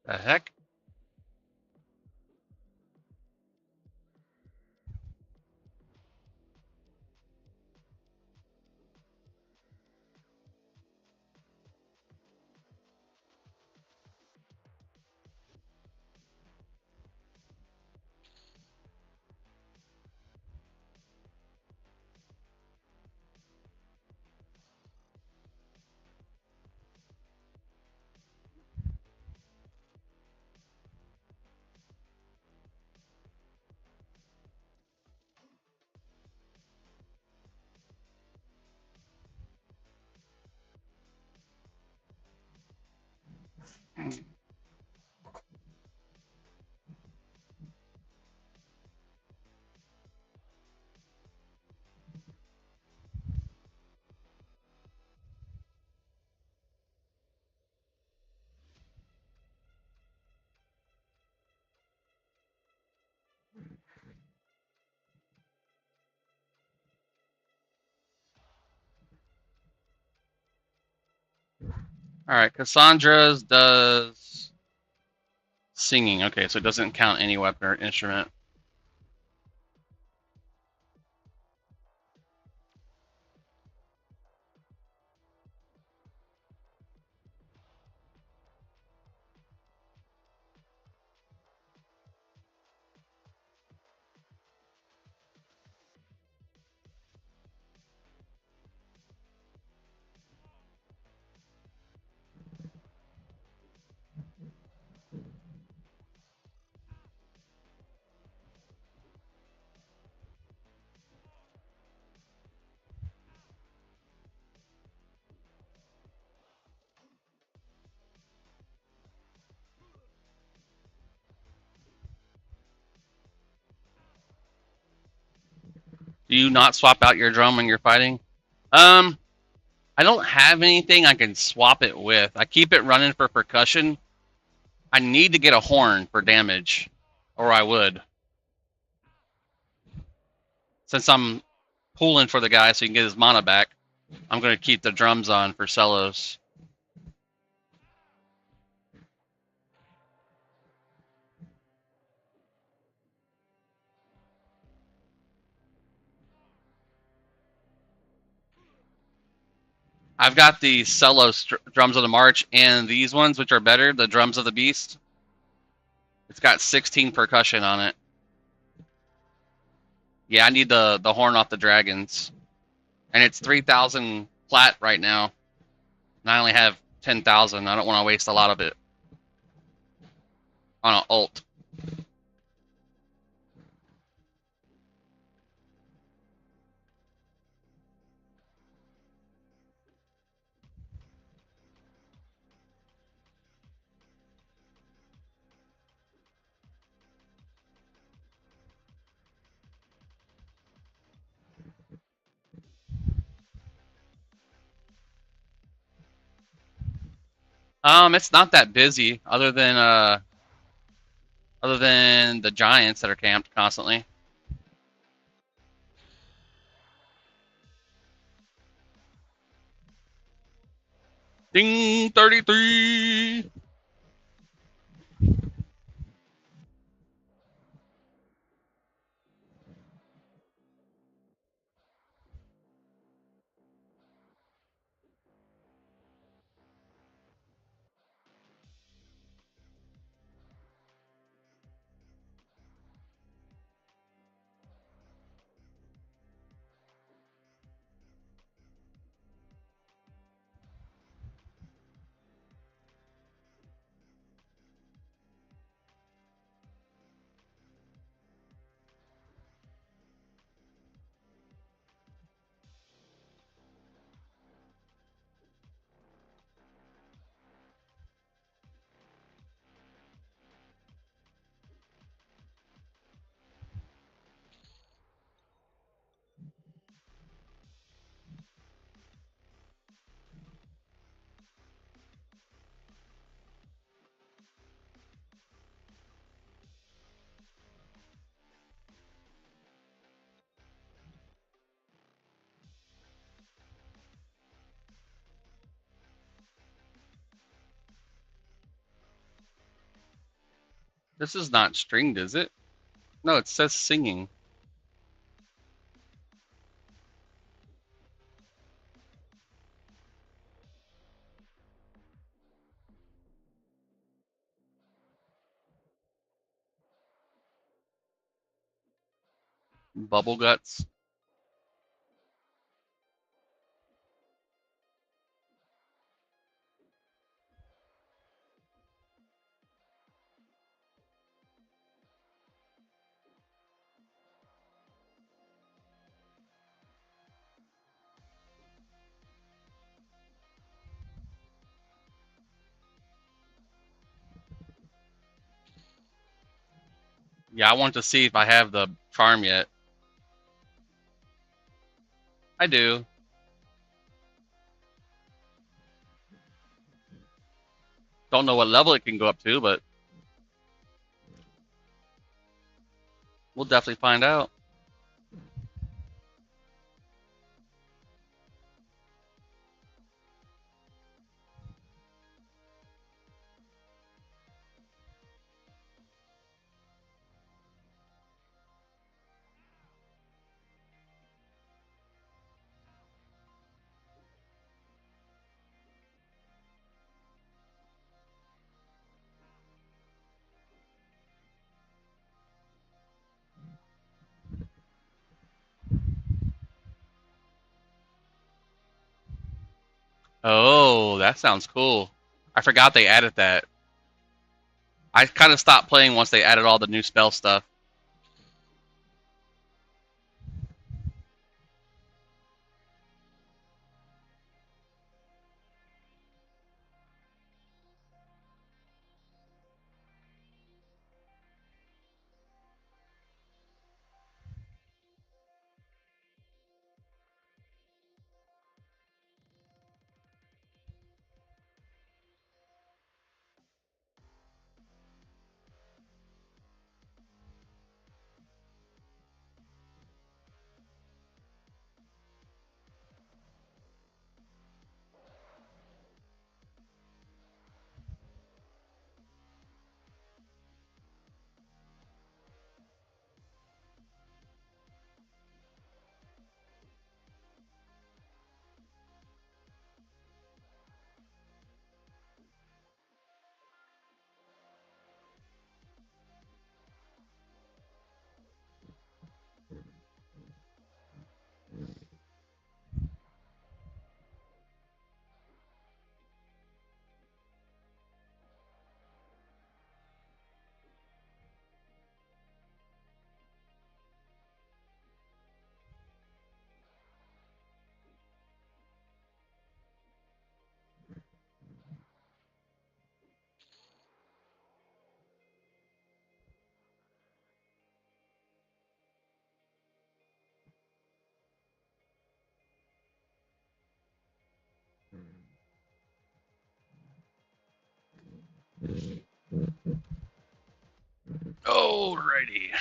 S1: The heck? Alright, Cassandra's does singing. Okay, so it doesn't count any weapon or instrument. Do you not swap out your drum when you're fighting? Um, I don't have anything I can swap it with. I keep it running for percussion. I need to get a horn for damage, or I would. Since I'm pulling for the guy so he can get his mana back, I'm going to keep the drums on for solos. I've got the solo drums of the march and these ones, which are better, the drums of the beast. It's got 16 percussion on it. Yeah, I need the horn off the dragons. And it's 3,000 plat right now. And I only have 10,000. I don't want to waste a lot of it on an ult. It's not that busy, other than the giants that are camped constantly. Ding 33. This is not stringed, is it? No, it says singing. Bubble guts. Yeah, I want to see if I have the charm yet. I do. Don't know what level it can go up to, but we'll definitely find out. Oh, that sounds cool. I forgot they added that. I kind of stopped playing once they added all the new spell stuff. Alrighty.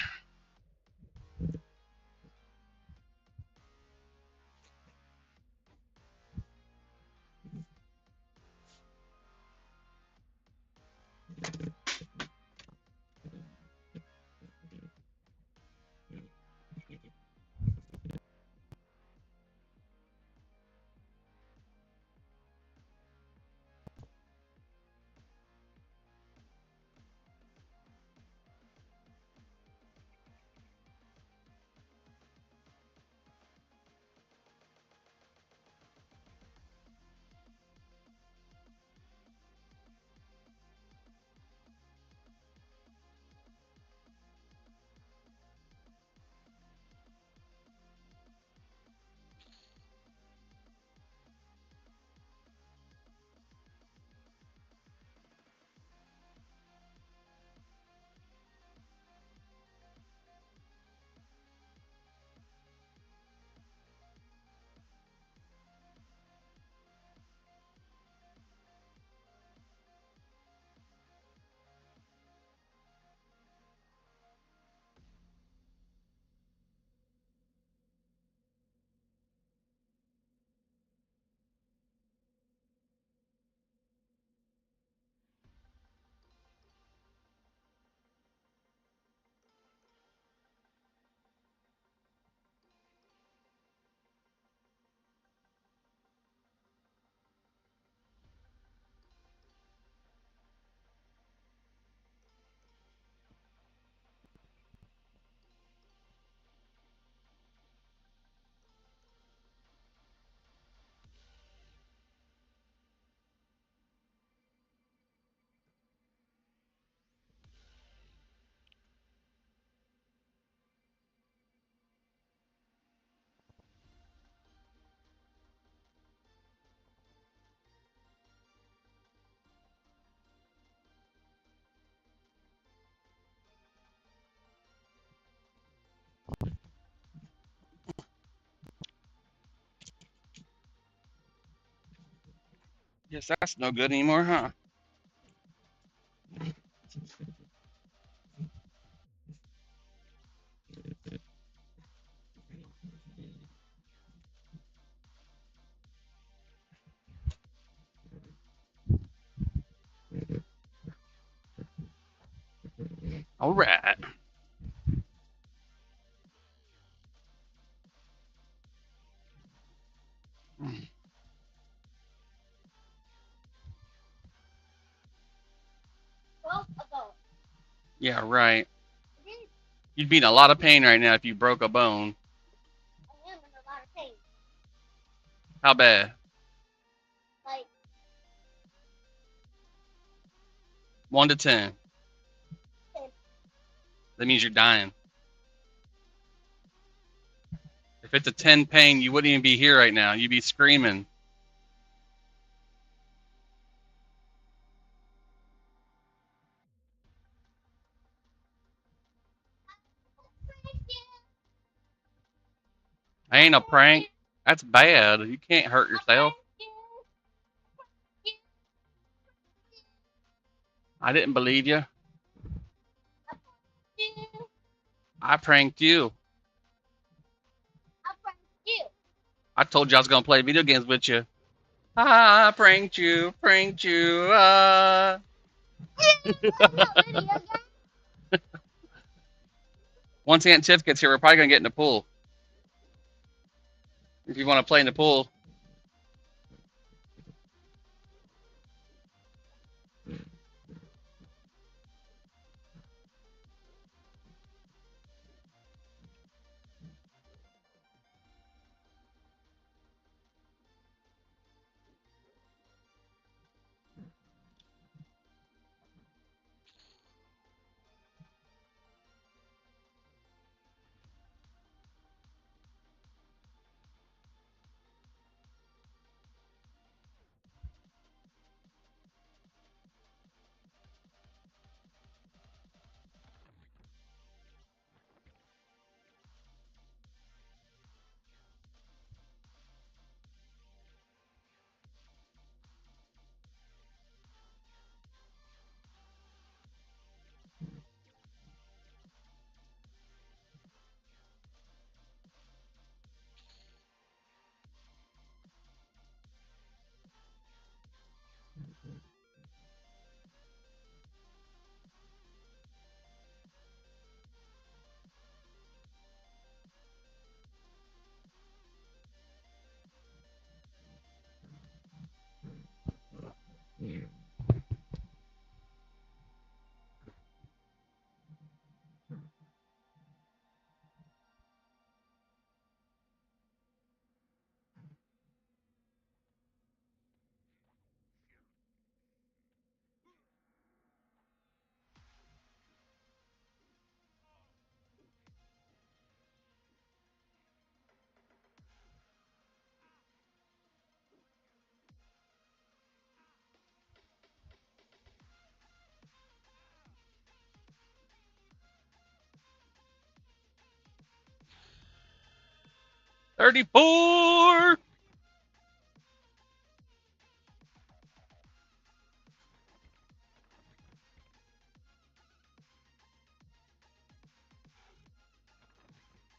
S1: Guess that's no good anymore, huh? All right.
S4: Well, ago.
S1: Yeah, right.
S4: It is.
S1: You'd be in a lot of pain right now if you broke a bone.
S4: I am in a lot of pain.
S1: How bad?
S4: Like,
S1: 1 to 10.
S4: 10.
S1: That means you're dying. If it's a 10 pain, you wouldn't even be here right now. You'd be screaming. I ain't a prank. That's bad. You can't hurt yourself. I didn't believe you. I pranked you. I told you I was gonna play video games with you. I pranked you, pranked you. Once Aunt Tiff gets here, we're probably gonna get in the pool. If you want to play in the pool. $34.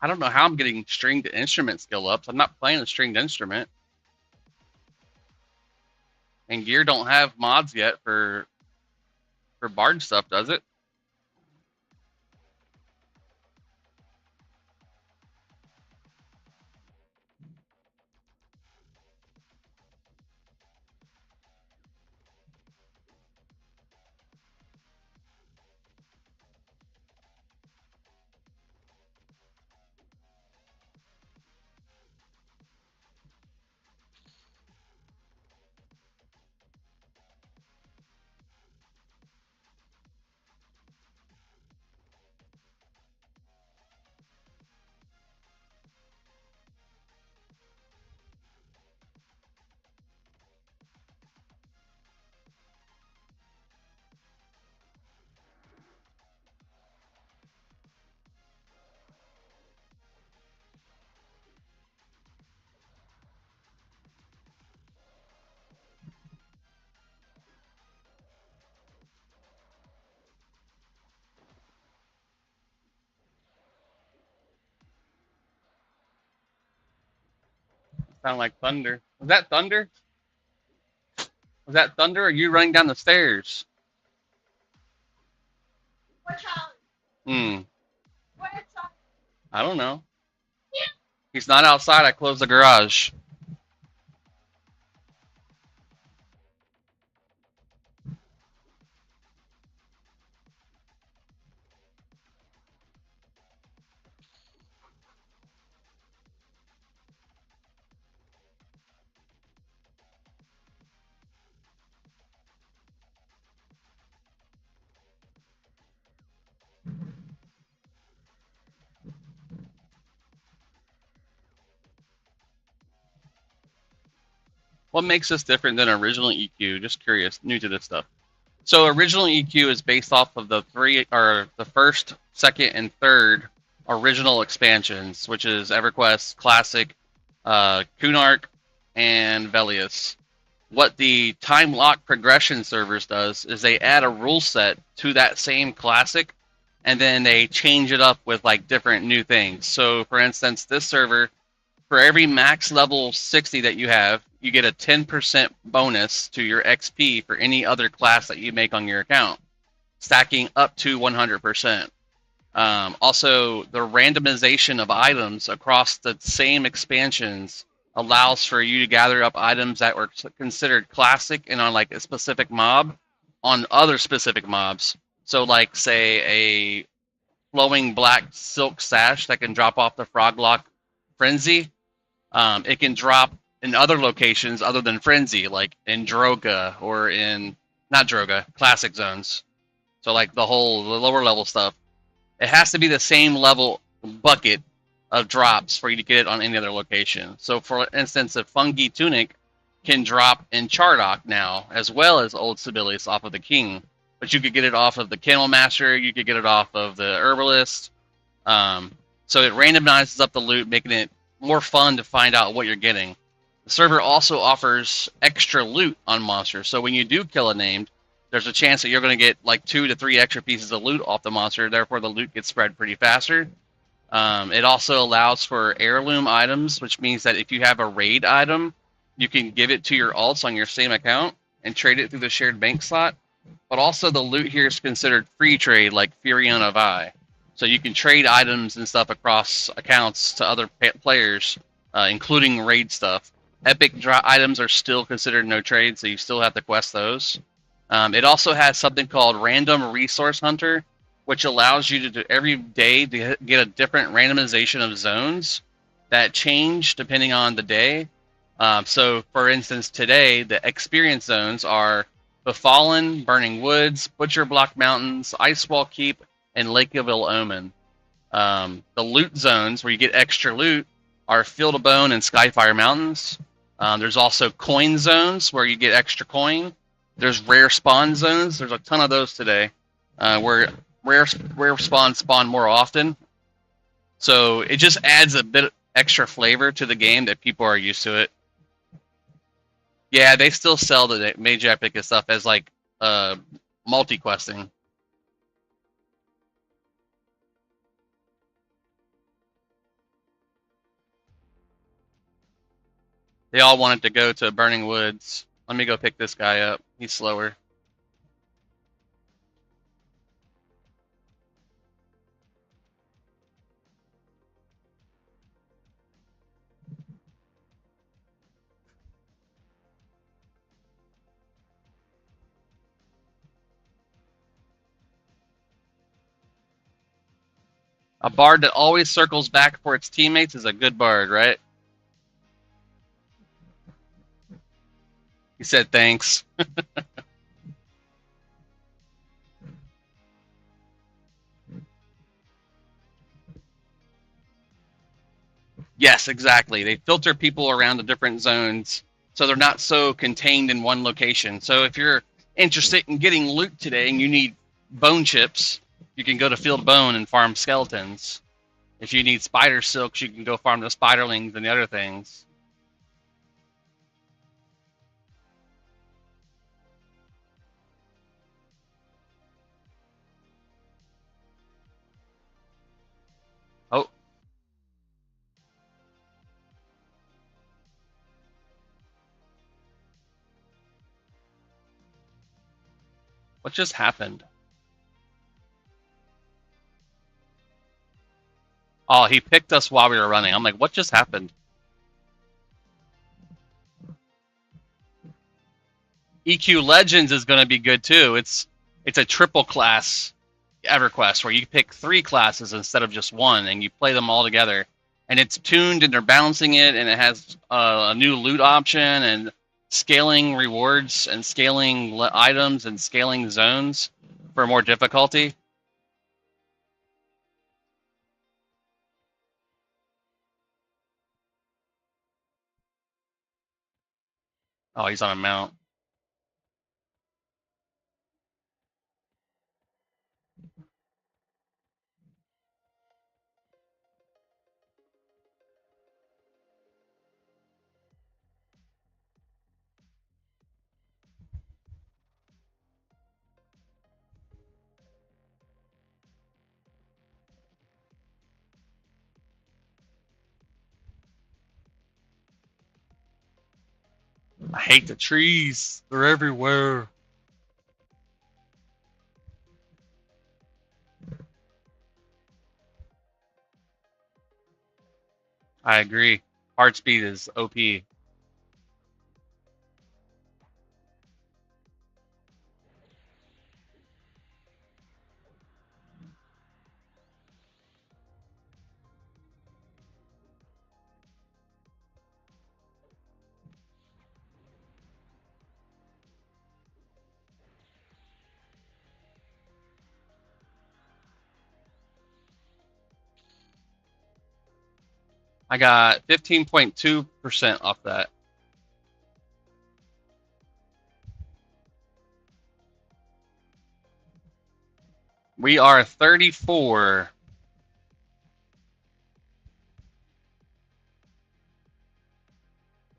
S1: I don't know how I'm getting stringed instrument skill ups. I'm not playing a stringed instrument. And Gear don't have mods yet for Bard stuff, does it? Sound like thunder. Was that thunder? Was that thunder, or you running down the stairs?
S4: Where's Charlie?
S1: Hmm.
S4: Where's Charlie?
S1: I don't know. He's not outside. I closed the garage. What makes this different than original EQ? Just curious, new to this stuff. So original EQ is based off of the the first, second, and third original expansions, which is EverQuest, Classic, Kunark, and Velius. What the time lock progression servers does is they add a rule set to that same classic, and then they change it up with like different new things. So for instance, this server, for every max level 60 that you have, you get a 10% bonus to your XP for any other class that you make on your account, stacking up to 100%. Also, the randomization of items across the same expansions allows for you to gather up items that were considered classic and on like a specific mob on other specific mobs. So, like, say, a flowing black silk sash that can drop off the Froglock Frenzy. It can drop in other locations other than Frenzy, like in Droga or in, not Droga, classic zones. So, like, the lower level stuff. It has to be the same level bucket of drops for you to get it on any other location. So, for instance, a Fungi Tunic can drop in Chardock now, as well as Old Sibilius off of the King. But you could get it off of the Kennel Master, you could get it off of the Herbalist. So it randomizes up the loot, making it more fun to find out what you're getting. The server also offers extra loot on monsters. So when you do kill a named, there's a chance that you're going to get like 2 to 3 extra pieces of loot off the monster. Therefore, the loot gets spread pretty faster. It also allows for heirloom items, which means that if you have a raid item, you can give it to your alts on your same account and trade it through the shared bank slot. But also, the loot here is considered free trade, like Furion of Eye. So you can trade items and stuff across accounts to other players, including raid stuff. Epic items are still considered no trade, so you still have to quest those. It also has something called Random Resource Hunter, which allows you to do every day to get a different randomization of zones that change depending on the day. So, for instance, today the experience zones are Befallen, Burning Woods, Butcher Block Mountains, Icewall Keep, and Lakeville Omen. The loot zones where you get extra loot are Field of Bone and Skyfire Mountains. There's also coin zones where you get extra coin. There's rare spawn zones. There's a ton of those today, where rare spawns spawn more often. So it just adds a bit extra flavor to the game that people are used to it. Yeah, they still sell the Mage Epic and stuff as like multi-questing. They all wanted to go to Burning Woods. Let me go pick this guy up. He's slower. A bard that always circles back for its teammates is a good bard, right? He said thanks. Yes, exactly. They filter people around the different zones so they're not so contained in one location. So if you're interested in getting loot today and you need bone chips, you can go to Field Bone and farm skeletons. If you need spider silks, you can go farm the spiderlings and the other things. Oh, What just happened? Oh, he picked us while we were running. I'm like, what just happened? EQ Legends is going to be good too. It's a triple class EverQuest where you pick 3 classes instead of just one, and you play them all together. And it's tuned, and they're balancing it, and it has a new loot option, and scaling rewards, and scaling items, and scaling zones for more difficulty. Oh, he's on a mount. I hate the trees. They're everywhere. I agree. Heart speed is OP. I got 15.2% off that. We are 34.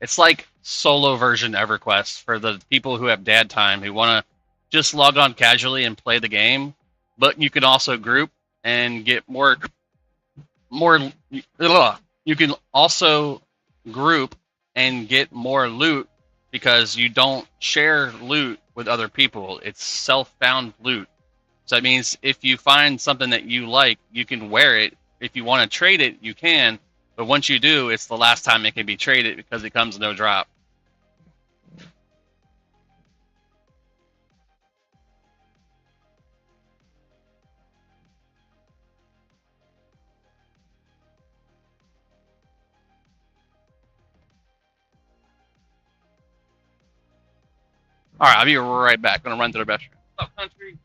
S1: It's like solo version EverQuest for the people who have dad time who want to just log on casually and play the game. But you can also group and get more. You can also group and get more loot because you don't share loot with other people. It's self-found loot. So that means if you find something that you like, you can wear it. If you want to trade it, you can. But once you do, it's the last time it can be traded because it comes no drop. All right, I'll be right back. Gonna run to the restroom. What's up, country?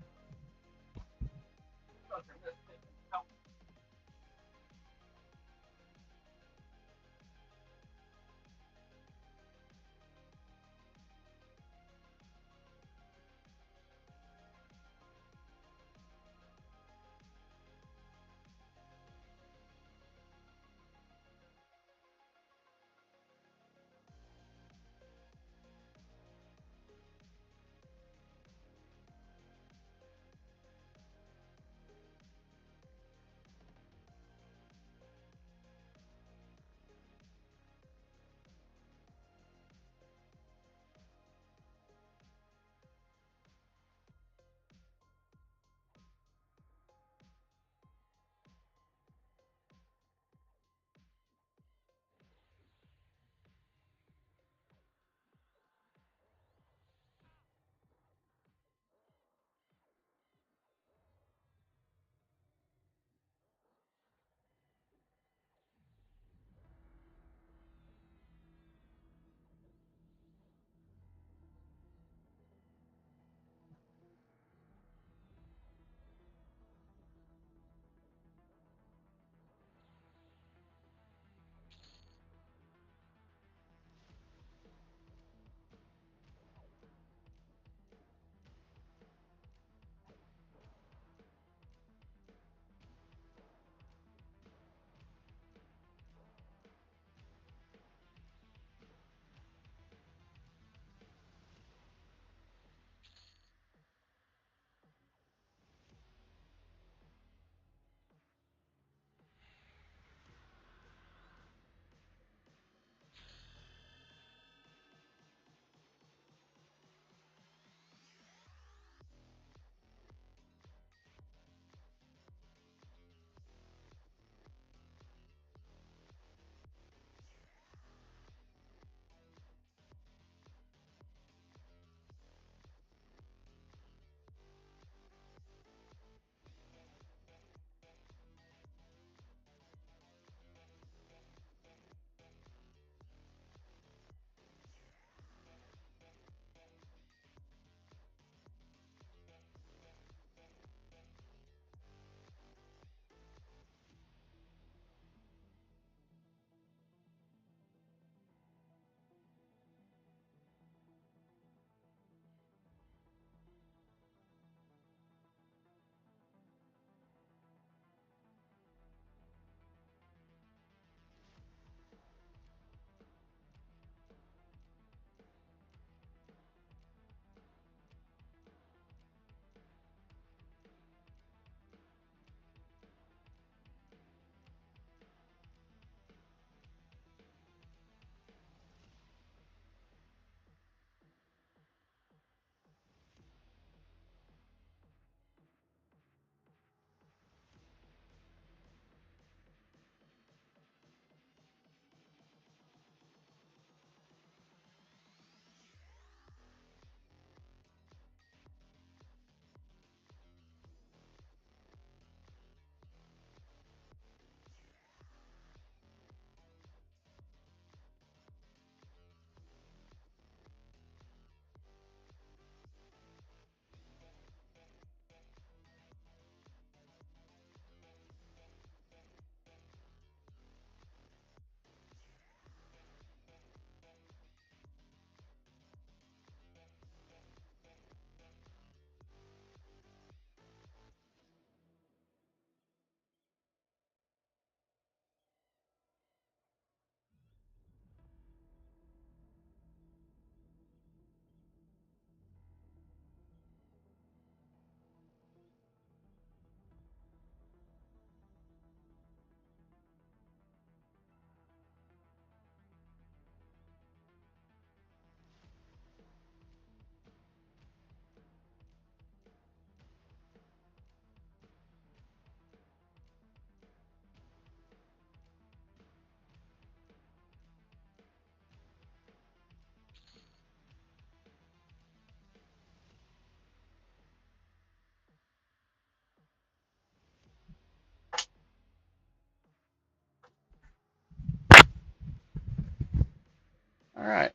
S1: All right,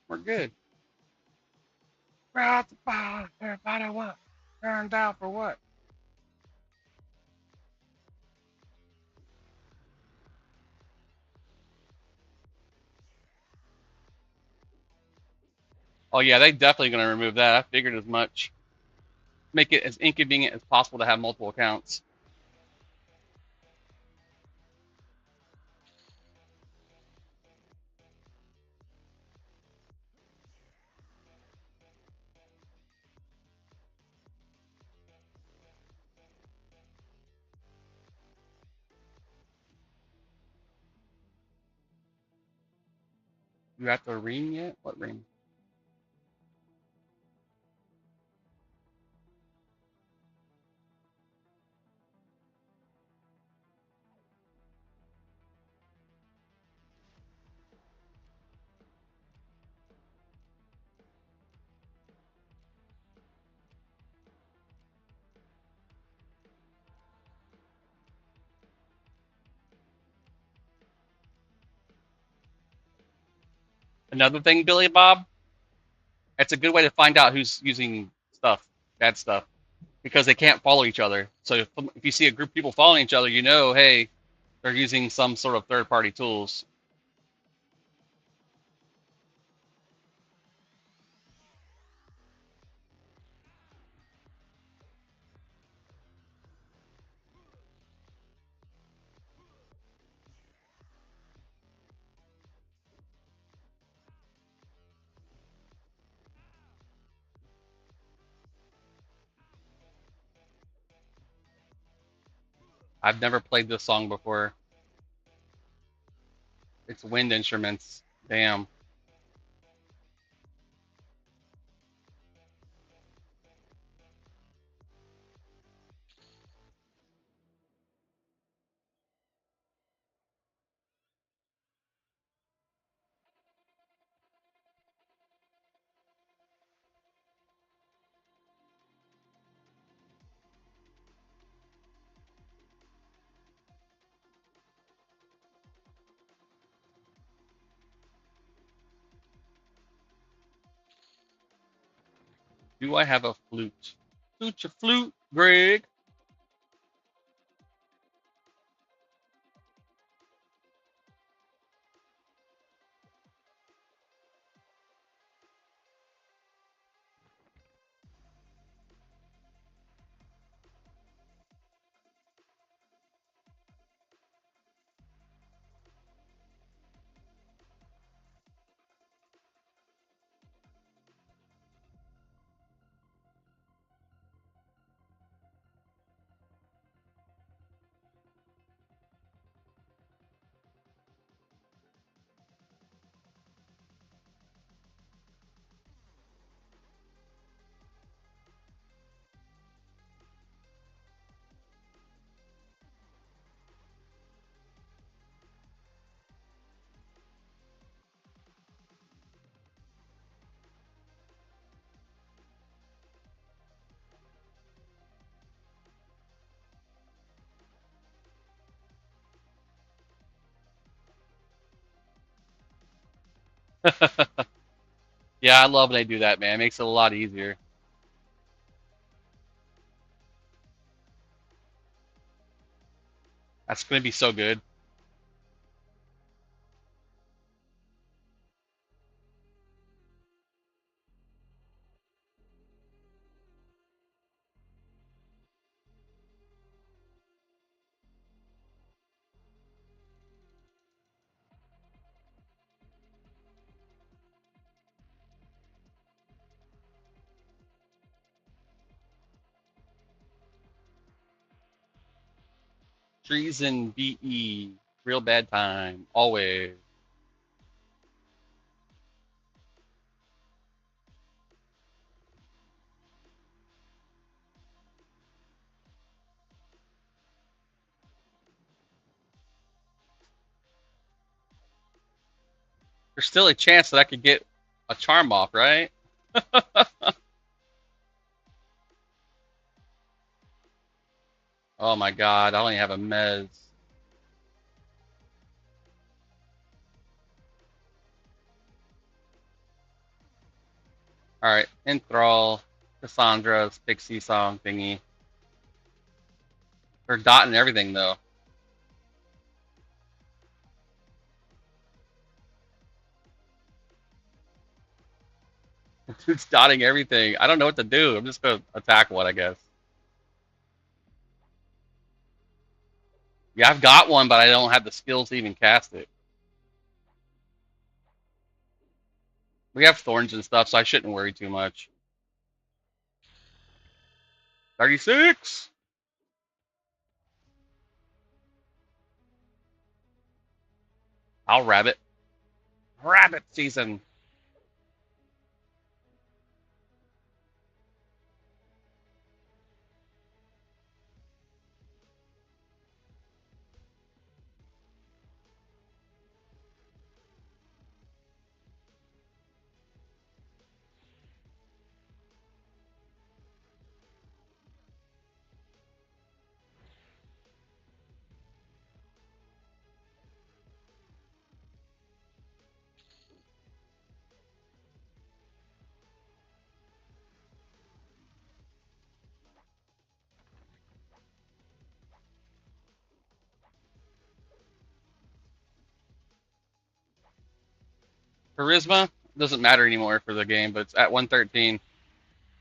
S1: we're good. We're out the bar. Everybody what? Turned out for what? Oh yeah, they definitely gonna remove that. I figured as much. Make it as inconvenient as possible to have multiple accounts. You have to ring yet? What ring? Another thing, Billy Bob, it's a good way to find out who's using stuff, bad stuff, because they can't follow each other. So if you see a group of people following each other, you know, hey, they're using some sort of third-party tools. I've never played this song before. It's wind instruments. Damn. Do I have a flute? Flute your flute, Greg. Yeah, I love when they do that, man. It makes it a lot easier. That's gonna be so good. Treason BE. Real bad time. Always. There's still a chance that I could get a charm off, right? Oh my god, I only have a mez. Alright, Enthrall, Cassandra's Pixie Song thingy. They're dotting everything though. It's dotting everything. I don't know what to do. I'm just gonna attack one, I guess. Yeah, I've got one, but I don't have the skills to even cast it. We have thorns and stuff, so I shouldn't worry too much. 36! I'll rabbit. Rabbit season! Charisma doesn't matter anymore for the game, but it's at 113.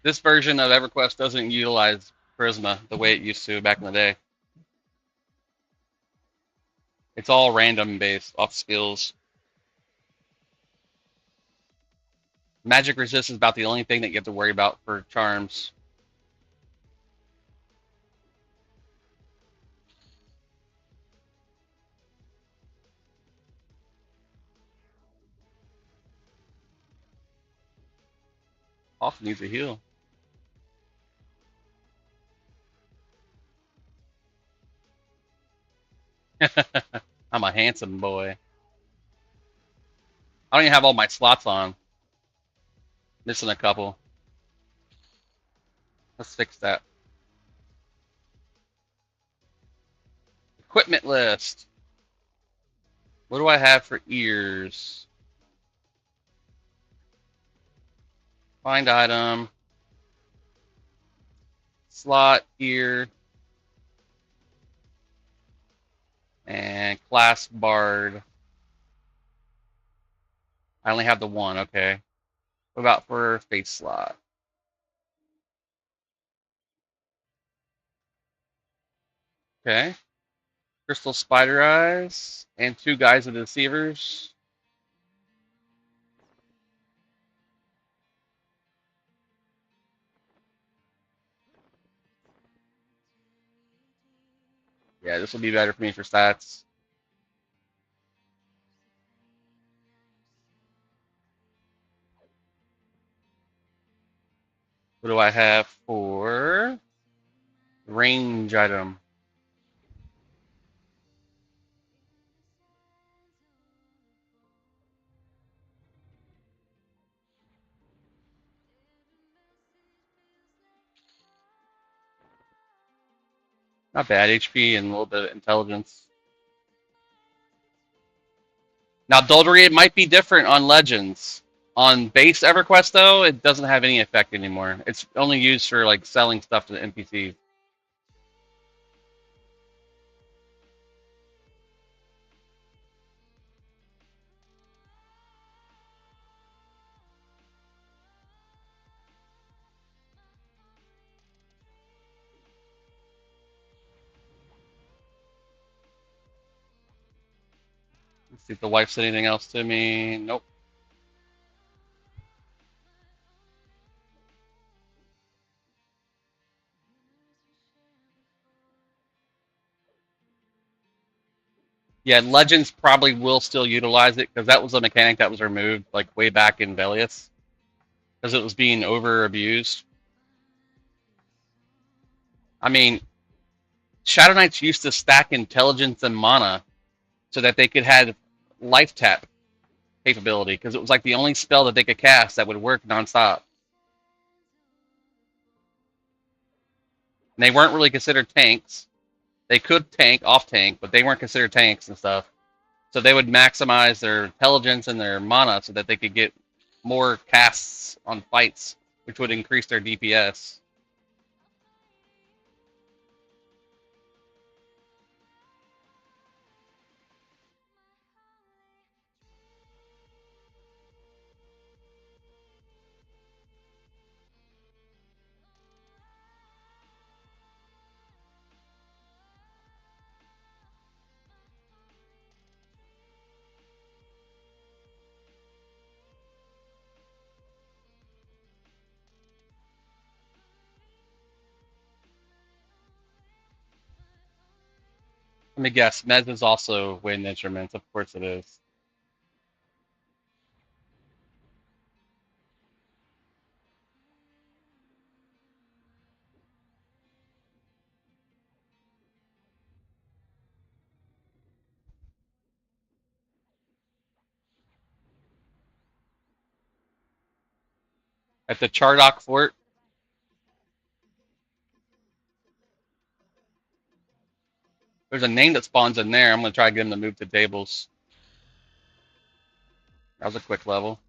S1: This version of EverQuest doesn't utilize Charisma the way it used to back in the day. It's all random based off skills. Magic resist is about the only thing that you have to worry about for charms. Off needs a heal. I'm a handsome boy. I don't even have all my slots on. Missing a couple. Let's fix that. Equipment list. What do I have for ears? Find item. Slot, ear. And class bard. I only have the one, okay. What about for face slot? Okay. Crystal spider eyes. And 2 guys with deceivers. Yeah, this will be better for me for stats. What do I have for range item? Not bad. HP and a little bit of intelligence. Now, Doldry, it might be different on Legends. On base EverQuest, though, it doesn't have any effect anymore. It's only used for like selling stuff to the NPCs. Let's see if the wife said anything else to me. Nope. Yeah, Legends probably will still utilize it because that was a mechanic that was removed like way back in Velius because it was being over abused. I mean, Shadow Knights used to stack intelligence and mana so that they could have life tap capability because it was like the only spell that they could cast that would work nonstop. And they weren't really considered tanks. They could tank, off tank, but they weren't considered tanks and stuff. So they would maximize their intelligence and their mana so that they could get more casts on fights, which would increase their DPS. Let me guess, Mez is also wind instruments. Of course it is. At the Chardock Fort, there's a name that spawns in there. I'm gonna try to get him to move to tables. That was a quick level.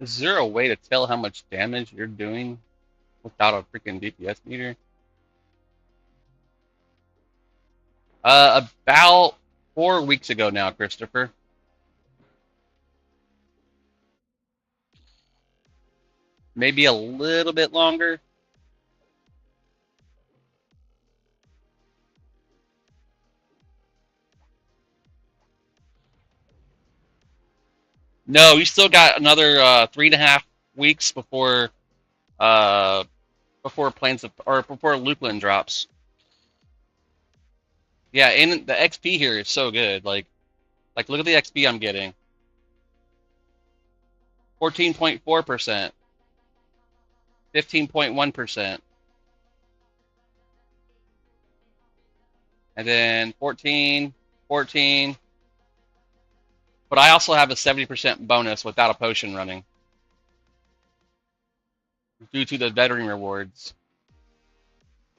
S1: Is there a way to tell how much damage you're doing without a freaking DPS meter? About 4 weeks ago now, Christopher. Maybe a little bit longer. No, you still got another 3.5 weeks uh before planes or before Lupulin drops. Yeah, and the XP here is so good. Like look at the XP I'm getting. 14.4%, 15.1%, and then 14, 14. But I also have a 70% bonus without a potion running due to the veteran rewards.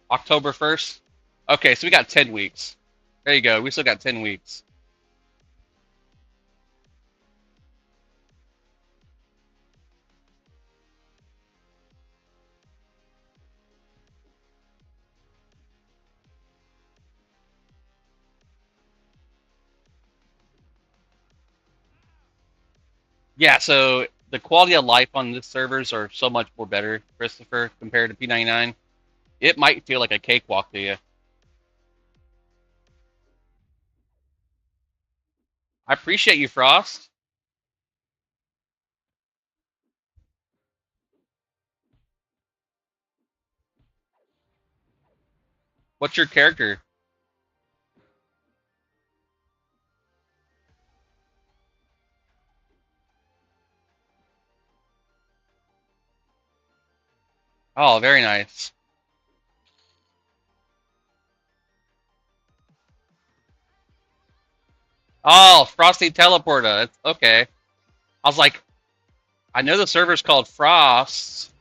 S1: October 1st. Okay, so we got 10 weeks. There you go. We still got 10 weeks. Yeah, so the quality of life on this servers are so much more better, Christopher, compared to P99. It might feel like a cakewalk to you. I appreciate you, Frost. What's your character? Oh, very nice. Oh, Frosty Teleporter. Okay. I was like, I know the server's called Frost.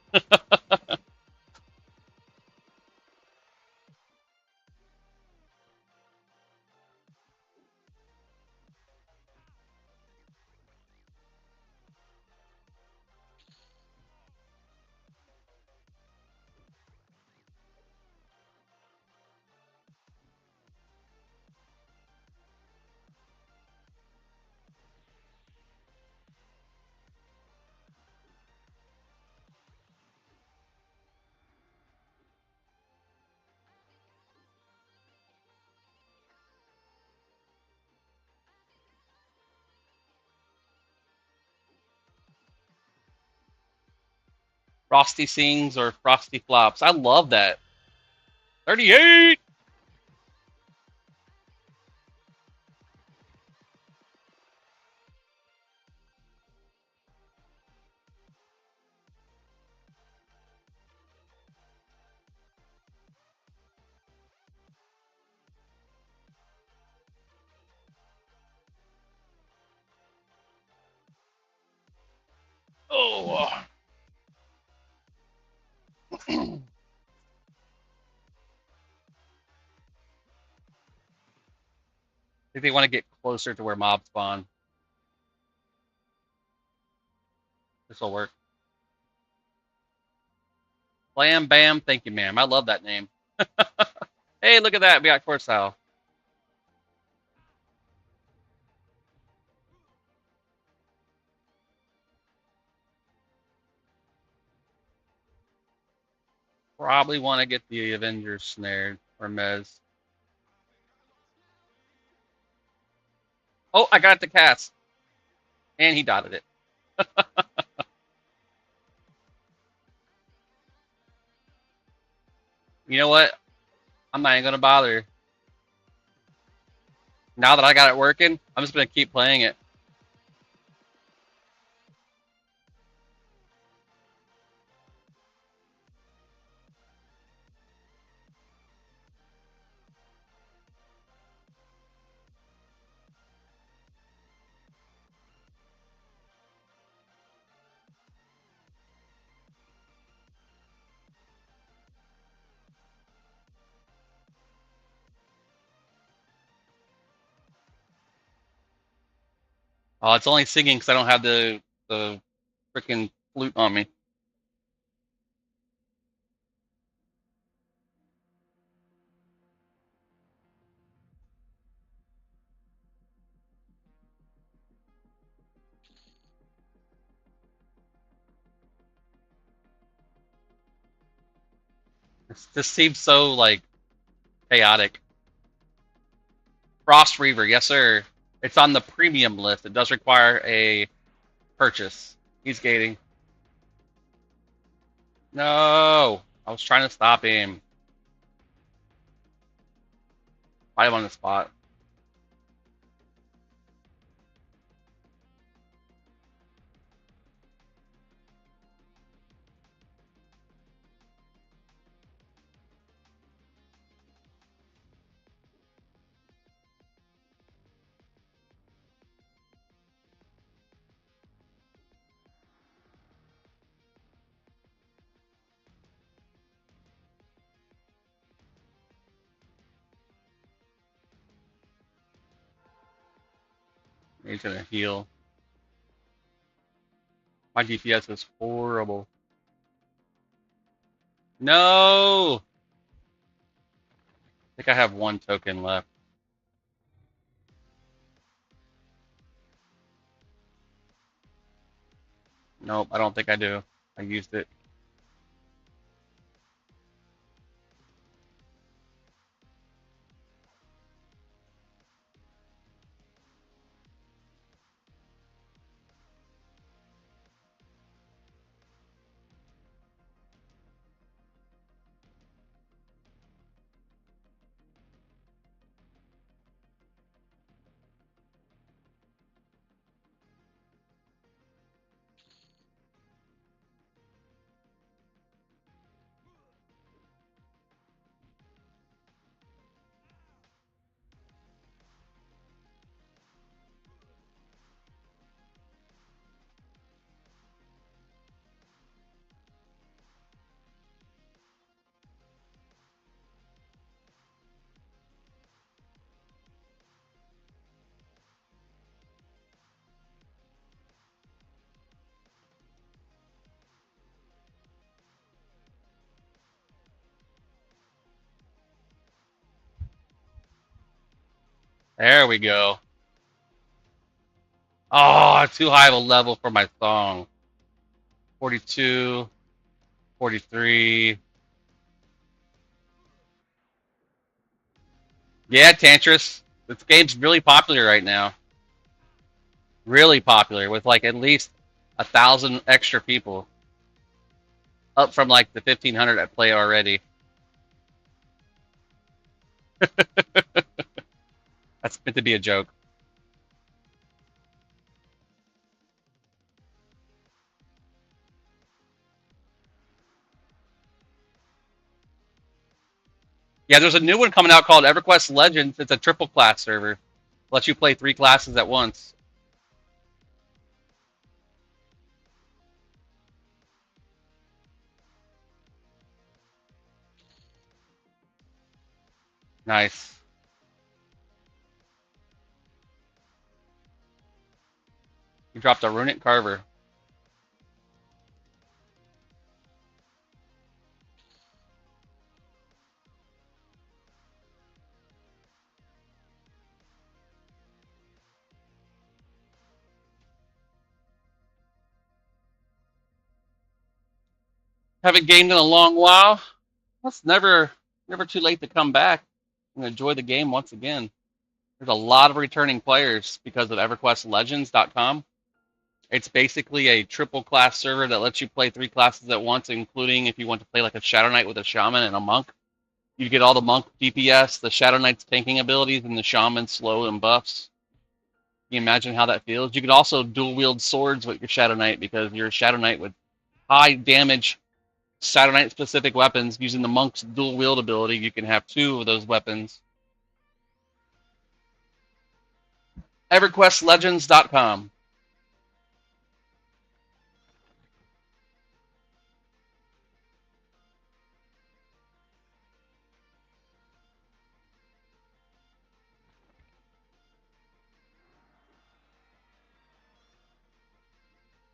S1: Frosty Sings or Frosty Flops. I love that. 38! Oh. I think they want to get closer to where mobs spawn. This will work. Blam Bam, thank you, ma'am. I love that name. Hey, look at that. We got court style. Probably want to get the Avengers snared or Mez. Oh, I got the cast. And he dotted it. You know what? I'm not even going to bother. Now that I got it working, I'm just going to keep playing it. Oh, it's only singing because I don't have the freaking flute on me. This seems so, like, chaotic. Frostreaver, yes, sir. It's on the premium list. It does require a purchase. He's gating. No! I was trying to stop him. Fight him on the spot. He's gonna heal. My DPS is horrible. No! I think I have one token left. Nope, I don't think I do. I used it. There we go. Oh, too high of a level for my song. 42, 43. Yeah, Tantris. This game's really popular right now. Really popular with like at least 1,000 extra people. Up from like the 1500 I play already. That's meant to be a joke. Yeah, there's a new one coming out called EverQuest Legends. It's a triple class server. Lets you play 3 classes at once. Nice. You dropped a Runic Carver. Haven't gamed in a long while. It's never too late to come back and enjoy the game once again. There's a lot of returning players because of EverQuestLegends.com. It's basically a triple class server that lets you play 3 classes at once, including if you want to play like a Shadow Knight with a Shaman and a Monk. You get all the Monk DPS, the Shadow Knight's tanking abilities, and the Shaman slow and buffs. Can you imagine how that feels? You could also dual wield swords with your Shadow Knight because you're a Shadow Knight with high damage Shadow Knight specific weapons. Using the Monk's dual wield ability, you can have 2 of those weapons. EverQuestLegends.com.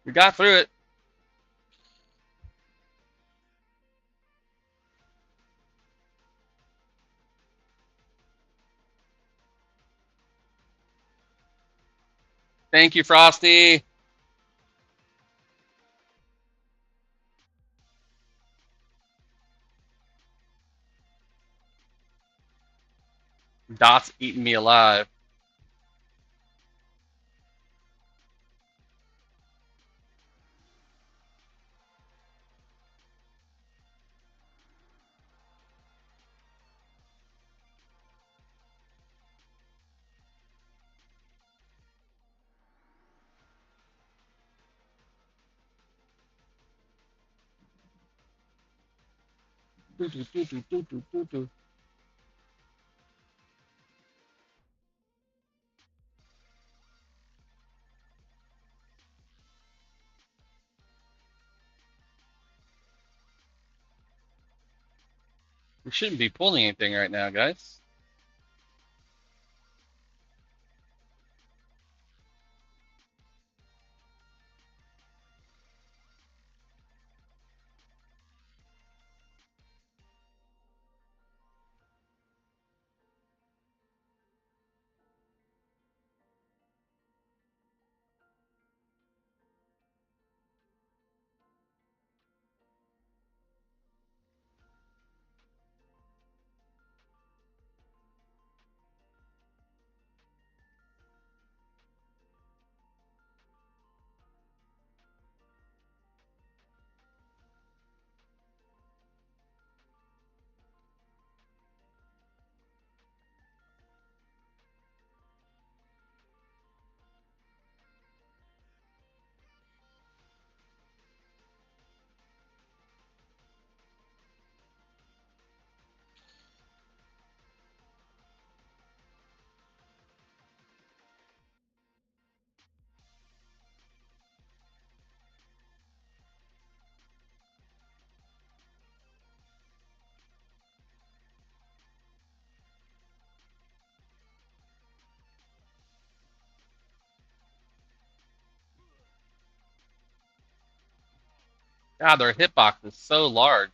S1: We got through it. Thank you, Frosty. Dot's eating me alive. We shouldn't be pulling anything right now, guys. God, their hitbox is so large.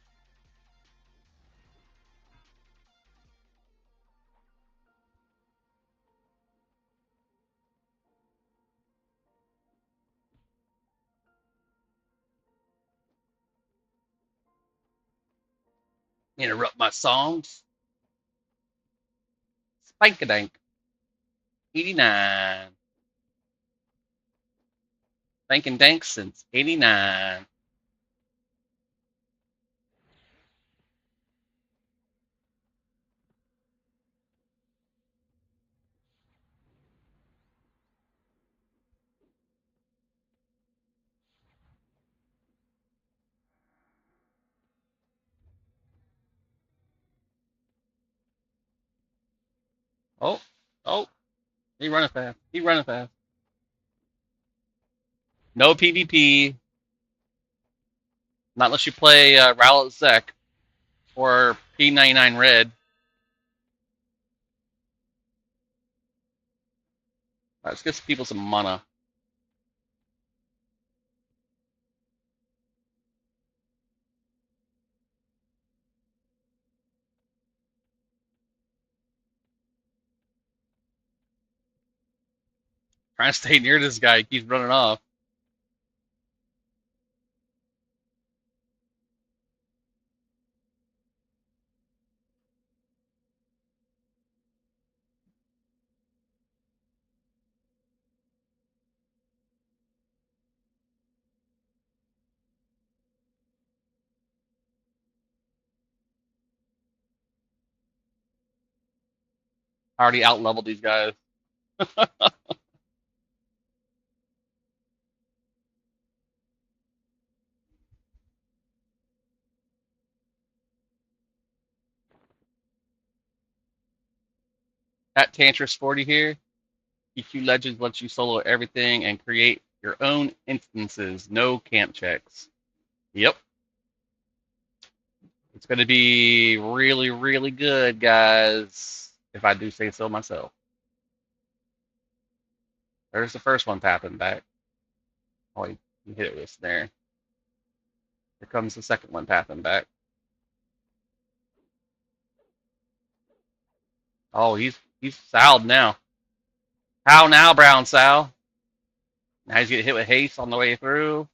S1: Interrupt my songs. Spankadank. 89. Spankin' dank since 89. Oh, oh, he running fast. He running fast. No PvP, not unless you play Rowlet Zek or P99 Red. Let's get people some mana. Trying to stay near this guy. He keeps running off. I already out leveled these guys. At Tantris40 here, EQ Legends lets you solo everything and create your own instances. No camp checks. Yep. It's going to be really, really good, guys, if I do say so myself. There's the first one tapping back. Oh, he hit it with a snare. Here comes the second one tapping back. Oh, he's fouled now. How now, Brown Sal? Now he's getting hit with haste on the way through.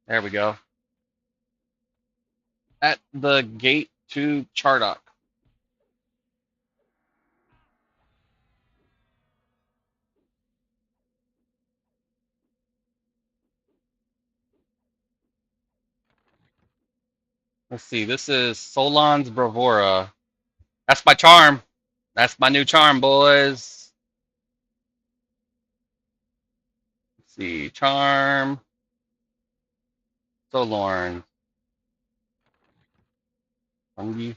S1: There we go. At the gate to Chardock. Let's see. This is Solon's Bravura. That's my charm. That's my new charm, boys. Let's see. Charm. Solorn. Fungi.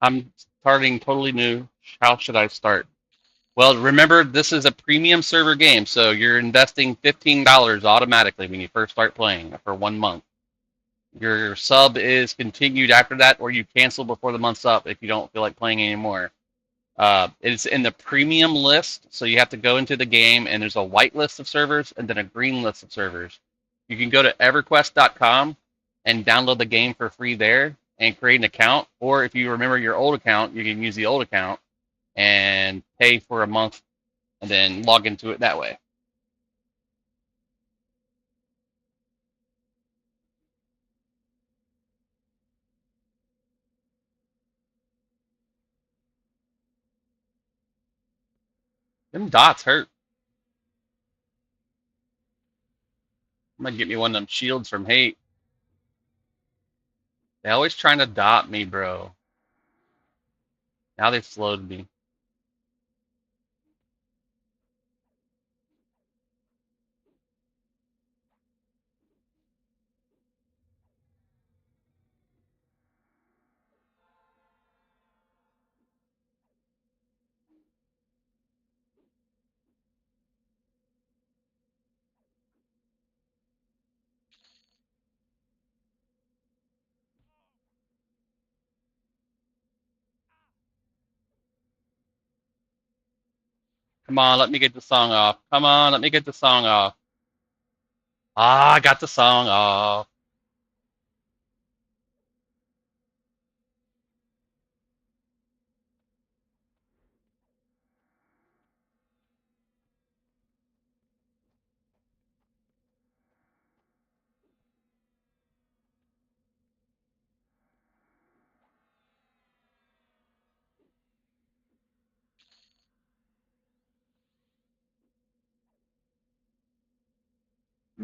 S1: I'm starting totally new. How should I start? Well, remember, this is a premium server game, so you're investing $15 automatically when you first start playing for 1 month. Your sub is continued after that, or you cancel before the month's up if you don't feel like playing anymore. It's in the premium list, so you have to go into the game, and there's a white list of servers and then a green list of servers. You can go to everquest.com and download the game for free there and create an account, or if you remember your old account, you can use the old account and pay for a month and then log into it that way. Them dots hurt. I'm gonna get me one of them shields from hate. They always trying to dot me, bro. Now they've slowed me. Come on, let me get the song off. Come on, let me get the song off. Ah, I got the song off.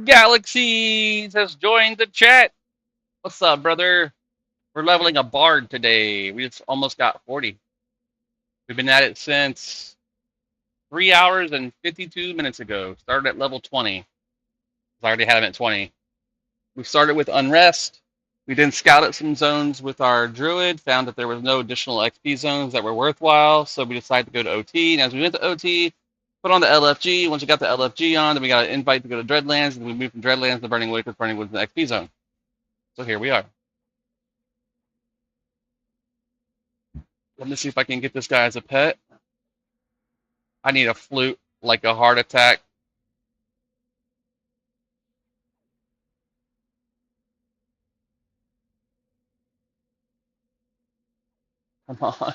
S1: Galaxies has joined the chat. What's up, brother? We're leveling a bard today. We just almost got 40. We've been at it since 3 hours and 52 minutes ago. Started at level 20. I already had him at 20. We started with Unrest. We then scouted some zones with our druid, found that there was no additional XP zones that were worthwhile, so we decided to go to OT. And as we went to OT, put on the LFG. Once we got the LFG on, then we got an invite to go to Dreadlands, and we moved from Dreadlands to Burning Wood because Burning Wood is the XP zone. So here we are. Let me see if I can get this guy as a pet. I need a flute, like a heart attack. Come on.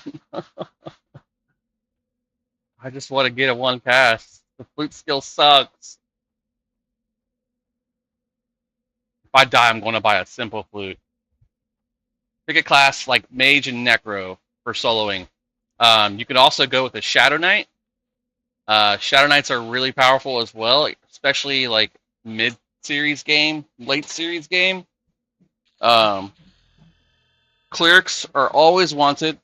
S1: I just want to get a one pass. The flute skill sucks. If I die, I'm going to buy a simple flute. Pick a class like Mage and Necro for soloing. You could also go with a Shadow Knight. Shadow Knights are really powerful as well, especially like mid-series game, late-series game. Clerics are always wanted,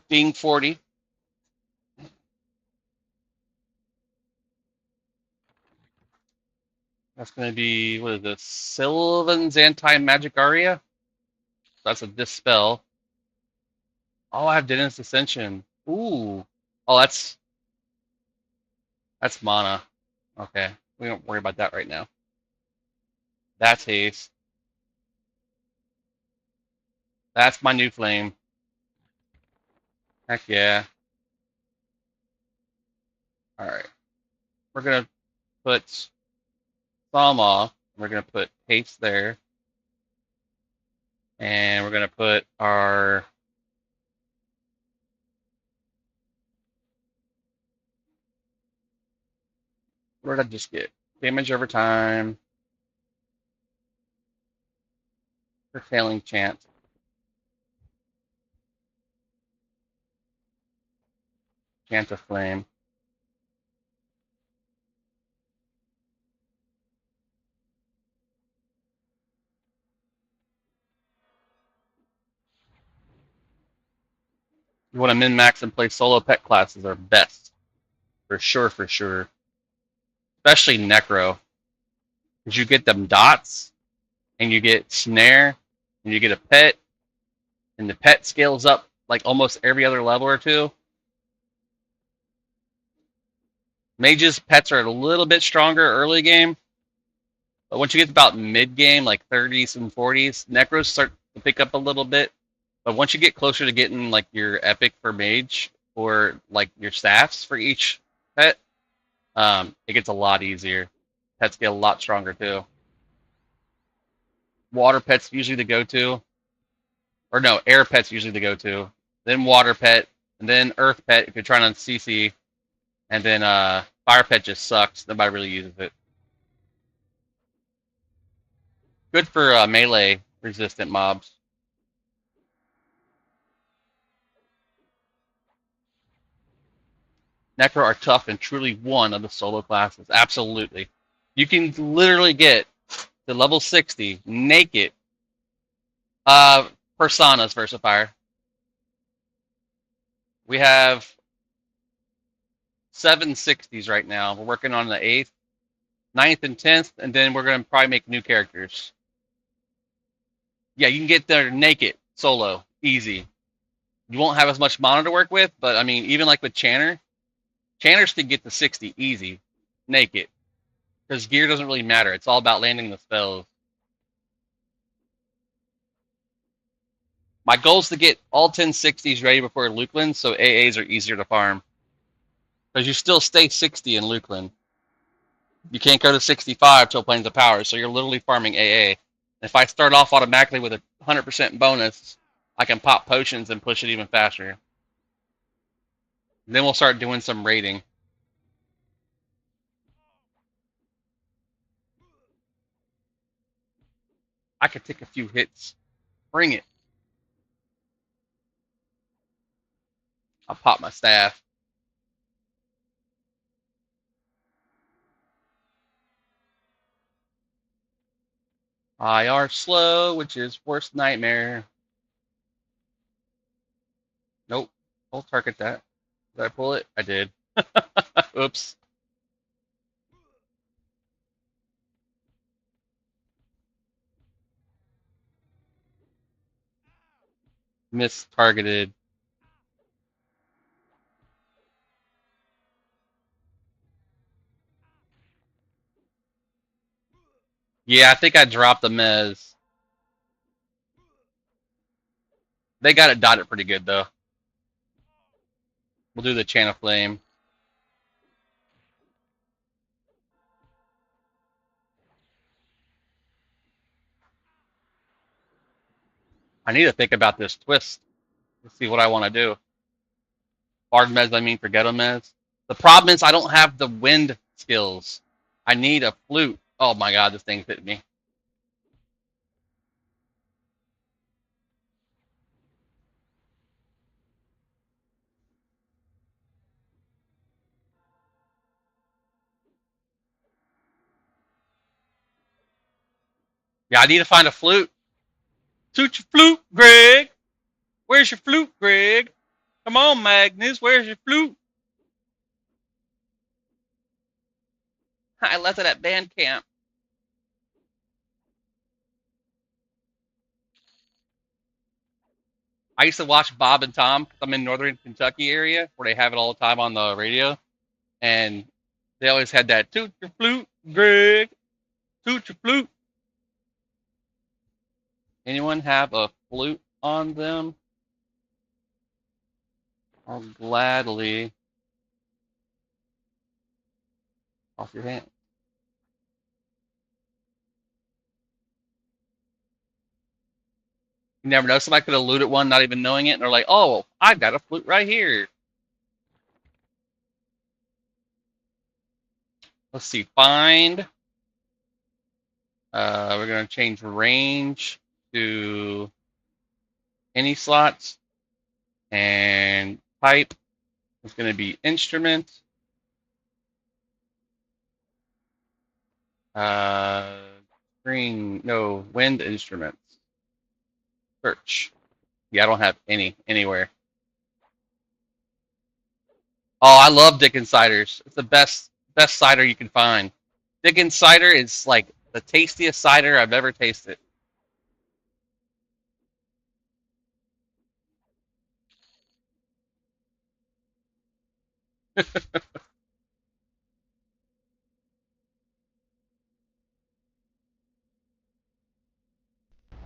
S1: being 40. That's going to be, what is this? Sylvan's Anti-Magic Aria? That's a Dispel. Oh, I have Dennis Ascension. Ooh. Oh, that's mana. Okay. We don't worry about that right now. That's haste. That's my new flame. Heck yeah. Alright. We're going to put Psalm off. We're going to put haste there. And we're going to put our... What did I just get? Damage over time. Curtailing chant. Chant of flame. You want to min-max and play solo pet classes are best. For sure, for sure. Especially Necro. Because you get them dots, and you get snare, and you get a pet, and the pet scales up like almost every other level or two. Mages' pets are a little bit stronger early game, but once you get about mid-game, like 30s and 40s, Necros start to pick up a little bit. But once you get closer to getting like your epic for mage, or like your staffs for each pet, it gets a lot easier. Pets get a lot stronger too. Water pet's usually the go-to. Or no, air pet's usually the go-to. Then water pet, and then earth pet if you're trying to CC. And then fire pet just sucks. Nobody really uses it. Good for melee resistant mobs. Necro are tough and truly one of the solo classes. Absolutely. You can literally get to level 60 naked. Personas Versifier. We have 7 60s right now. We're working on the 8th, 9th, and 10th, and then we're going to probably make new characters. Yeah, you can get there naked, solo, easy. You won't have as much mana to work with, but I mean, even like with Channer, Channers can get to 60 easy, naked. Because gear doesn't really matter. It's all about landing the spells. My goal is to get all 10 60s ready before Lukeland, so AAs are easier to farm. Because you still stay 60 in Lukeland. You can't go to 65 till Planes of Power, so you're literally farming AA. If I start off automatically with a 100% bonus, I can pop potions and push it even faster. Then we'll start doing some raiding. I could take a few hits. Bring it. I'll pop my staff. IR slow, which is worst nightmare. Nope. I'll target that. Did I pull it? I did. Oops. Mistargeted. Yeah, I think I dropped the mez. They got it dotted pretty good, though. We'll do the Channel Flame. I need to think about this twist. Let's see what I want to do. Hard mez, I mean, for ghetto mez. The problem is I don't have the wind skills. I need a flute. Oh my god, this thing hit me. Yeah, I need to find a flute. Toot your flute, Greg. Where's your flute, Greg? Come on, Magnus. Where's your flute? I left it at band camp. I used to watch Bob and Tom. I'm in northern Kentucky area where they have it all the time on the radio. And they always had that toot your flute, Greg. Toot your flute. Anyone have a flute on them? I'll gladly off your hand. You never know. Somebody could have looted one, not even knowing it, and they're like, "Oh, I've got a flute right here." Let's see. Find. We're gonna change range to any slots, and type is gonna be instrument. String, no, wind instruments. Search. Yeah, I don't have any anywhere. Oh, I love Dickens ciders. It's the best cider you can find. Dickens cider is like the tastiest cider I've ever tasted.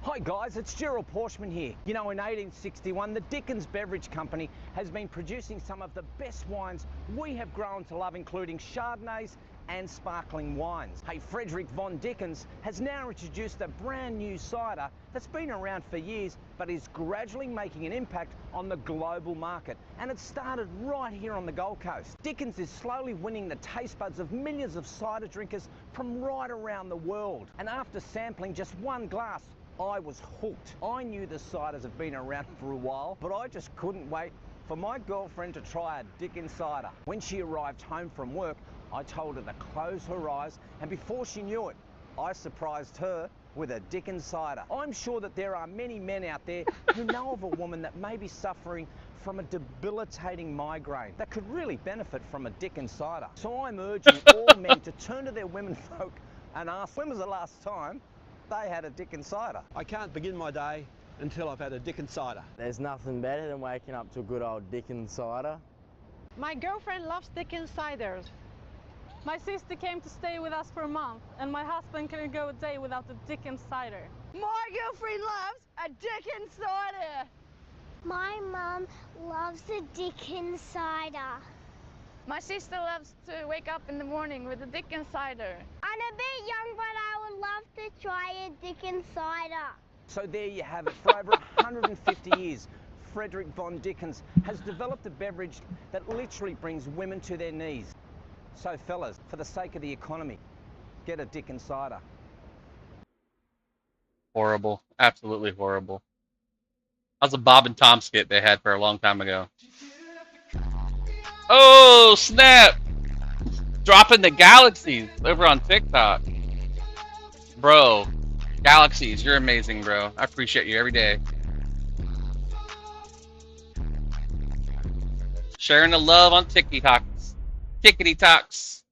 S6: Hi guys, it's Gerald Porschman here. You know, in 1861, the Dickens Beverage Company has been producing some of the best wines we have grown to love, including Chardonnays and sparkling wines. Hey, Frederick von Dickens has now introduced a brand new cider that's been around for years, but is gradually making an impact on the global market. And it started right here on the Gold Coast. Dickens is slowly winning the taste buds of millions of cider drinkers from right around the world. And after sampling just one glass, I was hooked. I knew the ciders have been around for a while, but I just couldn't wait for my girlfriend to try a Dickens cider. When she arrived home from work, I told her to close her eyes, and before she knew it, I surprised her with a Dickens cider. I'm sure that there are many men out there who know of a woman that may be suffering from a debilitating migraine that could really benefit from a Dickens cider. So I'm urging all men to turn to their womenfolk and ask, when was the last time they had a Dickens cider?
S7: I can't begin my day until I've had a Dickens cider.
S8: There's nothing better than waking up to a good old Dickens cider.
S9: My girlfriend loves Dickens ciders. My sister came to stay with us for a month, and my husband couldn't go a day without the Dickens cider.
S10: My girlfriend loves a Dickens cider.
S4: My mum loves the Dickens cider.
S9: My sister loves to wake up in the morning with a Dickens cider.
S4: I'm a bit young, but I would love to try a Dickens cider.
S6: So there you have it. For over 150 years, Frederick von Dickens has developed a beverage that literally brings women to their knees. So fellas, for the sake of the economy, get a Dickens cider.
S1: Horrible. Absolutely horrible. That was a Bob and Tom skit they had for a long time ago. Oh, snap! Dropping the galaxies over on TikTok. Bro, galaxies, you're amazing, bro. I appreciate you every day. Sharing the love on TikToks. Tickety talks.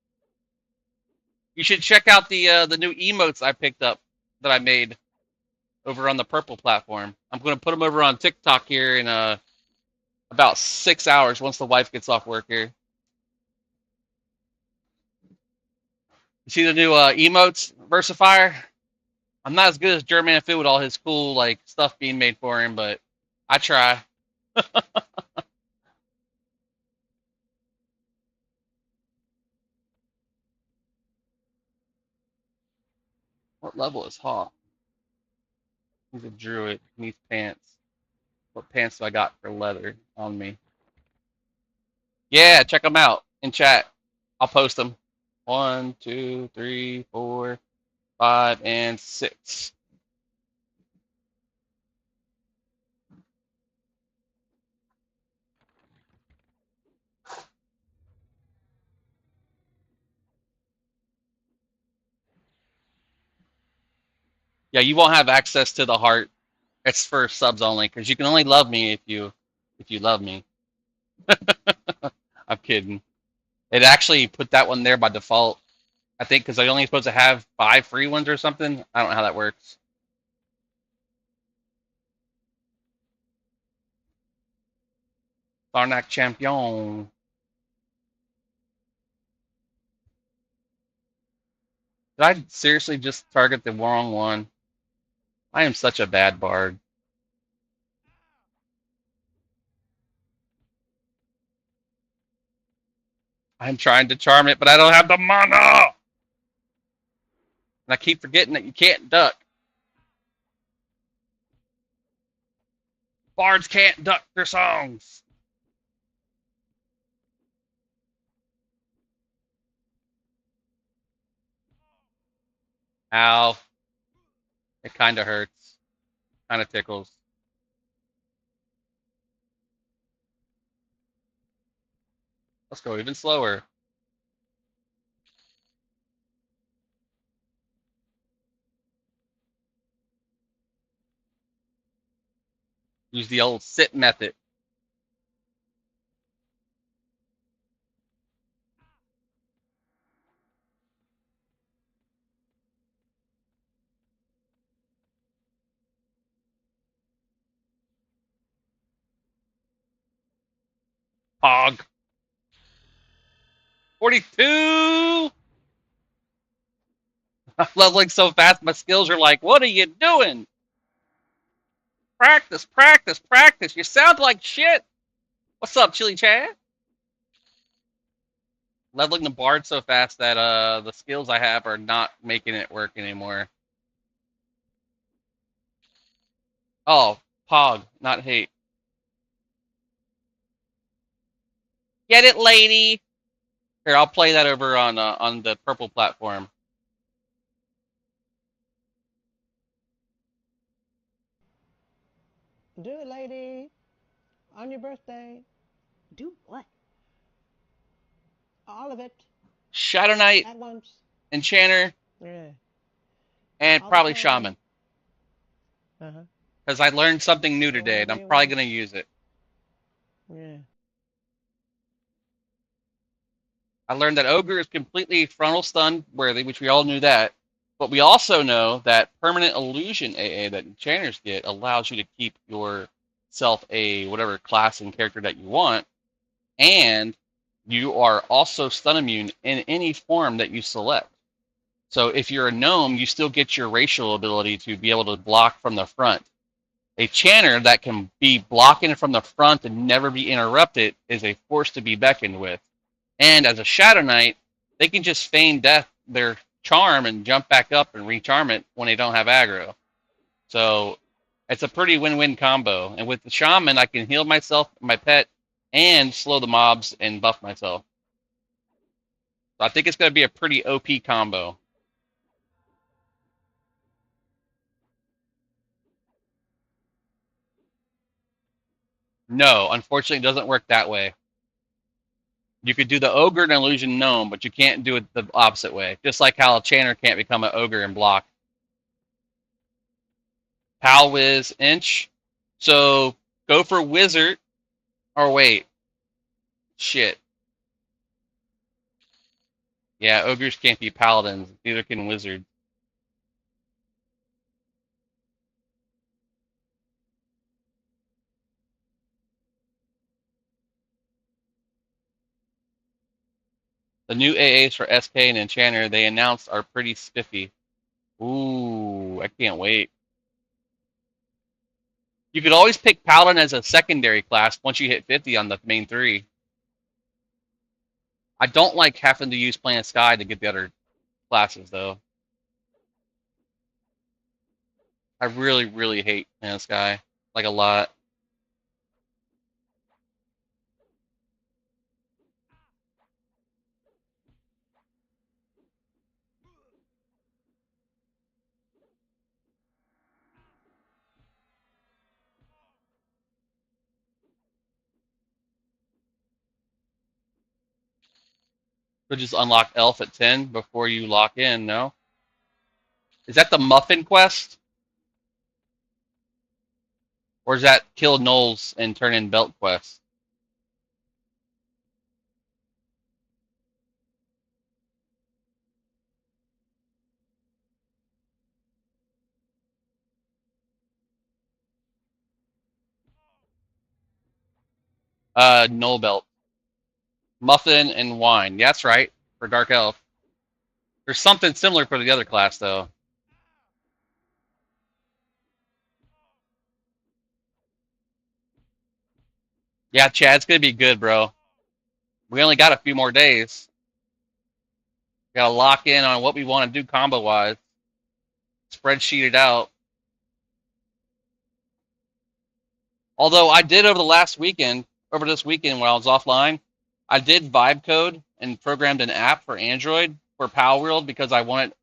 S1: You should check out the new emotes I picked up that I made over on the Purple platform. I'm going to put them over on TikTok here in about 6 hours once the wife gets off work here. You see the new emotes, Versifier? I'm not as good as German Fu with all his cool like stuff being made for him, but I try. What level is Hawk? He's a druid. He needs pants. What pants do I got for leather on me? Yeah, check them out in chat. I'll post them. 1, 2, 3, 4, 5, and 6. Yeah, you won't have access to the heart. It's for subs only, because you can only love me if you love me. I'm kidding. It actually put that one there by default. I think because I'm only supposed to have 5 free ones or something. I don't know how that works. Sarnak Champion. Did I seriously just target the wrong one? I am such a bad bard. I'm trying to charm it, but I don't have the mana! And I keep forgetting that you can't duck. Bards can't duck their songs. Ow. It kind of hurts. Kind of tickles. Let's go even slower. Use the old sit method. Hog. 42! I'm leveling so fast, my skills are like, what are you doing? Practice, practice, practice. You sound like shit. What's up, Chili Chad? Leveling the bard so fast that the skills I have are not making it work anymore. Oh, Pog, not hate. Get it, lady. Here, I'll play that over on the Purple platform.
S5: Do it, lady. On your birthday.
S10: Do what?
S5: All of it.
S1: Shadow Knight,
S5: At once.
S1: Enchanter,
S5: Yeah.
S1: and
S5: All the
S1: probably
S5: time.
S1: Shaman.
S5: Uh-huh.
S1: Because I learned something new today, and I'm probably going to use it.
S5: Yeah.
S1: I learned that Ogre is completely frontal stun worthy, which we all knew that. But we also know that permanent illusion AA that enchanters get allows you to keep yourself a whatever class and character that you want, and you are also stun immune in any form that you select. So if you're a gnome, you still get your racial ability to be able to block from the front. A chanter that can be blocking from the front and never be interrupted is a force to be beckoned with. And as a Shadow Knight, they can just feign death their charm and jump back up and recharm it when they don't have aggro. So it's a pretty win-win combo. And with the Shaman, I can heal myself, my pet, and slow the mobs and buff myself. So I think it's going to be a pretty OP combo. No, unfortunately, it doesn't work that way. You could do the Ogre and Illusion Gnome, but you can't do it the opposite way. Just like how a Chanter can't become an Ogre and block. Pal Wiz Inch. So go for Wizard. Or wait. Shit. Yeah, Ogres can't be Paladins. Neither can Wizards. The new AAs for SK and Enchanter they announced are pretty spiffy. Ooh, I can't wait. You could always pick Paladin as a secondary class once you hit 50 on the main three. I don't like having to use Planet Sky to get the other classes, though. I really, really hate Planet Sky. Like, a lot. So just unlock Elf at 10 before you lock in, no? Is that the Muffin quest? Or is that kill Knowles and turn in Belt quest? Knoll Belt. Muffin and Wine. Yeah, that's right. For Dark Elf. There's something similar for the other class, though. Yeah, Chad's gonna be good, bro. We only got a few more days. Gotta lock in on what we want to do combo-wise. Spreadsheet it out. Although I did over this weekend while I was offline, I did vibe code and programmed an app for Android for Power World because I want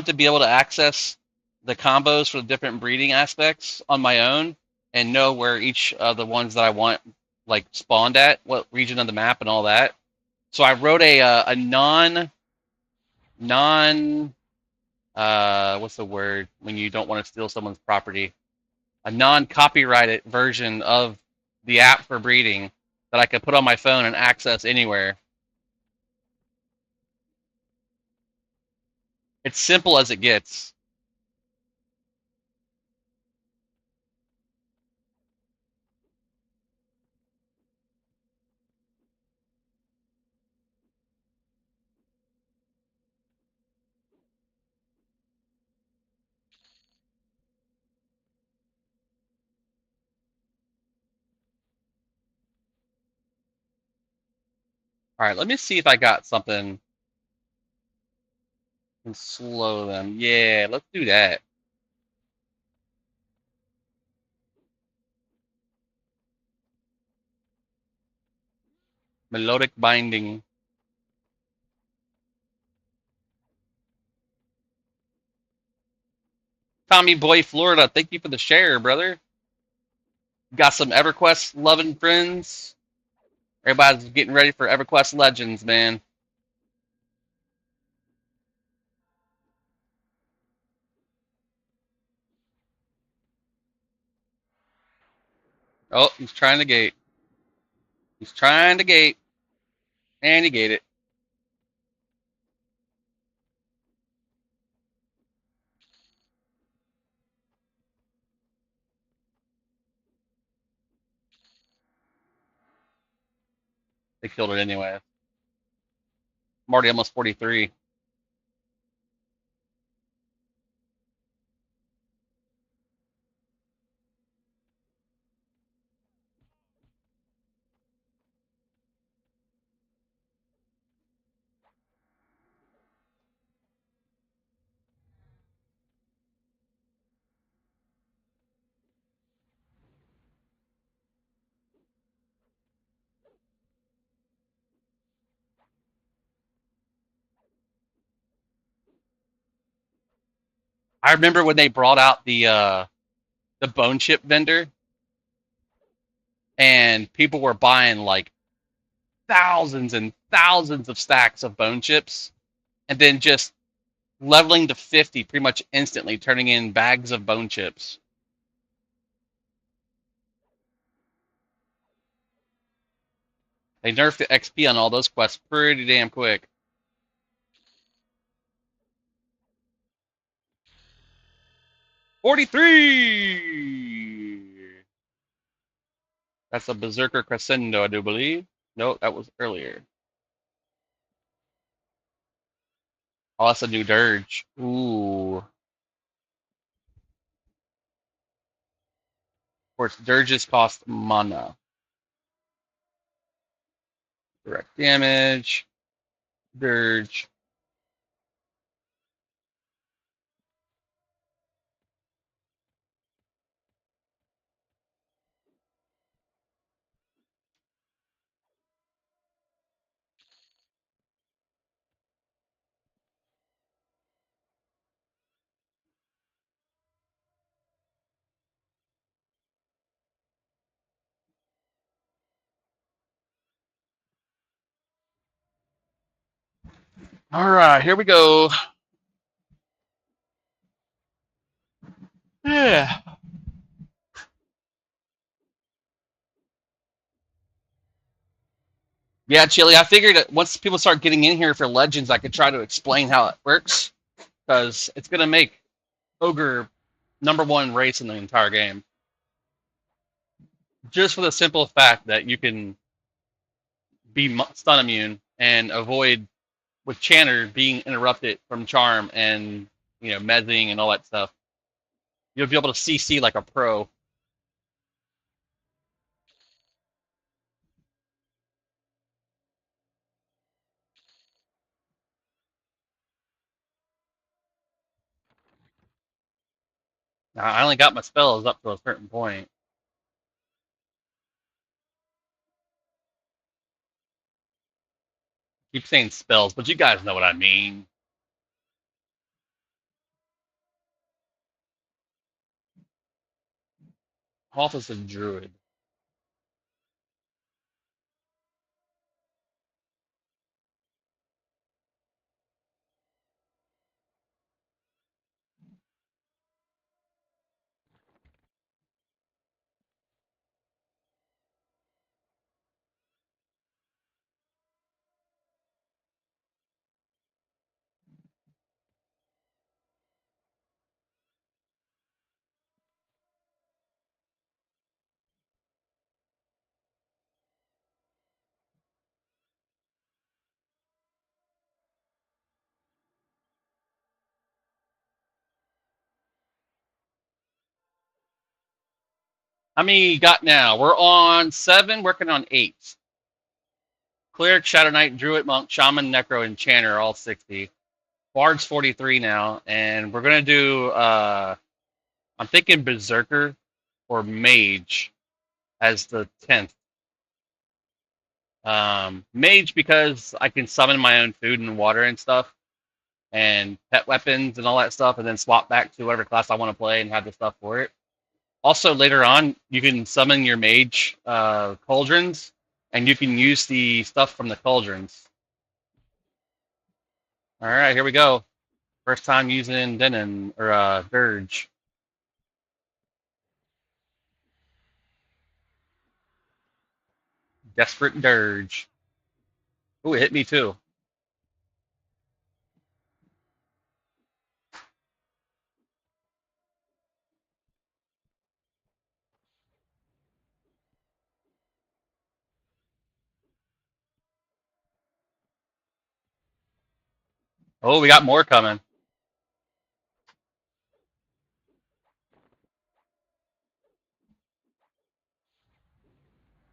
S1: to be able to access the combos for the different breeding aspects on my own and know where each of the ones that I want like spawned at, what region of the map and all that. So I wrote a non what's the word when you don't want to steal someone's property? A non-copyrighted version of the app for breeding that I could put on my phone and access anywhere. It's simple as it gets. All right, let me see if I got something and slow them. Yeah, let's do that. Melodic binding. Tommy Boy Florida, thank you for the share, brother. Got some EverQuest loving friends. Everybody's getting ready for EverQuest Legends, man. Oh, he's trying to gate. He's trying to gate. And he gated. They killed it anyway. I'm already almost 43. I remember when they brought out the bone chip vendor, and people were buying like thousands and thousands of stacks of bone chips, and then just leveling to 50 pretty much instantly, turning in bags of bone chips. They nerfed the XP on all those quests pretty damn quick. $43! That's a Berserker Crescendo, I do believe. No, that was earlier. Oh, that's a new Dirge. Ooh. Of course, Dirges cost mana. Direct damage. Dirge. Alright, here we go. Yeah. Yeah, Chili, I figured that once people start getting in here for Legends, I could try to explain how it works. Because it's going to make Ogre #1 race in the entire game. Just for the simple fact that you can be stun immune and avoid with Chanter being interrupted from Charm and mezzing and all that stuff. You'll be able to CC like a pro. Now, I only got my spells up to a certain point. Keep saying spells, but you guys know what I mean. Office of Druid. How many you got now? We're on 7, working on 8. Cleric, Shadow Knight, Druid, Monk, Shaman, Necro, and Chanter are all 60. Bard's 43 now, and we're going to do, I'm thinking Berserker or Mage as the 10th. Mage because I can summon my own food and water and stuff, and pet weapons and all that stuff, and then swap back to whatever class I want to play and have the stuff for it. Also, later on, you can summon your mage cauldrons, and you can use the stuff from the cauldrons. All right, here we go. First time using Denon or Dirge. Desperate Dirge. Ooh, it hit me too. Oh, we got more coming.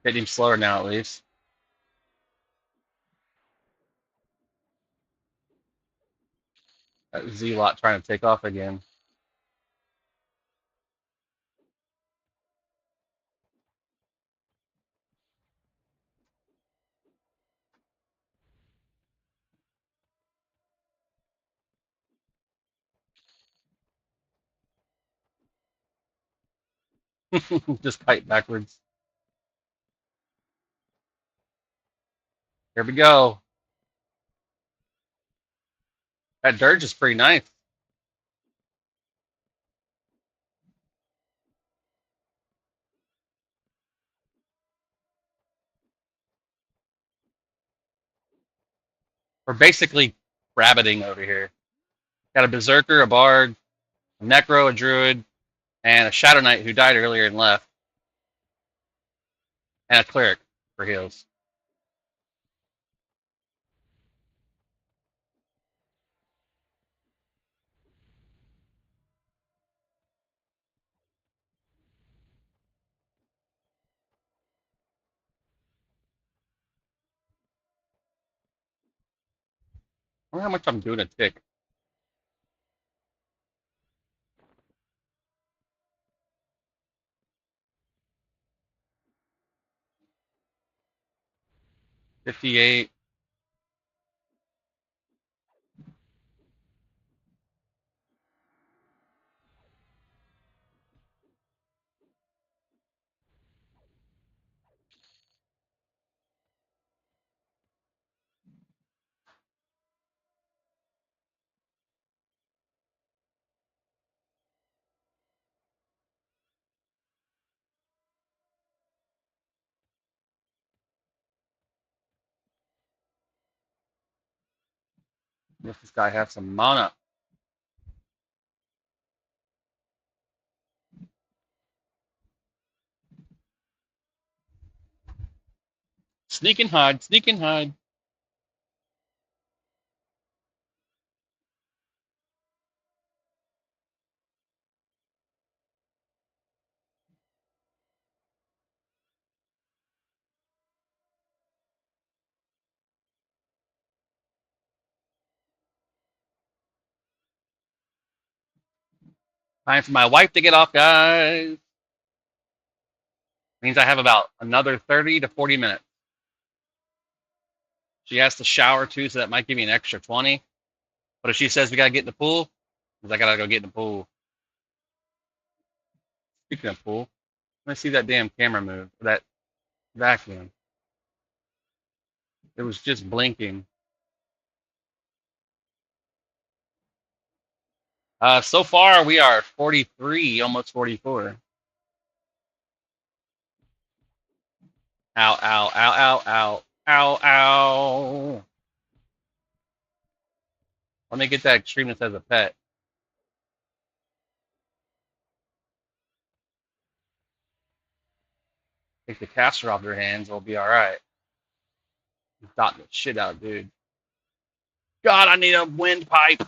S1: Getting him slower now, at least. That Z-Lot trying to take off again. Just pipe backwards. Here we go. That dirge is pretty nice. We're basically rabbiting over here. Got a berserker, a bard, a necro, a druid, and a shadow knight who died earlier and left, and a cleric for heals. I wonder how much I'm doing a tick. 58. Guess this guy has some mana. Sneak and hide, sneak and hide. Time for my wife to get off, guys. Means I have about another 30 to 40 minutes. She has to shower too, so that might give me an extra 20. But if she says we gotta get in the pool, I gotta go get in the pool. Speaking of pool, let me see that damn camera move. That vacuum. It was just blinking. So far we are 43, almost 44. Ow, ow, ow, ow, ow, ow, ow. Let me get that extremist as a pet. Take the caster off their hands, we'll be alright. Dot the shit out, dude. God, I need a windpipe.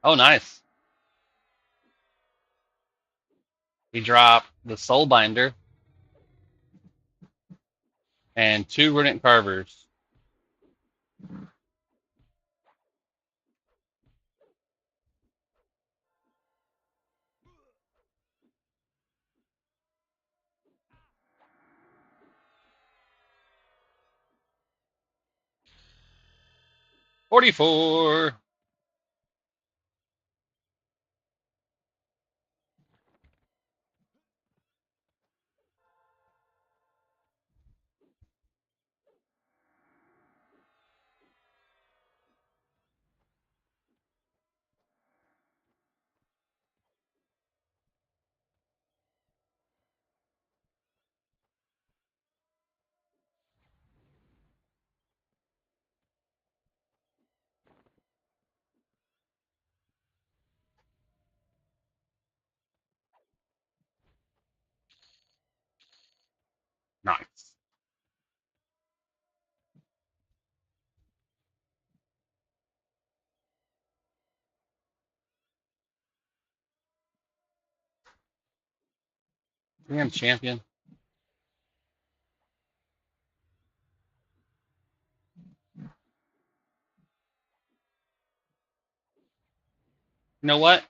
S1: Oh, nice. He dropped the Soulbinder and 2 Runic Carvers. $44. Damn champion. You know what?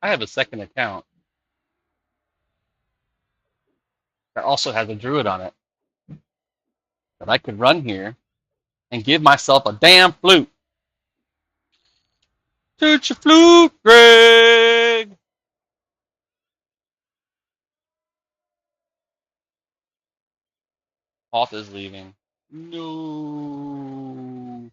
S1: I have a second account that also has a druid on it that I could run here and give myself a damn flute. Toot your flute, Greg! Hoth is leaving. No.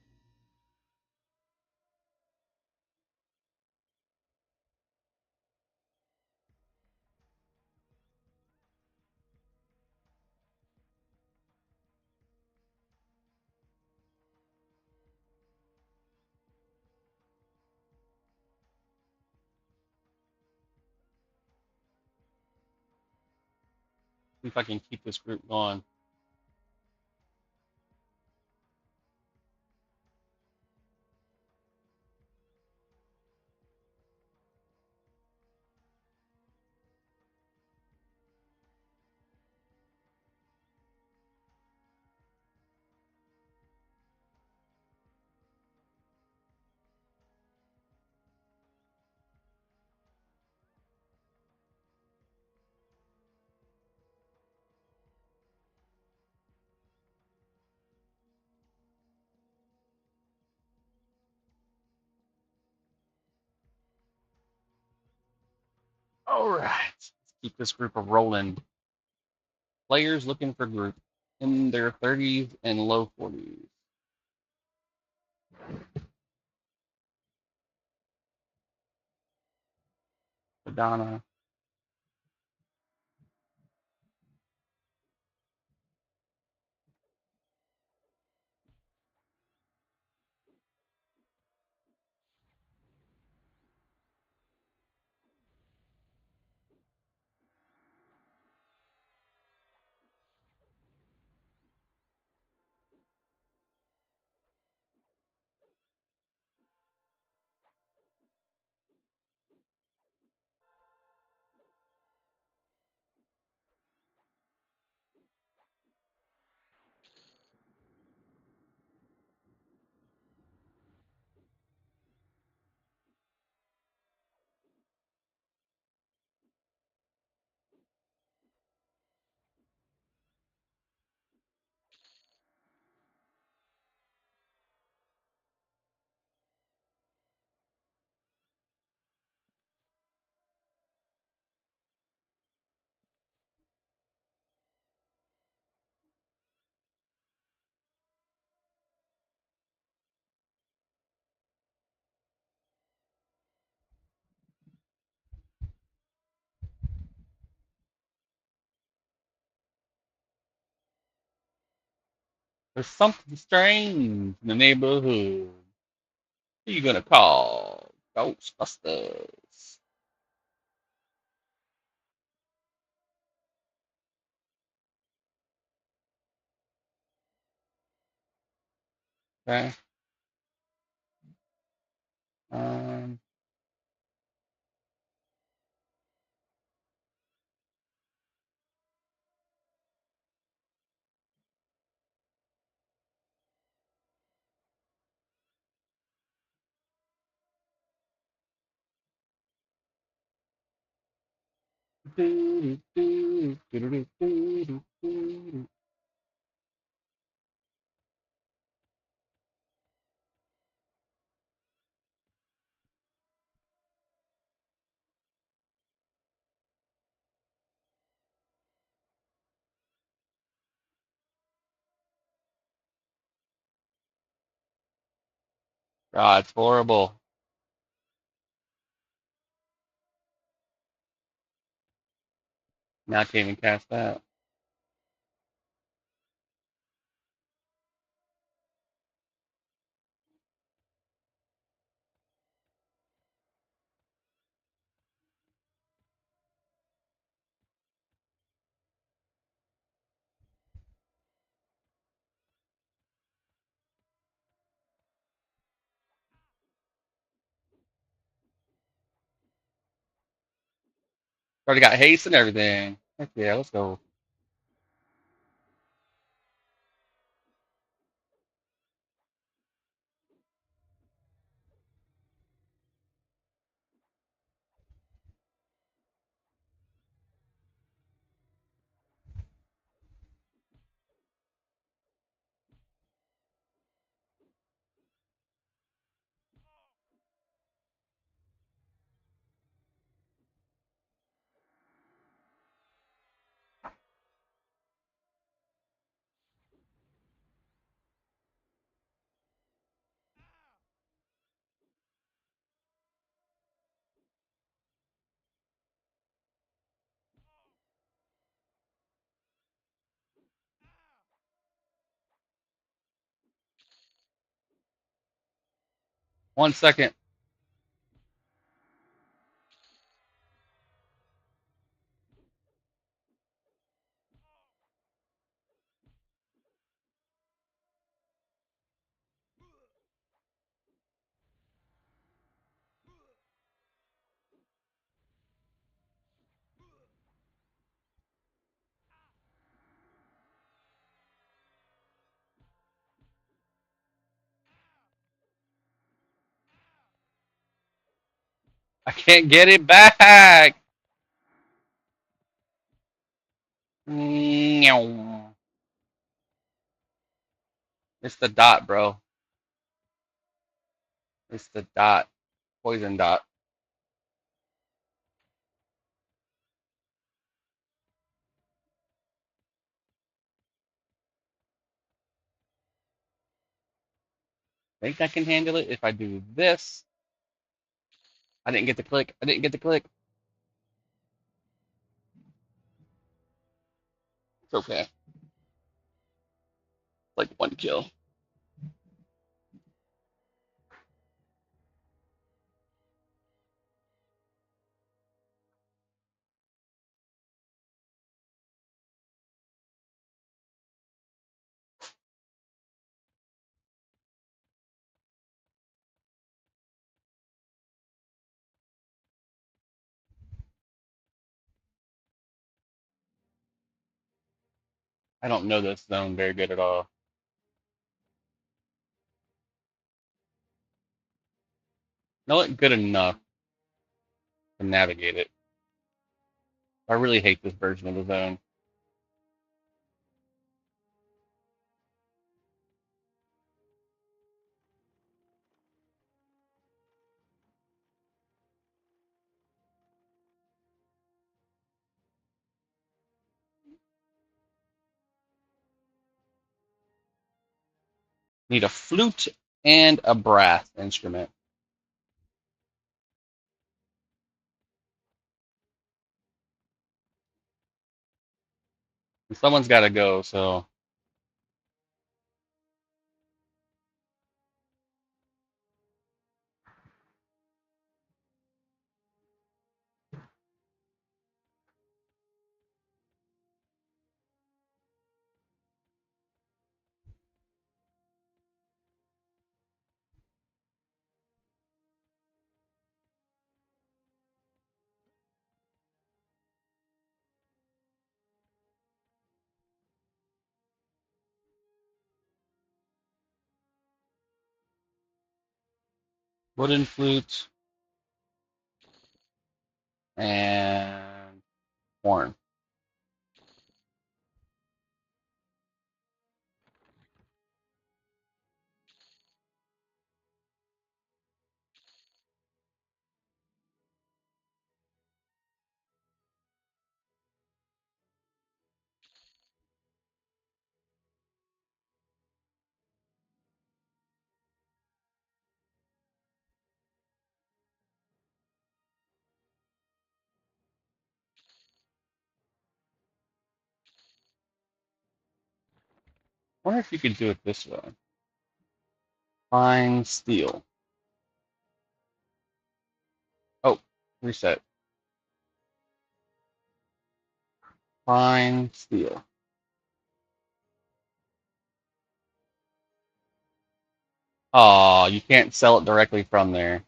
S1: See if I can keep this group going. All right. Let's keep this group rolling. Players looking for group in their 30s and low 40s. Madonna. There's something strange in the neighborhood. Who are you gonna call? Ghostbusters. Okay. Um, God, it's horrible. Now I can't even cast that. Already got haste and everything. Heck yeah, let's go. One second. I can't get it back. Meow. It's the dot, bro. It's the dot. Poison dot. Think I can handle it if I do this. I didn't get the click. I didn't get the click. It's okay. Like one kill. I don't know this zone very good at all. Know it good enough to navigate it. I really hate this version of the zone. Need a flute and a brass instrument. And someone's got to go, so wooden flute and horn. Wonder if you could do it this way. Fine steel. Oh, reset. Fine steel. Oh, you can't sell it directly from there.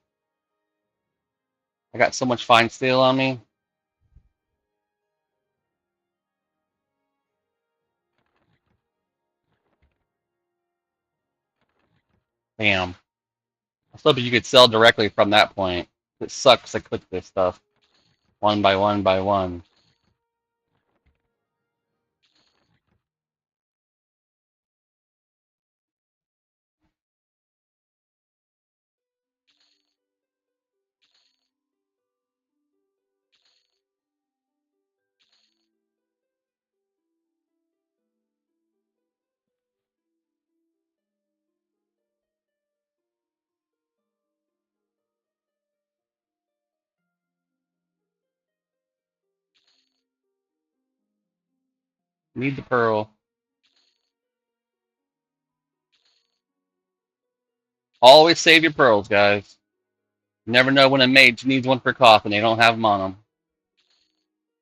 S1: I got so much fine steel on me. Bam. I was hoping you could sell directly from that point. It sucks to click this stuff one by one by one. Need the pearl. Always save your pearls, guys. You never know when a mage needs one for cough and they don't have them on them.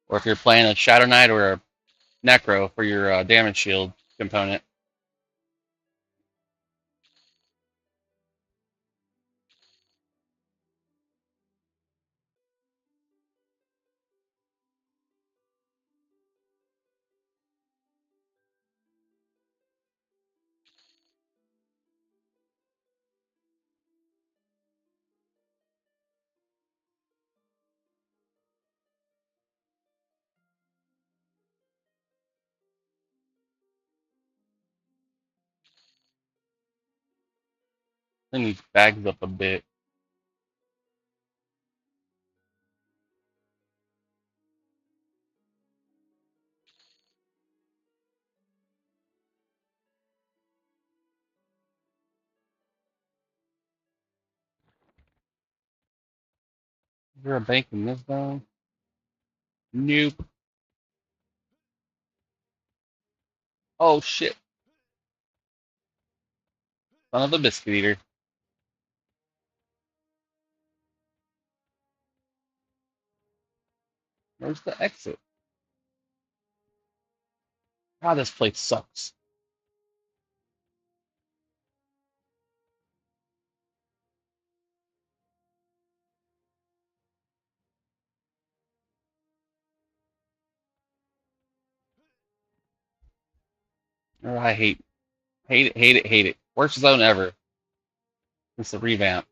S1: Or if you're playing a Shadow Knight or a Necro for your damage shield component. Clean these bags up a bit. Is there a bank in this zone? Nope. Oh shit. Son of a biscuit eater. Where's the exit? God, this place sucks. Oh, I hate it, hate it, hate it. Worst zone ever. It's a revamp.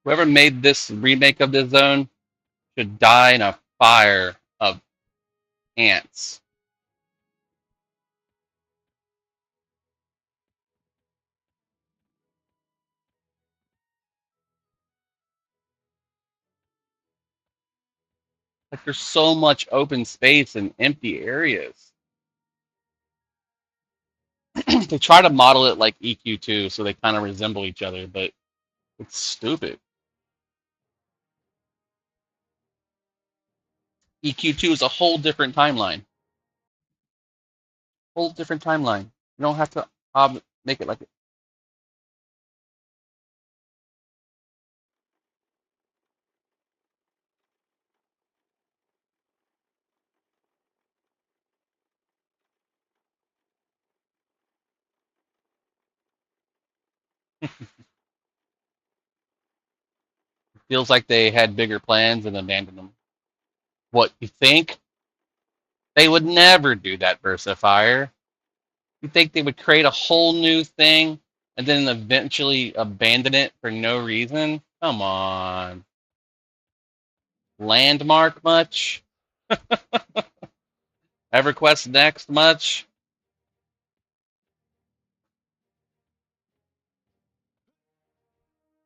S1: Whoever made this remake of this zone should die in a fire of ants. Like there's so much open space and empty areas. They try to model it like EQ2 so they kind of resemble each other, but it's stupid. EQ2 is a whole different timeline. Whole different timeline. You don't have to make it like it. Feels like they had bigger plans and abandoned them. What, you think? They would never do that, Versifier. You think they would create a whole new thing and then eventually abandon it for no reason? Come on. Landmark much? EverQuest Next much?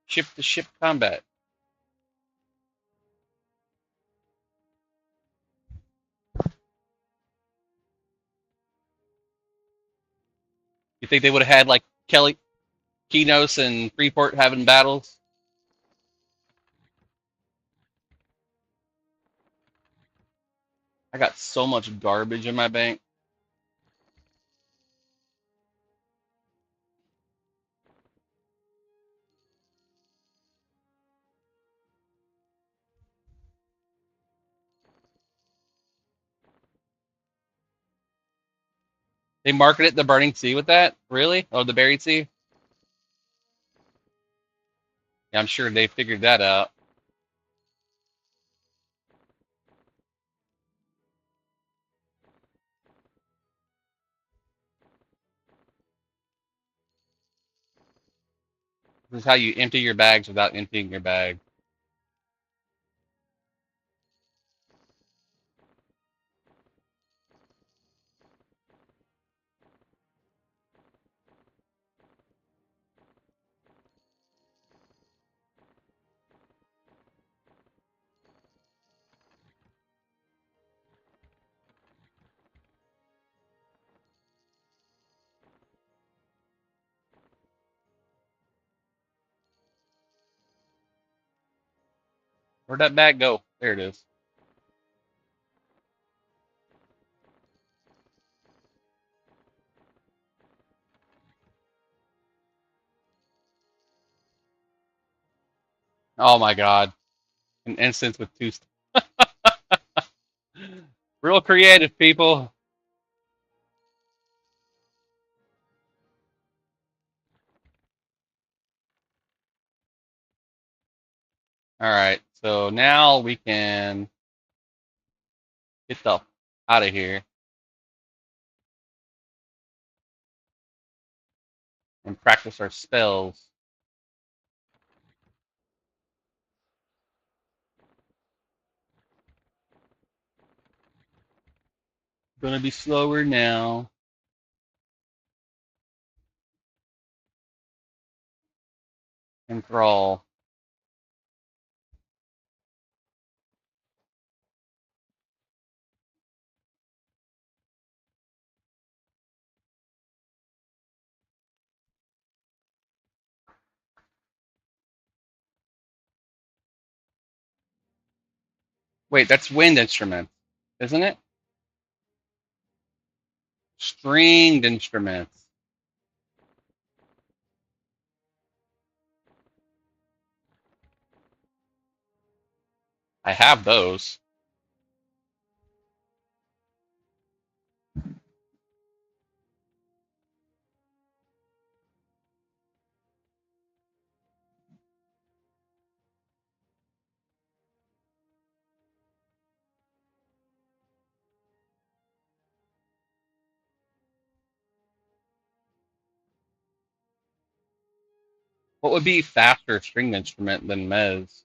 S1: Ship to ship combat. You think they would have had like Kelly, Kinos, and Freeport having battles? I got so much garbage in my bank. They marketed the Burning Sea with that? Really? Oh, the Buried Sea? Yeah, I'm sure they figured that out. This is how you empty your bags without emptying your bag. Where'd that bag go? There it is. Oh my god. An instance with two. Real creative, people. Alright, so now we can get the out of here and practice our spells. Gonna be slower now. And crawl. Wait, that's wind instrument, isn't it? Stringed instruments. I have those. What would be faster stringed instrument than mez?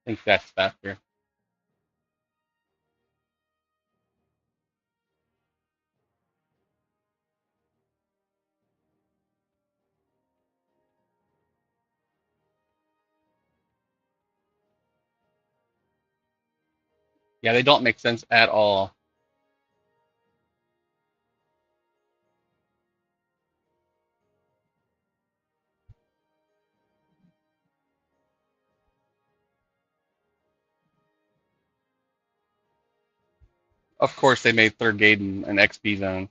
S1: I think that's faster. Yeah, they don't make sense at all. Of course, they made Third Gaiden an XP zone.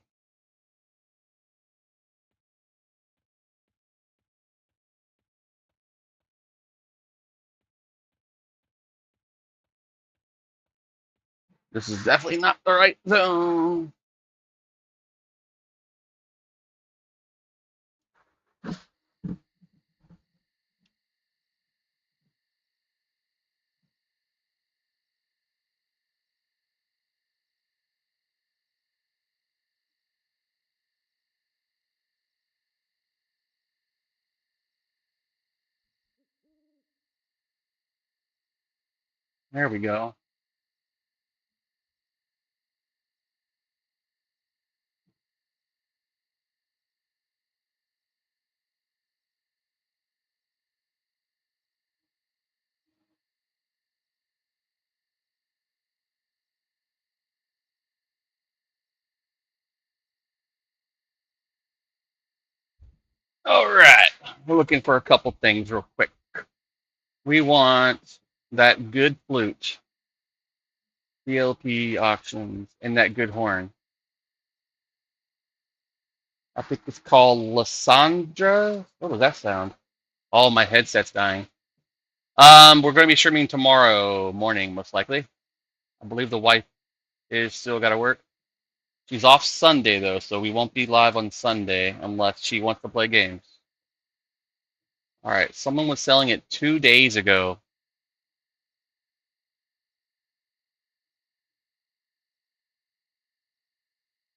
S1: This is definitely not the right zone. There we go. All right. We're looking for a couple things real quick. We want that good flute, CLP auctions, and that good horn. I think it's called Lysandra. What was that sound? Oh, my headset's dying. We're going to be streaming tomorrow morning, most likely. I believe the wife is still got to work. She's off Sunday though, so we won't be live on Sunday unless she wants to play games. All right, someone was selling it 2 days ago.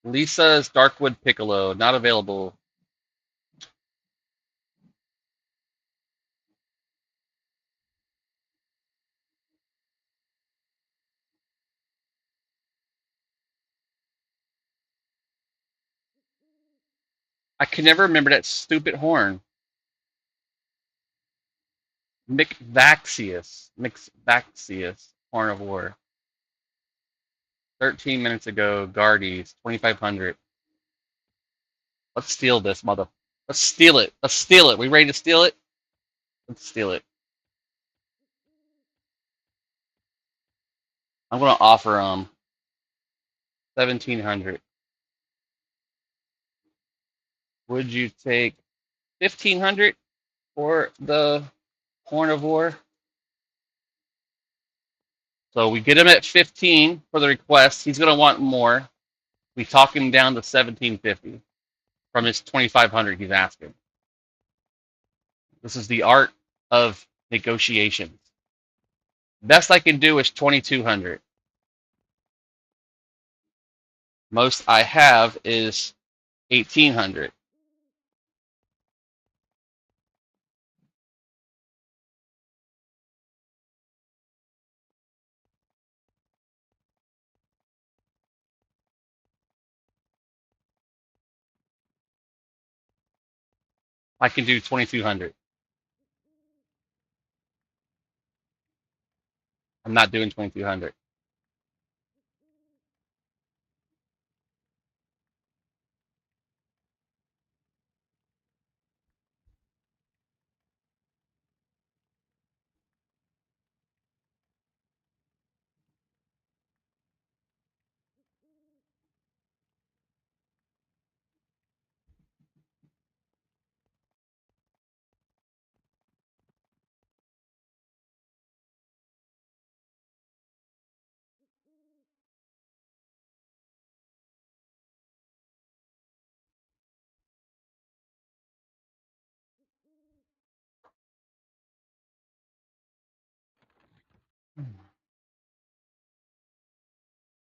S1: Lisa's Darkwood Piccolo, not available. I can never remember that stupid horn. Mixvaxius, Horn of War. 13 minutes ago, Guardies, 2,500. Let's steal this, mother. Let's steal it. Let's steal it. We ready to steal it? Let's steal it. I'm gonna offer 1,700. Would you take 1,500 for the Horn of War? So we get him at 15 for the request. He's gonna want more. We talk him down to 1,750 from his 2,500 he's asking. This is the art of negotiations. Best I can do is 2,200. Most I have is 1,800. I can do 2,200. I'm not doing 2,200.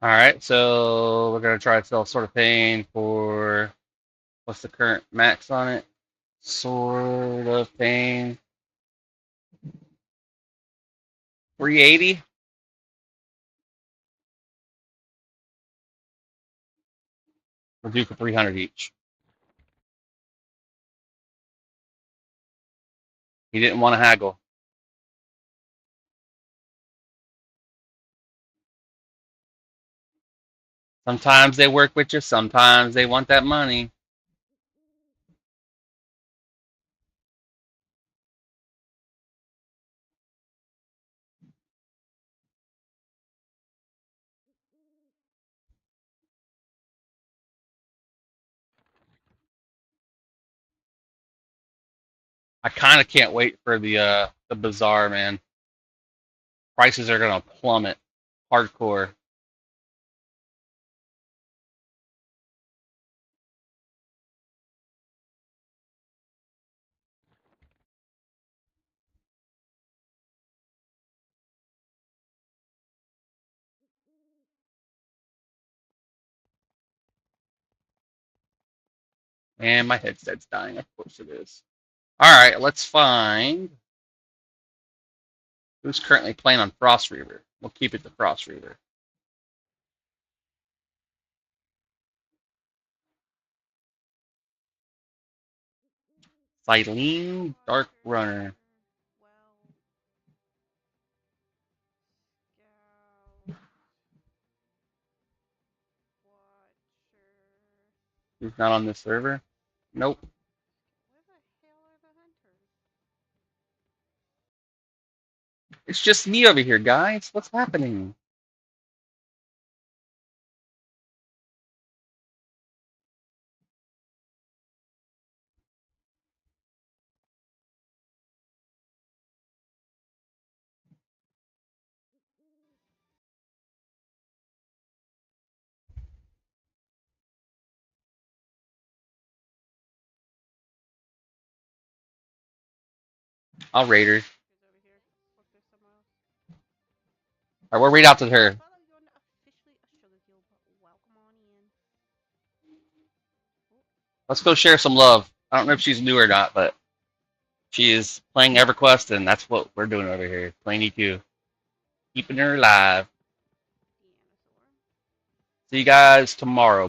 S1: All right, so we're gonna try to sell Sword of Pain for what's the current max on it? Sword of Pain, 380. We'll do for 300 each. He didn't want to haggle. Sometimes they work with you, sometimes they want that money. I kind of can't wait for the bazaar, man. Prices are gonna plummet, hardcore. And my headset's dying, of course it is. All right, let's find who's currently playing on Frostreaver. We'll keep it to Frostreaver. Silene Dark Runner. He's not on this server? Nope. It's just me over here, guys. What's happening? I'll rate her. Alright, we'll read out to her. Let's go share some love. I don't know if she's new or not, but she is playing EverQuest, and that's what we're doing over here. Playing EQ. Keeping her alive. See you guys tomorrow.